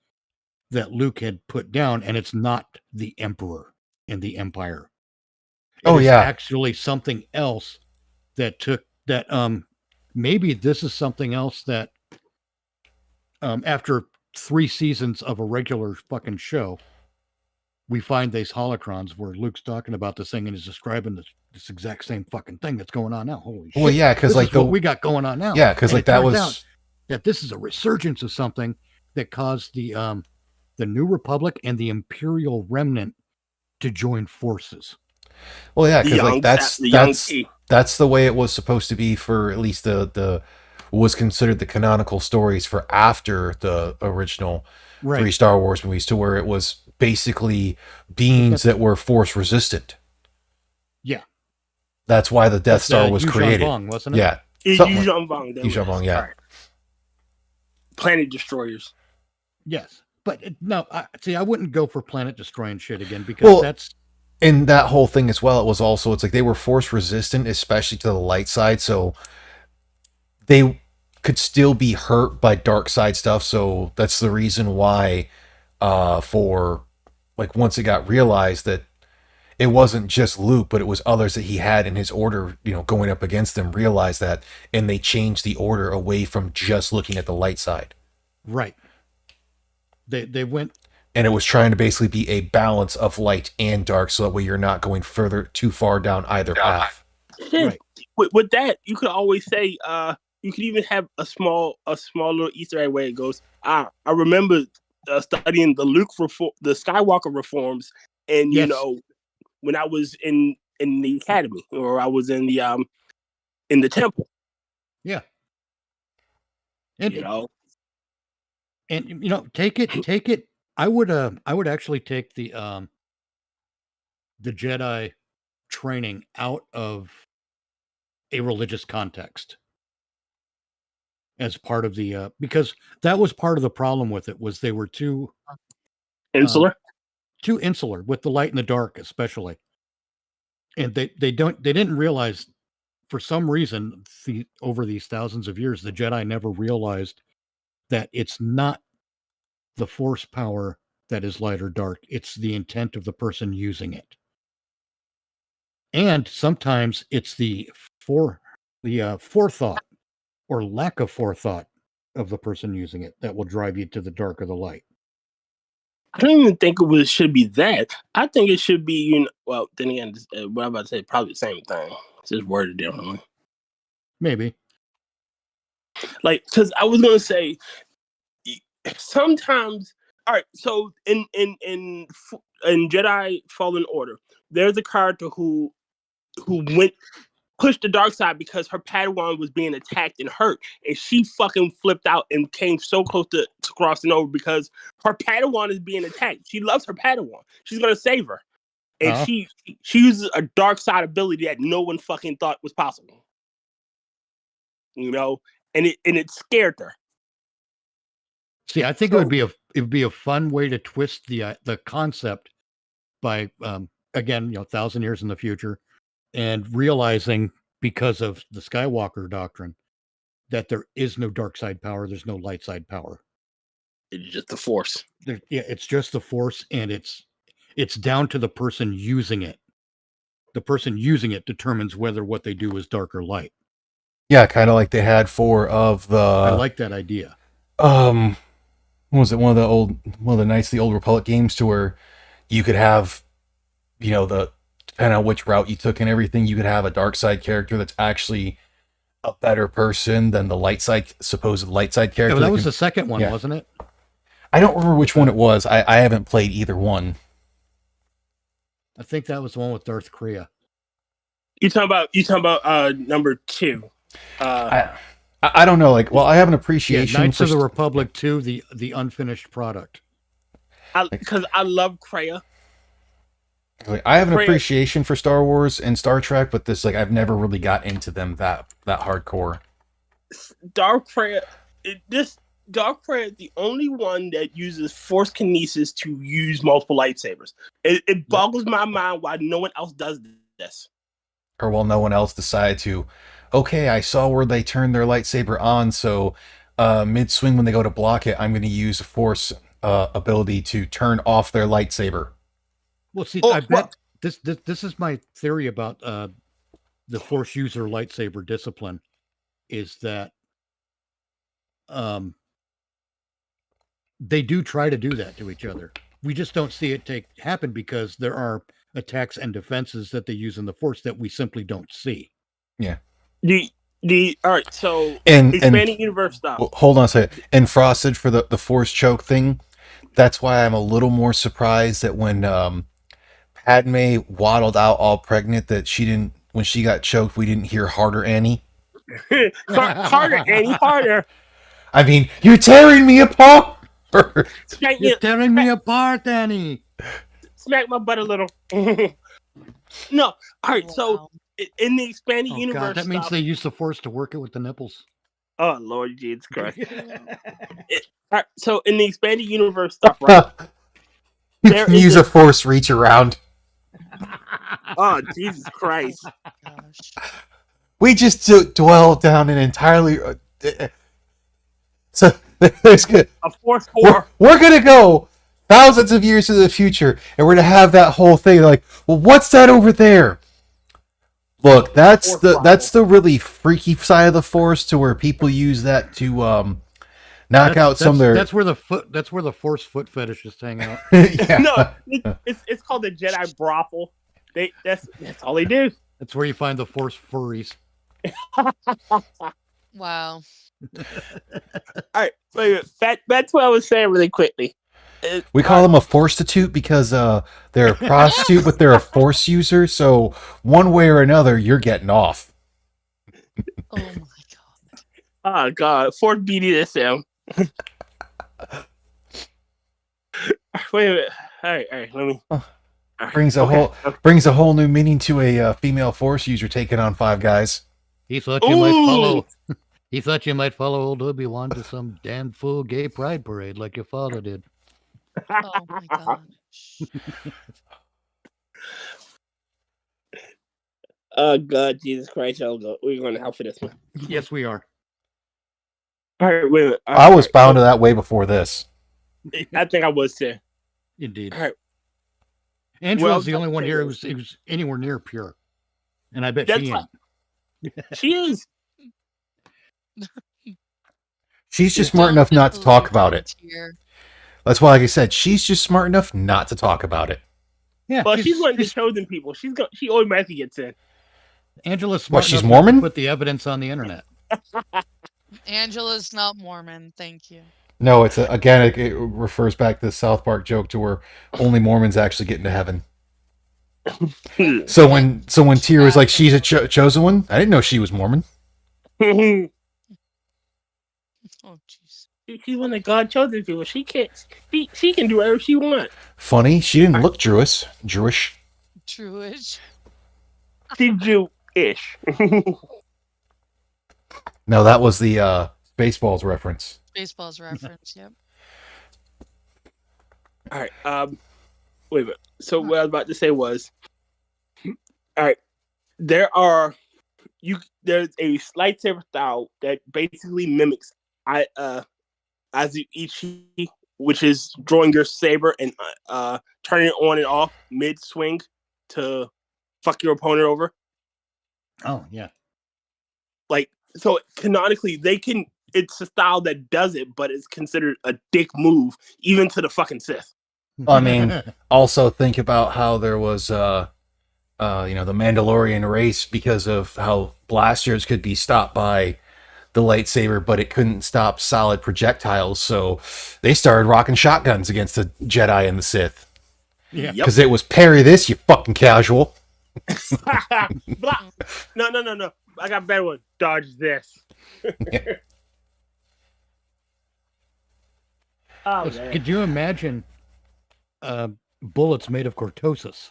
that Luke had put down, and it's not the Emperor and the Empire. It is actually something else that took that. Maybe this is something else that after 3 seasons of a regular fucking show, we find these holocrons where Luke's talking about this thing and is describing this exact same fucking thing that's going on now. Holy shit. Well, yeah, because This like is what we got going on now. yeah, because And like it that turns was out that this is a resurgence of something that caused the New Republic and the Imperial Remnant to join forces. well, yeah, The because like young- that's the young that's T. that's the way it was supposed to be for at least the was considered the canonical stories for after the original 3 Star Wars movies, to where it was basically beings that were force resistant. Yeah. That's why the Death Star was Yuuzhan created. Vong, wasn't it? Yeah. Something like- Yuuzhan Vong. Yuuzhan Vong, yeah. Right. Planet Destroyers. Yes. But no, I wouldn't go for planet destroying shit again because Well, that's And that whole thing as well, it was also, it's like they were force resistant, especially to the light side. So they could still be hurt by dark side stuff. So that's the reason why, for like, once it got realized that it wasn't just Luke, but it was others that he had in his order, going up against them, realized that, and they changed the order away from just looking at the light side. right. They went. And it was trying to basically be a balance of light and dark, so that way you're not going too far down either path. Right. With that, you could always say, you could even have a small little Easter egg where it goes, I remember studying the the Skywalker reforms, and Yes. when I was in the academy, or I was in the temple. Yeah. And take it. I would actually take the Jedi training out of a religious context as part of the because that was part of the problem with it, was they were too Insular. insular with the light and the dark, especially. And they didn't realize, for some reason, over these thousands of years, the Jedi never realized that it's not the force power that is light or dark. It's the intent of the person using it. And sometimes it's the forethought or lack of forethought of the person using it that will drive you to the dark or the light. I don't even think it should be that. I think it should be, well, then again, what I'm about to say, probably the same thing. It's just worded differently. Maybe. Like, because I was going to say, sometimes, all right, so in Jedi Fallen Order, there's a character who pushed the dark side because her Padawan was being attacked and hurt, and she fucking flipped out and came so close to crossing over because her Padawan is being attacked. She loves her Padawan. She's gonna save her, and she uses a dark side ability that no one fucking thought was possible. And it scared her. See, I think it would be a fun way to twist the concept by again, 1,000 years in the future, and realizing, because of the Skywalker doctrine, that there is no dark side power, there's no light side power. It's just the Force. It's just the Force, and it's down to the person using it. The person using it determines whether what they do is dark or light. Yeah, kind of like they had I like that idea. What was it? One of the Knights of the Old Republic games, to where you could have, depending on which route you took and everything, you could have a dark side character that's actually a better person than the supposed light side character. Yeah, that was the second one, yeah. wasn't it? I don't remember which one it was. I haven't played either one. I think that was the one with Darth Krea. You talking about number 2. I don't know. Like, well, I have an appreciation Knights for of the Republic 2, the unfinished product. Because I love Kreia. like, I have an Kreia- appreciation for Star Wars and Star Trek, but this like I've never really got into them that hardcore. Darth Kreia is the only one that uses Force Kinesis to use multiple lightsabers. It boggles my mind why no one else does this. Or while no one else decided to, okay, I saw where they turned their lightsaber on, so mid swing when they go to block it, I'm going to use a Force ability to turn off their lightsaber. Well, see, Oh, I bet this is my theory about the Force user lightsaber discipline, is that they do try to do that to each other. We just don't see it happen because there are attacks and defenses that they use in the Force that we simply don't see. Yeah. All right, so And expanding universe stuff. well, hold on a second. And Frosted for the Force choke thing. That's why I'm a little more surprised that when Padme waddled out all pregnant, that she didn't, when she got choked, we didn't hear "Harder, Annie." Harder, Annie, harder. I mean, you're tearing me apart. Smack, You're tearing me apart, Annie. smack my butt a little. No, all right. So Wow. in the expanding Oh, universe God, that means stuff, they use the Force to work it with the nipples. oh Lord Jesus Christ. All right, so in the expanding universe stuff, right? You There can is use a- a Force reach around. Oh Jesus Christ. Gosh. We just dwell down an entirely. So there's good. A Force 4. We're gonna go thousands of years into the future, and we're gonna have that whole thing. Like, well, what's that over there? Look, that's the really freaky side of the Force, to where people use that to knock out some of their. That's where the Force foot fetishists hang out. Yeah. No, it's called the Jedi brothel. That's all they do. That's where you find the Force furries. Wow. All right, wait, that's what I was saying really quickly. We call them a Forstitute because they're a prostitute, but they're a Force user. So one way or another, you're getting off. Oh my god. Oh God, Force BDSM. Wait a minute. All right. Let me. Oh. all right, Brings a okay. brings a whole new meaning to a female Force user taking on five guys. He thought you might Ooh. follow. He thought you might follow old Obi-Wan to some damn fool gay pride parade like your father did. Oh my gosh. Oh God, Jesus Christ! We're going to help for this one. Yes, we are. All right, wait a minute. I was bound to that way before this. I think I was too. Indeed. All right. Angela's Well, the only one that's here it. who was anywhere near pure. And I bet That's she fine. ain't. She is. She's just smart enough not to talk about it. Volunteer. That's why, like I said, she's just smart enough not to talk about it. Yeah, Well, she's one of the chosen people. She automatically gets in. Angela's smart she's enough Mormon? to put the evidence on the internet. Angela's not Mormon. Thank you. No, it's again, it refers back to the South Park joke to where only Mormons actually get into heaven. So when Tyr was like, she's a chosen one, I didn't know she was Mormon. She's Oh jeez. one of God chosen people. She can't. She can do whatever she wants. Funny, she didn't look Jewish. Truish. She's Jewish. No, that was the Spaceballs reference. Baseball's reference. Yep. All right. Wait a minute. So what I was about to say was, all right, there's a lightsaber style that basically mimics Azuichi, which is drawing your saber and turning it on and off mid swing to fuck your opponent over. Oh, yeah. Like, so canonically, they can. It's a style that does it, but it's considered a dick move, even to the fucking Sith. I mean, also think about how there was, the Mandalorian race because of how blasters could be stopped by the lightsaber, but it couldn't stop solid projectiles. So they started rocking shotguns against the Jedi and the Sith. Yeah. Yep. Because it was parry this, you fucking casual. Block. No. I got a better one. Dodge this. Oh, man. Could you imagine bullets made of cortosis?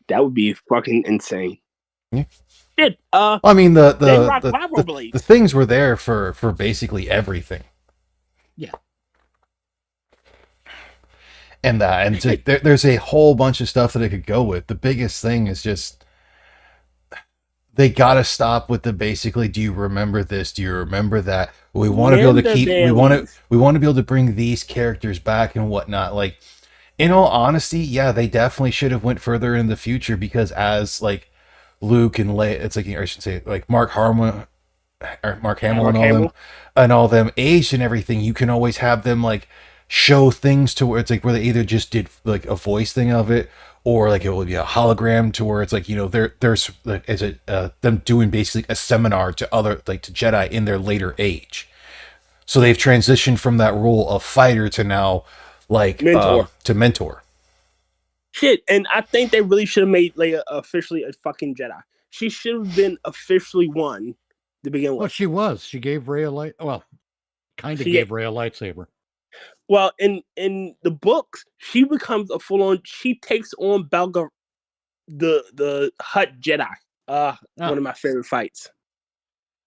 That would be fucking insane. Yeah. Shit. I mean, They rock vibro blades. the things were there for basically everything. Yeah. And there's a whole bunch of stuff that it could go with. The biggest thing is just they gotta stop with the basically. Do you remember this? Do you remember that? We want to be able to keep. We want to be able to bring these characters back and whatnot. Like, in all honesty, yeah, they definitely should have went further in the future because as like Luke and Leia, it's like I should say like Mark Hamill and all them aged and everything. You can always have them like show things to where it's like where they either just did like a voice thing of it, or like it would be a hologram to where it's like, you know, there's like as a them doing basically a seminar to other like to Jedi in their later age. So they've transitioned from that role of fighter to now like Mentor. To mentor. Shit, and I think they really should have made Leia officially a fucking Jedi. She should have been officially one to begin with. Well, she was. She gave Rey a light. Well, kind of She gave ga- Rey a lightsaber. Well, in the books, she becomes a full on. She takes on Belga, the Hutt Jedi. One of my favorite fights.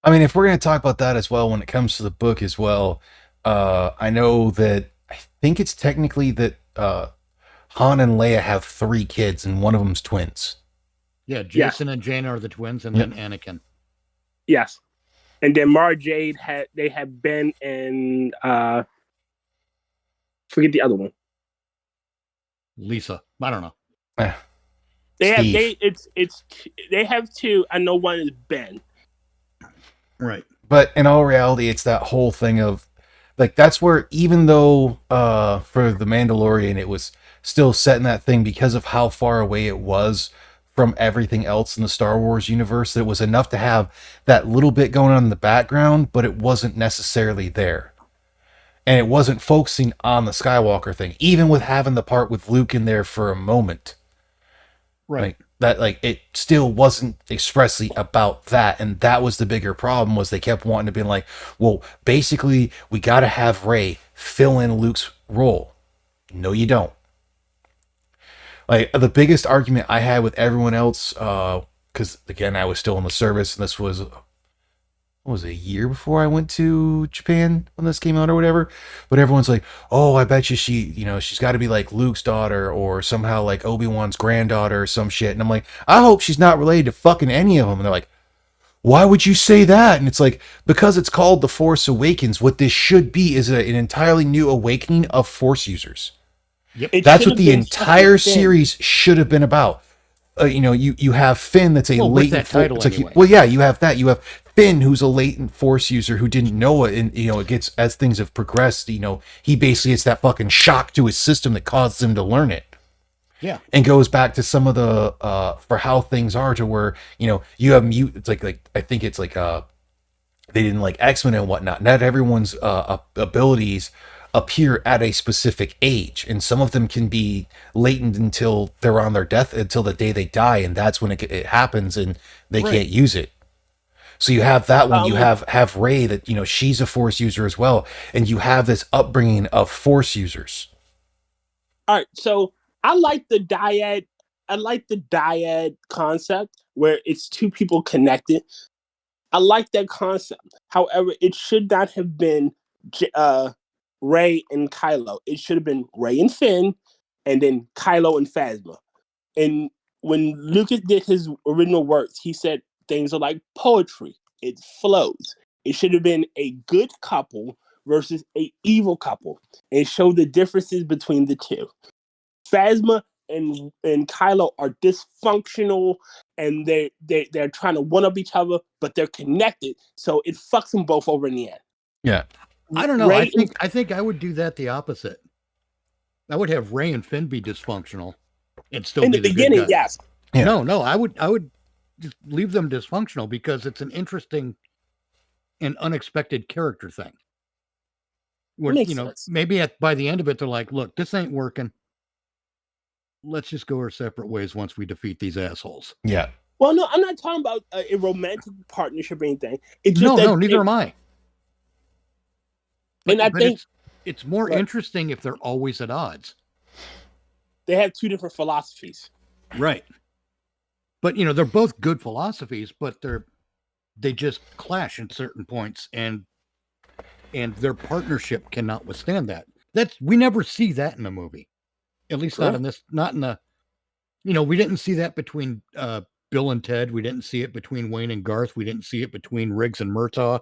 I mean, if we're going to talk about that as well, when it comes to the book as well, I know that I think it's technically that Han and Leia have 3 kids, and one of them's twins. Yeah, Jason and Jaina are the twins, and then Anakin. Yes, and then Mara Jade had Ben and forget the other one. Lisa. I don't know. They have 2. I know one is Ben. Right. But in all reality, it's that whole thing of like that's where even though for the Mandalorian it was still set in that thing because of how far away it was from everything else in the Star Wars universe, that it was enough to have that little bit going on in the background, but it wasn't necessarily there. And it wasn't focusing on the Skywalker thing, even with having the part with Luke in there for a moment. Right. Like, that like it still wasn't expressly about that, and that was the bigger problem, was they kept wanting to be like, well, basically we got to have Rey fill in Luke's role. No, you don't. Like the biggest argument I had with everyone else, because again I was still in the service, and this was what was it, a year before I went to Japan when this came out or whatever. But everyone's like, oh, I bet you she's got to be like Luke's daughter or somehow like Obi-Wan's granddaughter or some shit. And I'm like, I hope she's not related to fucking any of them. And they're like, why would you say that? And it's like, because it's called The Force Awakens. What this should be is an entirely new awakening of Force users. Yep. That's what the entire series should have been about. You have Finn that's a latent title anyway. Well, yeah, you have that. You have Finn, who's a latent Force user who didn't know it, and it gets, as things have progressed, he basically gets that fucking shock to his system that causes him to learn it. Yeah, and goes back to some of the for how things are, to where you have it's like I think it's like they didn't like X-Men and whatnot. Not everyone's abilities appear at a specific age, and some of them can be latent until they're on their death, until the day they die, and that's when it happens and they can't use it. So you have that one. You have Rey that she's a Force user as well, and you have this upbringing of Force users. All right, so I like the dyad. I like the dyad concept where it's 2 people connected. I like that concept. However, it should not have been Rey and Kylo. It should have been Rey and Finn, and then Kylo and Phasma. And when Lucas did his original works, he said things are like poetry. It flows. It should have been a good couple versus a evil couple, and show the differences between the 2. Phasma and Kylo are dysfunctional, and they're trying to one up each other, but they're connected, so it fucks them both over in the end. Yeah. I don't know. I think I would do that the opposite. I would have Rey and Finn be dysfunctional and still in be the beginning, yes. Yeah. No, I would just leave them dysfunctional, because it's an interesting an unexpected character thing. Where, Makes you know, sense. maybe by the end of it, they're like, look, this ain't working. Let's just go our separate ways once we defeat these assholes. Yeah. Well, no, I'm not talking about a romantic partnership or anything. It's just No, that neither am I. And I think it's more Right. interesting if they're always at odds. they have two different philosophies. Right. But you know, they're both good philosophies, but they just clash in certain points, and their partnership cannot withstand that. We never see that in a movie. At least not in this, not in the, you know, we didn't see that between Bill and Ted. We didn't see it between Wayne and Garth. We didn't see it between Riggs and Murtaugh.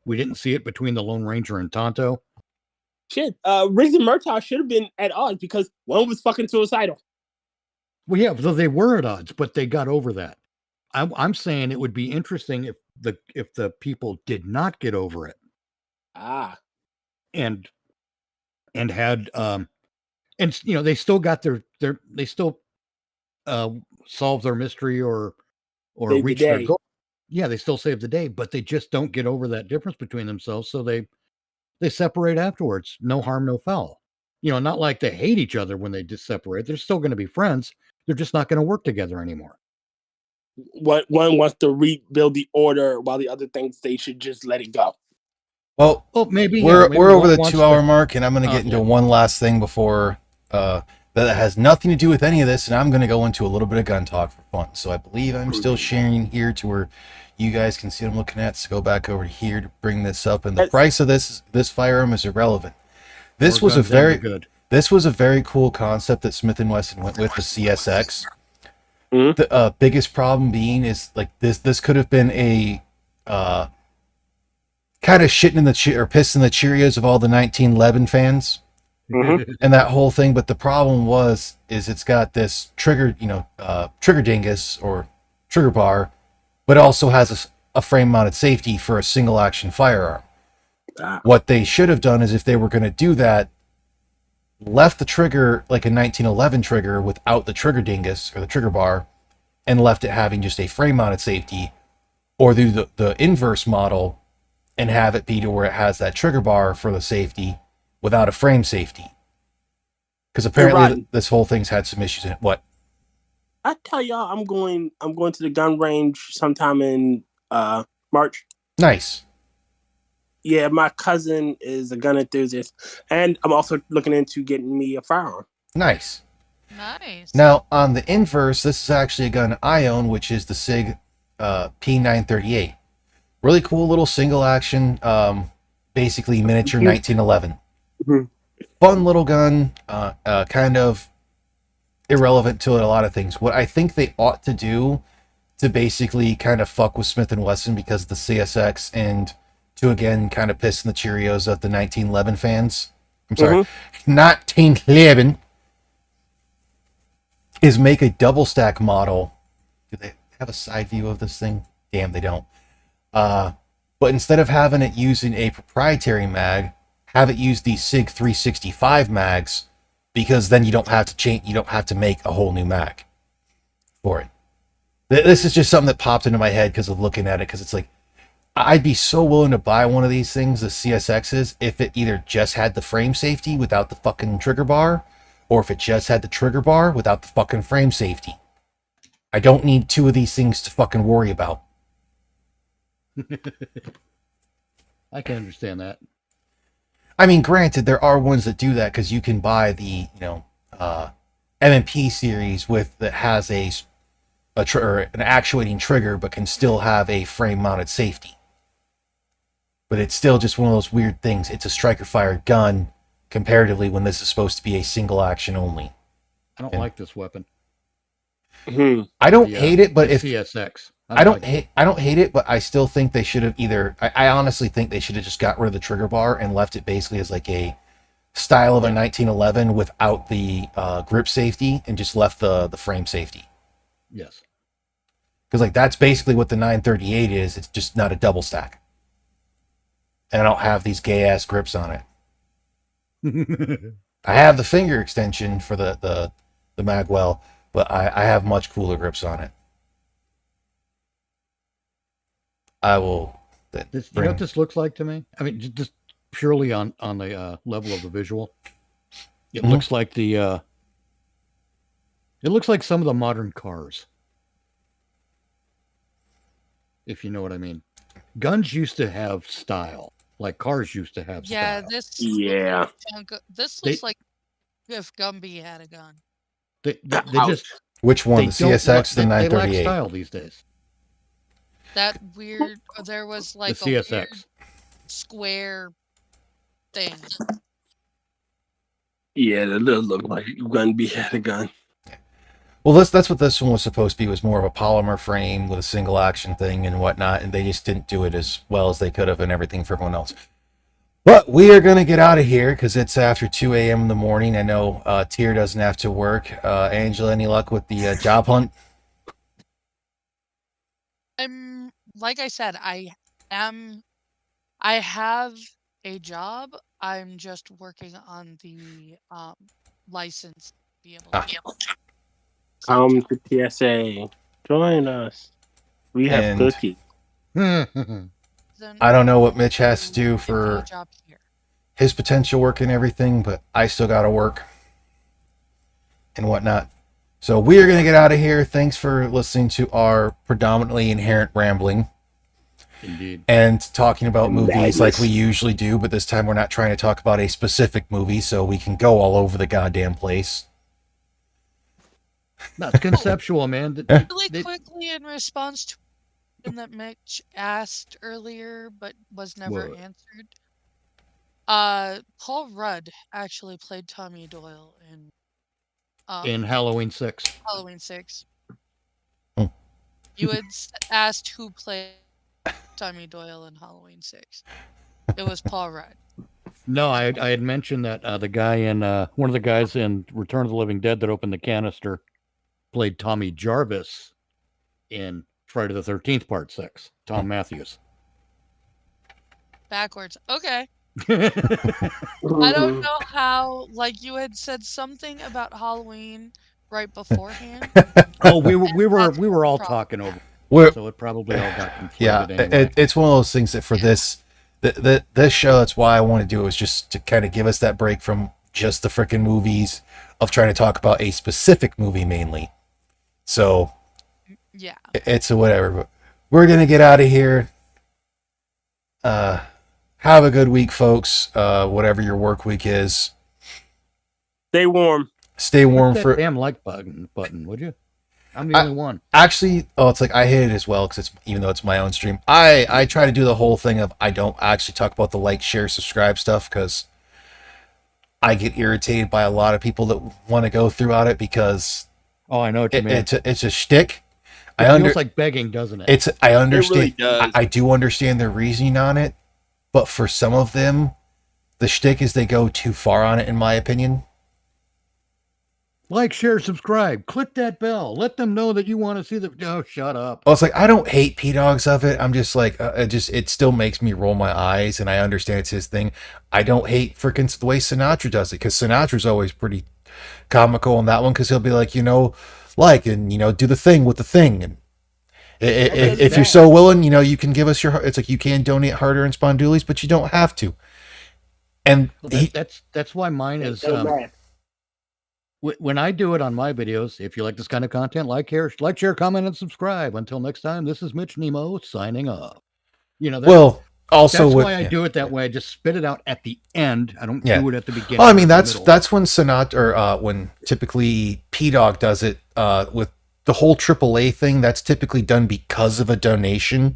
We didn't see it between the Lone Ranger and Tonto. Shit, Riggs and Murtaugh should have been at odds because one was fucking suicidal. Well, yeah, so they were at odds, but they got over that. I'm saying it would be interesting if the people did not get over it. And had and you know, they still got they still solve their mystery or Save the reach their day. goal. Yeah, they still save the day, but they just don't get over that difference between themselves, so they separate afterwards. No harm, no foul. You know, not like they hate each other when they just separate. They're still going to be friends. They're just not going to work together anymore. One wants to rebuild the order, while the other thinks they should just let it go. Well, maybe we're maybe over one the wants 2 hour to- mark, and I'm going to get into one last thing before that has nothing to do with any of this, and I'm going to go into a little bit of gun talk for fun. So I believe I'm still sharing here to where you guys can see what I'm looking at. So go back over here to bring this up, and the price of this firearm is irrelevant. This was a very cool concept that Smith & Wesson went with, the CSX. Mhm. The biggest problem being is like this could have been a kind of shitting in the or pissing the Cheerios of all the 1911 fans and that whole thing. But the problem is it's got this trigger dingus or trigger bar, but it also has a frame mounted safety for a single action firearm. What they should have done is, if they were going to do that, left the trigger like a 1911 trigger without the trigger dingus or the trigger bar, and left it having just a frame mounted safety, or do the inverse model and have it be to where it has that trigger bar for the safety without a frame safety. Because apparently this whole thing's had some issues in it. What? I tell y'all, I'm going to the gun range sometime in March. Nice. Yeah, my cousin is a gun enthusiast, and I'm also looking into getting me a firearm. Nice. Nice. Now, on the inverse, this is actually a gun I own, which is the SIG P938. Really cool little single action, basically miniature 1911. Mm-hmm. Fun little gun, kind of irrelevant to a lot of things. What I think they ought to do to basically kind of fuck with Smith & Wesson because of the CSX, and to again kind of piss in the Cheerios of the 1911 fans. I'm sorry, 1911, is make a double stack model. Do they have a side view of this thing? Damn, they don't. But instead of having it using a proprietary mag, have it use the SIG 365 mags, because then you don't have to change. You don't have to make a whole new mag for it. This is just something that popped into my head because of looking at it. Because it's like, I'd be so willing to buy one of these things, the CSXs, if it either just had the frame safety without the fucking trigger bar, or if it just had the trigger bar without the fucking frame safety. I don't need two of these things to fucking worry about. I can understand that. I mean, granted, there are ones that do that, because you can buy the, M&P series that has an actuating trigger, but can still have a frame-mounted safety. But it's still just one of those weird things. It's a striker-fired gun, comparatively, when this is supposed to be a single action only. I don't like this weapon. I don't hate it, but if CSX, I don't hate it, but I still think they should have I honestly think they should have just got rid of the trigger bar and left it basically as like a style of a 1911 without the grip safety, and just left the frame safety. Yes. Because like that's basically what the 938 is. It's just not a double stack. And I don't have these gay ass grips on it. I have the finger extension for the magwell, but I have much cooler grips on it. I will that This, you know bring. what this looks like to me? I mean, just purely on the level of the visual, it Mhm. looks like it looks like some of the modern cars, if you know what I mean. Guns used to have style, like cars used to have Yeah, style. this Yeah. this They- looks like if Gumby had a gun. They Ouch. just Which one? they The don't CSX, the they lack 938. style these days. That weird. There was The like a weird CSX. square thing. Yeah, that does look like Gunby had a gun. Well, that's what this one was supposed to be. Was more of a polymer frame with a single action thing and whatnot, and they just didn't do it as well as they could have, and everything for everyone else. But we are going to get out of here because it's after 2 a.m. in the morning. I know Tier doesn't have to work. Angela, any luck with the job hunt? I'm like I said, I have a job. I'm just working on the license to be able to get said Come job. to TSA. Join us. We have And- cookies. Then I don't know what Mitch has to do get me a for job here. his potential work and everything, but I still got to work and whatnot. So we are going to get out of here. Thanks for listening to our predominantly inherent rambling Indeed. and talking about movies Madness. like we usually do, but this time we're not trying to talk about a specific movie, so we can go all over the goddamn place. That's conceptual, man. Really quickly in response to something that Mitch asked earlier but was never What? answered. Paul Rudd actually played Tommy Doyle In Halloween 6. Halloween 6. Hmm. You had asked who played Tommy Doyle in Halloween 6. It was Paul Rudd. No, I had mentioned that the guy in one of the guys in Return of the Living Dead that opened the canister played Tommy Jarvis in Friday the 13th Part 6. Tom Matthews. Backwards. Okay. I I don't know how, like, you had said something about Halloween right beforehand. Oh, we were That's all the problem. talking over, We're, so it probably all got conflated yeah, anyway. it's one of those things that for this show, that's why I want to do it, is just to kind of give us that break from just the freaking movies of trying to talk about a specific movie mainly. So Yeah. it's a whatever, but we're gonna get out of here. Have a good week, folks. Whatever your work week is, Stay warm. stay warm Hit that for. damn like button, would you? I'm the only one. Actually, it's like I hit it as well because it's, even though it's my own stream, I try to do the whole thing of I don't actually talk about the like, share, subscribe stuff because I get irritated by a lot of people that want to go throughout it because Oh, I know what you mean. it's a shtick. It I feels like begging, doesn't it? I understand. really does. I do understand their reasoning on it, but for some of them, the shtick is they go too far on it, in my opinion. Like, share, subscribe. Click that bell. Let them know that you want to see the. Oh, shut up. Well, it's like I don't hate P-Dogs of it. I'm just like it still makes me roll my eyes, and I understand it's his thing. I don't hate freaking the way Sinatra does it because Sinatra's always pretty comical on that one because he'll be like, like and do the thing with the thing, and if you're so willing, you can give us your. It's like you can donate hard-earned spondoolies, but you don't have to. And Well, that's why mine is. When I do it on my videos, if you like this kind of content, like, share, comment, and subscribe. Until next time, this is Mitch Nemo signing off. also that's with, why I do it that way. I just spit it out at the end. I don't Yeah. do it at the beginning. Well, I or mean, the that's middle. when Sinatra, or when typically P-Dog does it with the whole AAA thing. That's typically done because of a donation.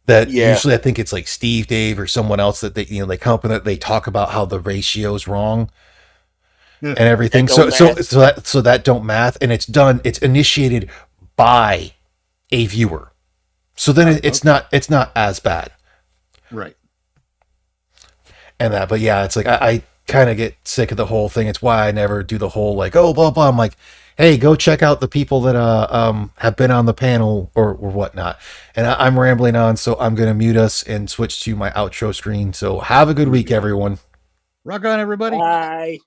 That usually I think it's like Steve Dave or someone else that they they come up with it. They talk about how the ratio's wrong and everything. So that don't math, and it's initiated by a viewer. So then it's not as bad. Right. And that, but yeah, it's like I kind of get sick of the whole thing. It's why I never do the whole like, oh, blah blah. I'm like, hey, go check out the people that have been on the panel or whatnot. And I'm rambling on, so I'm gonna mute us and switch to my outro screen. So have a good week, everyone. Rock on, everybody. Bye.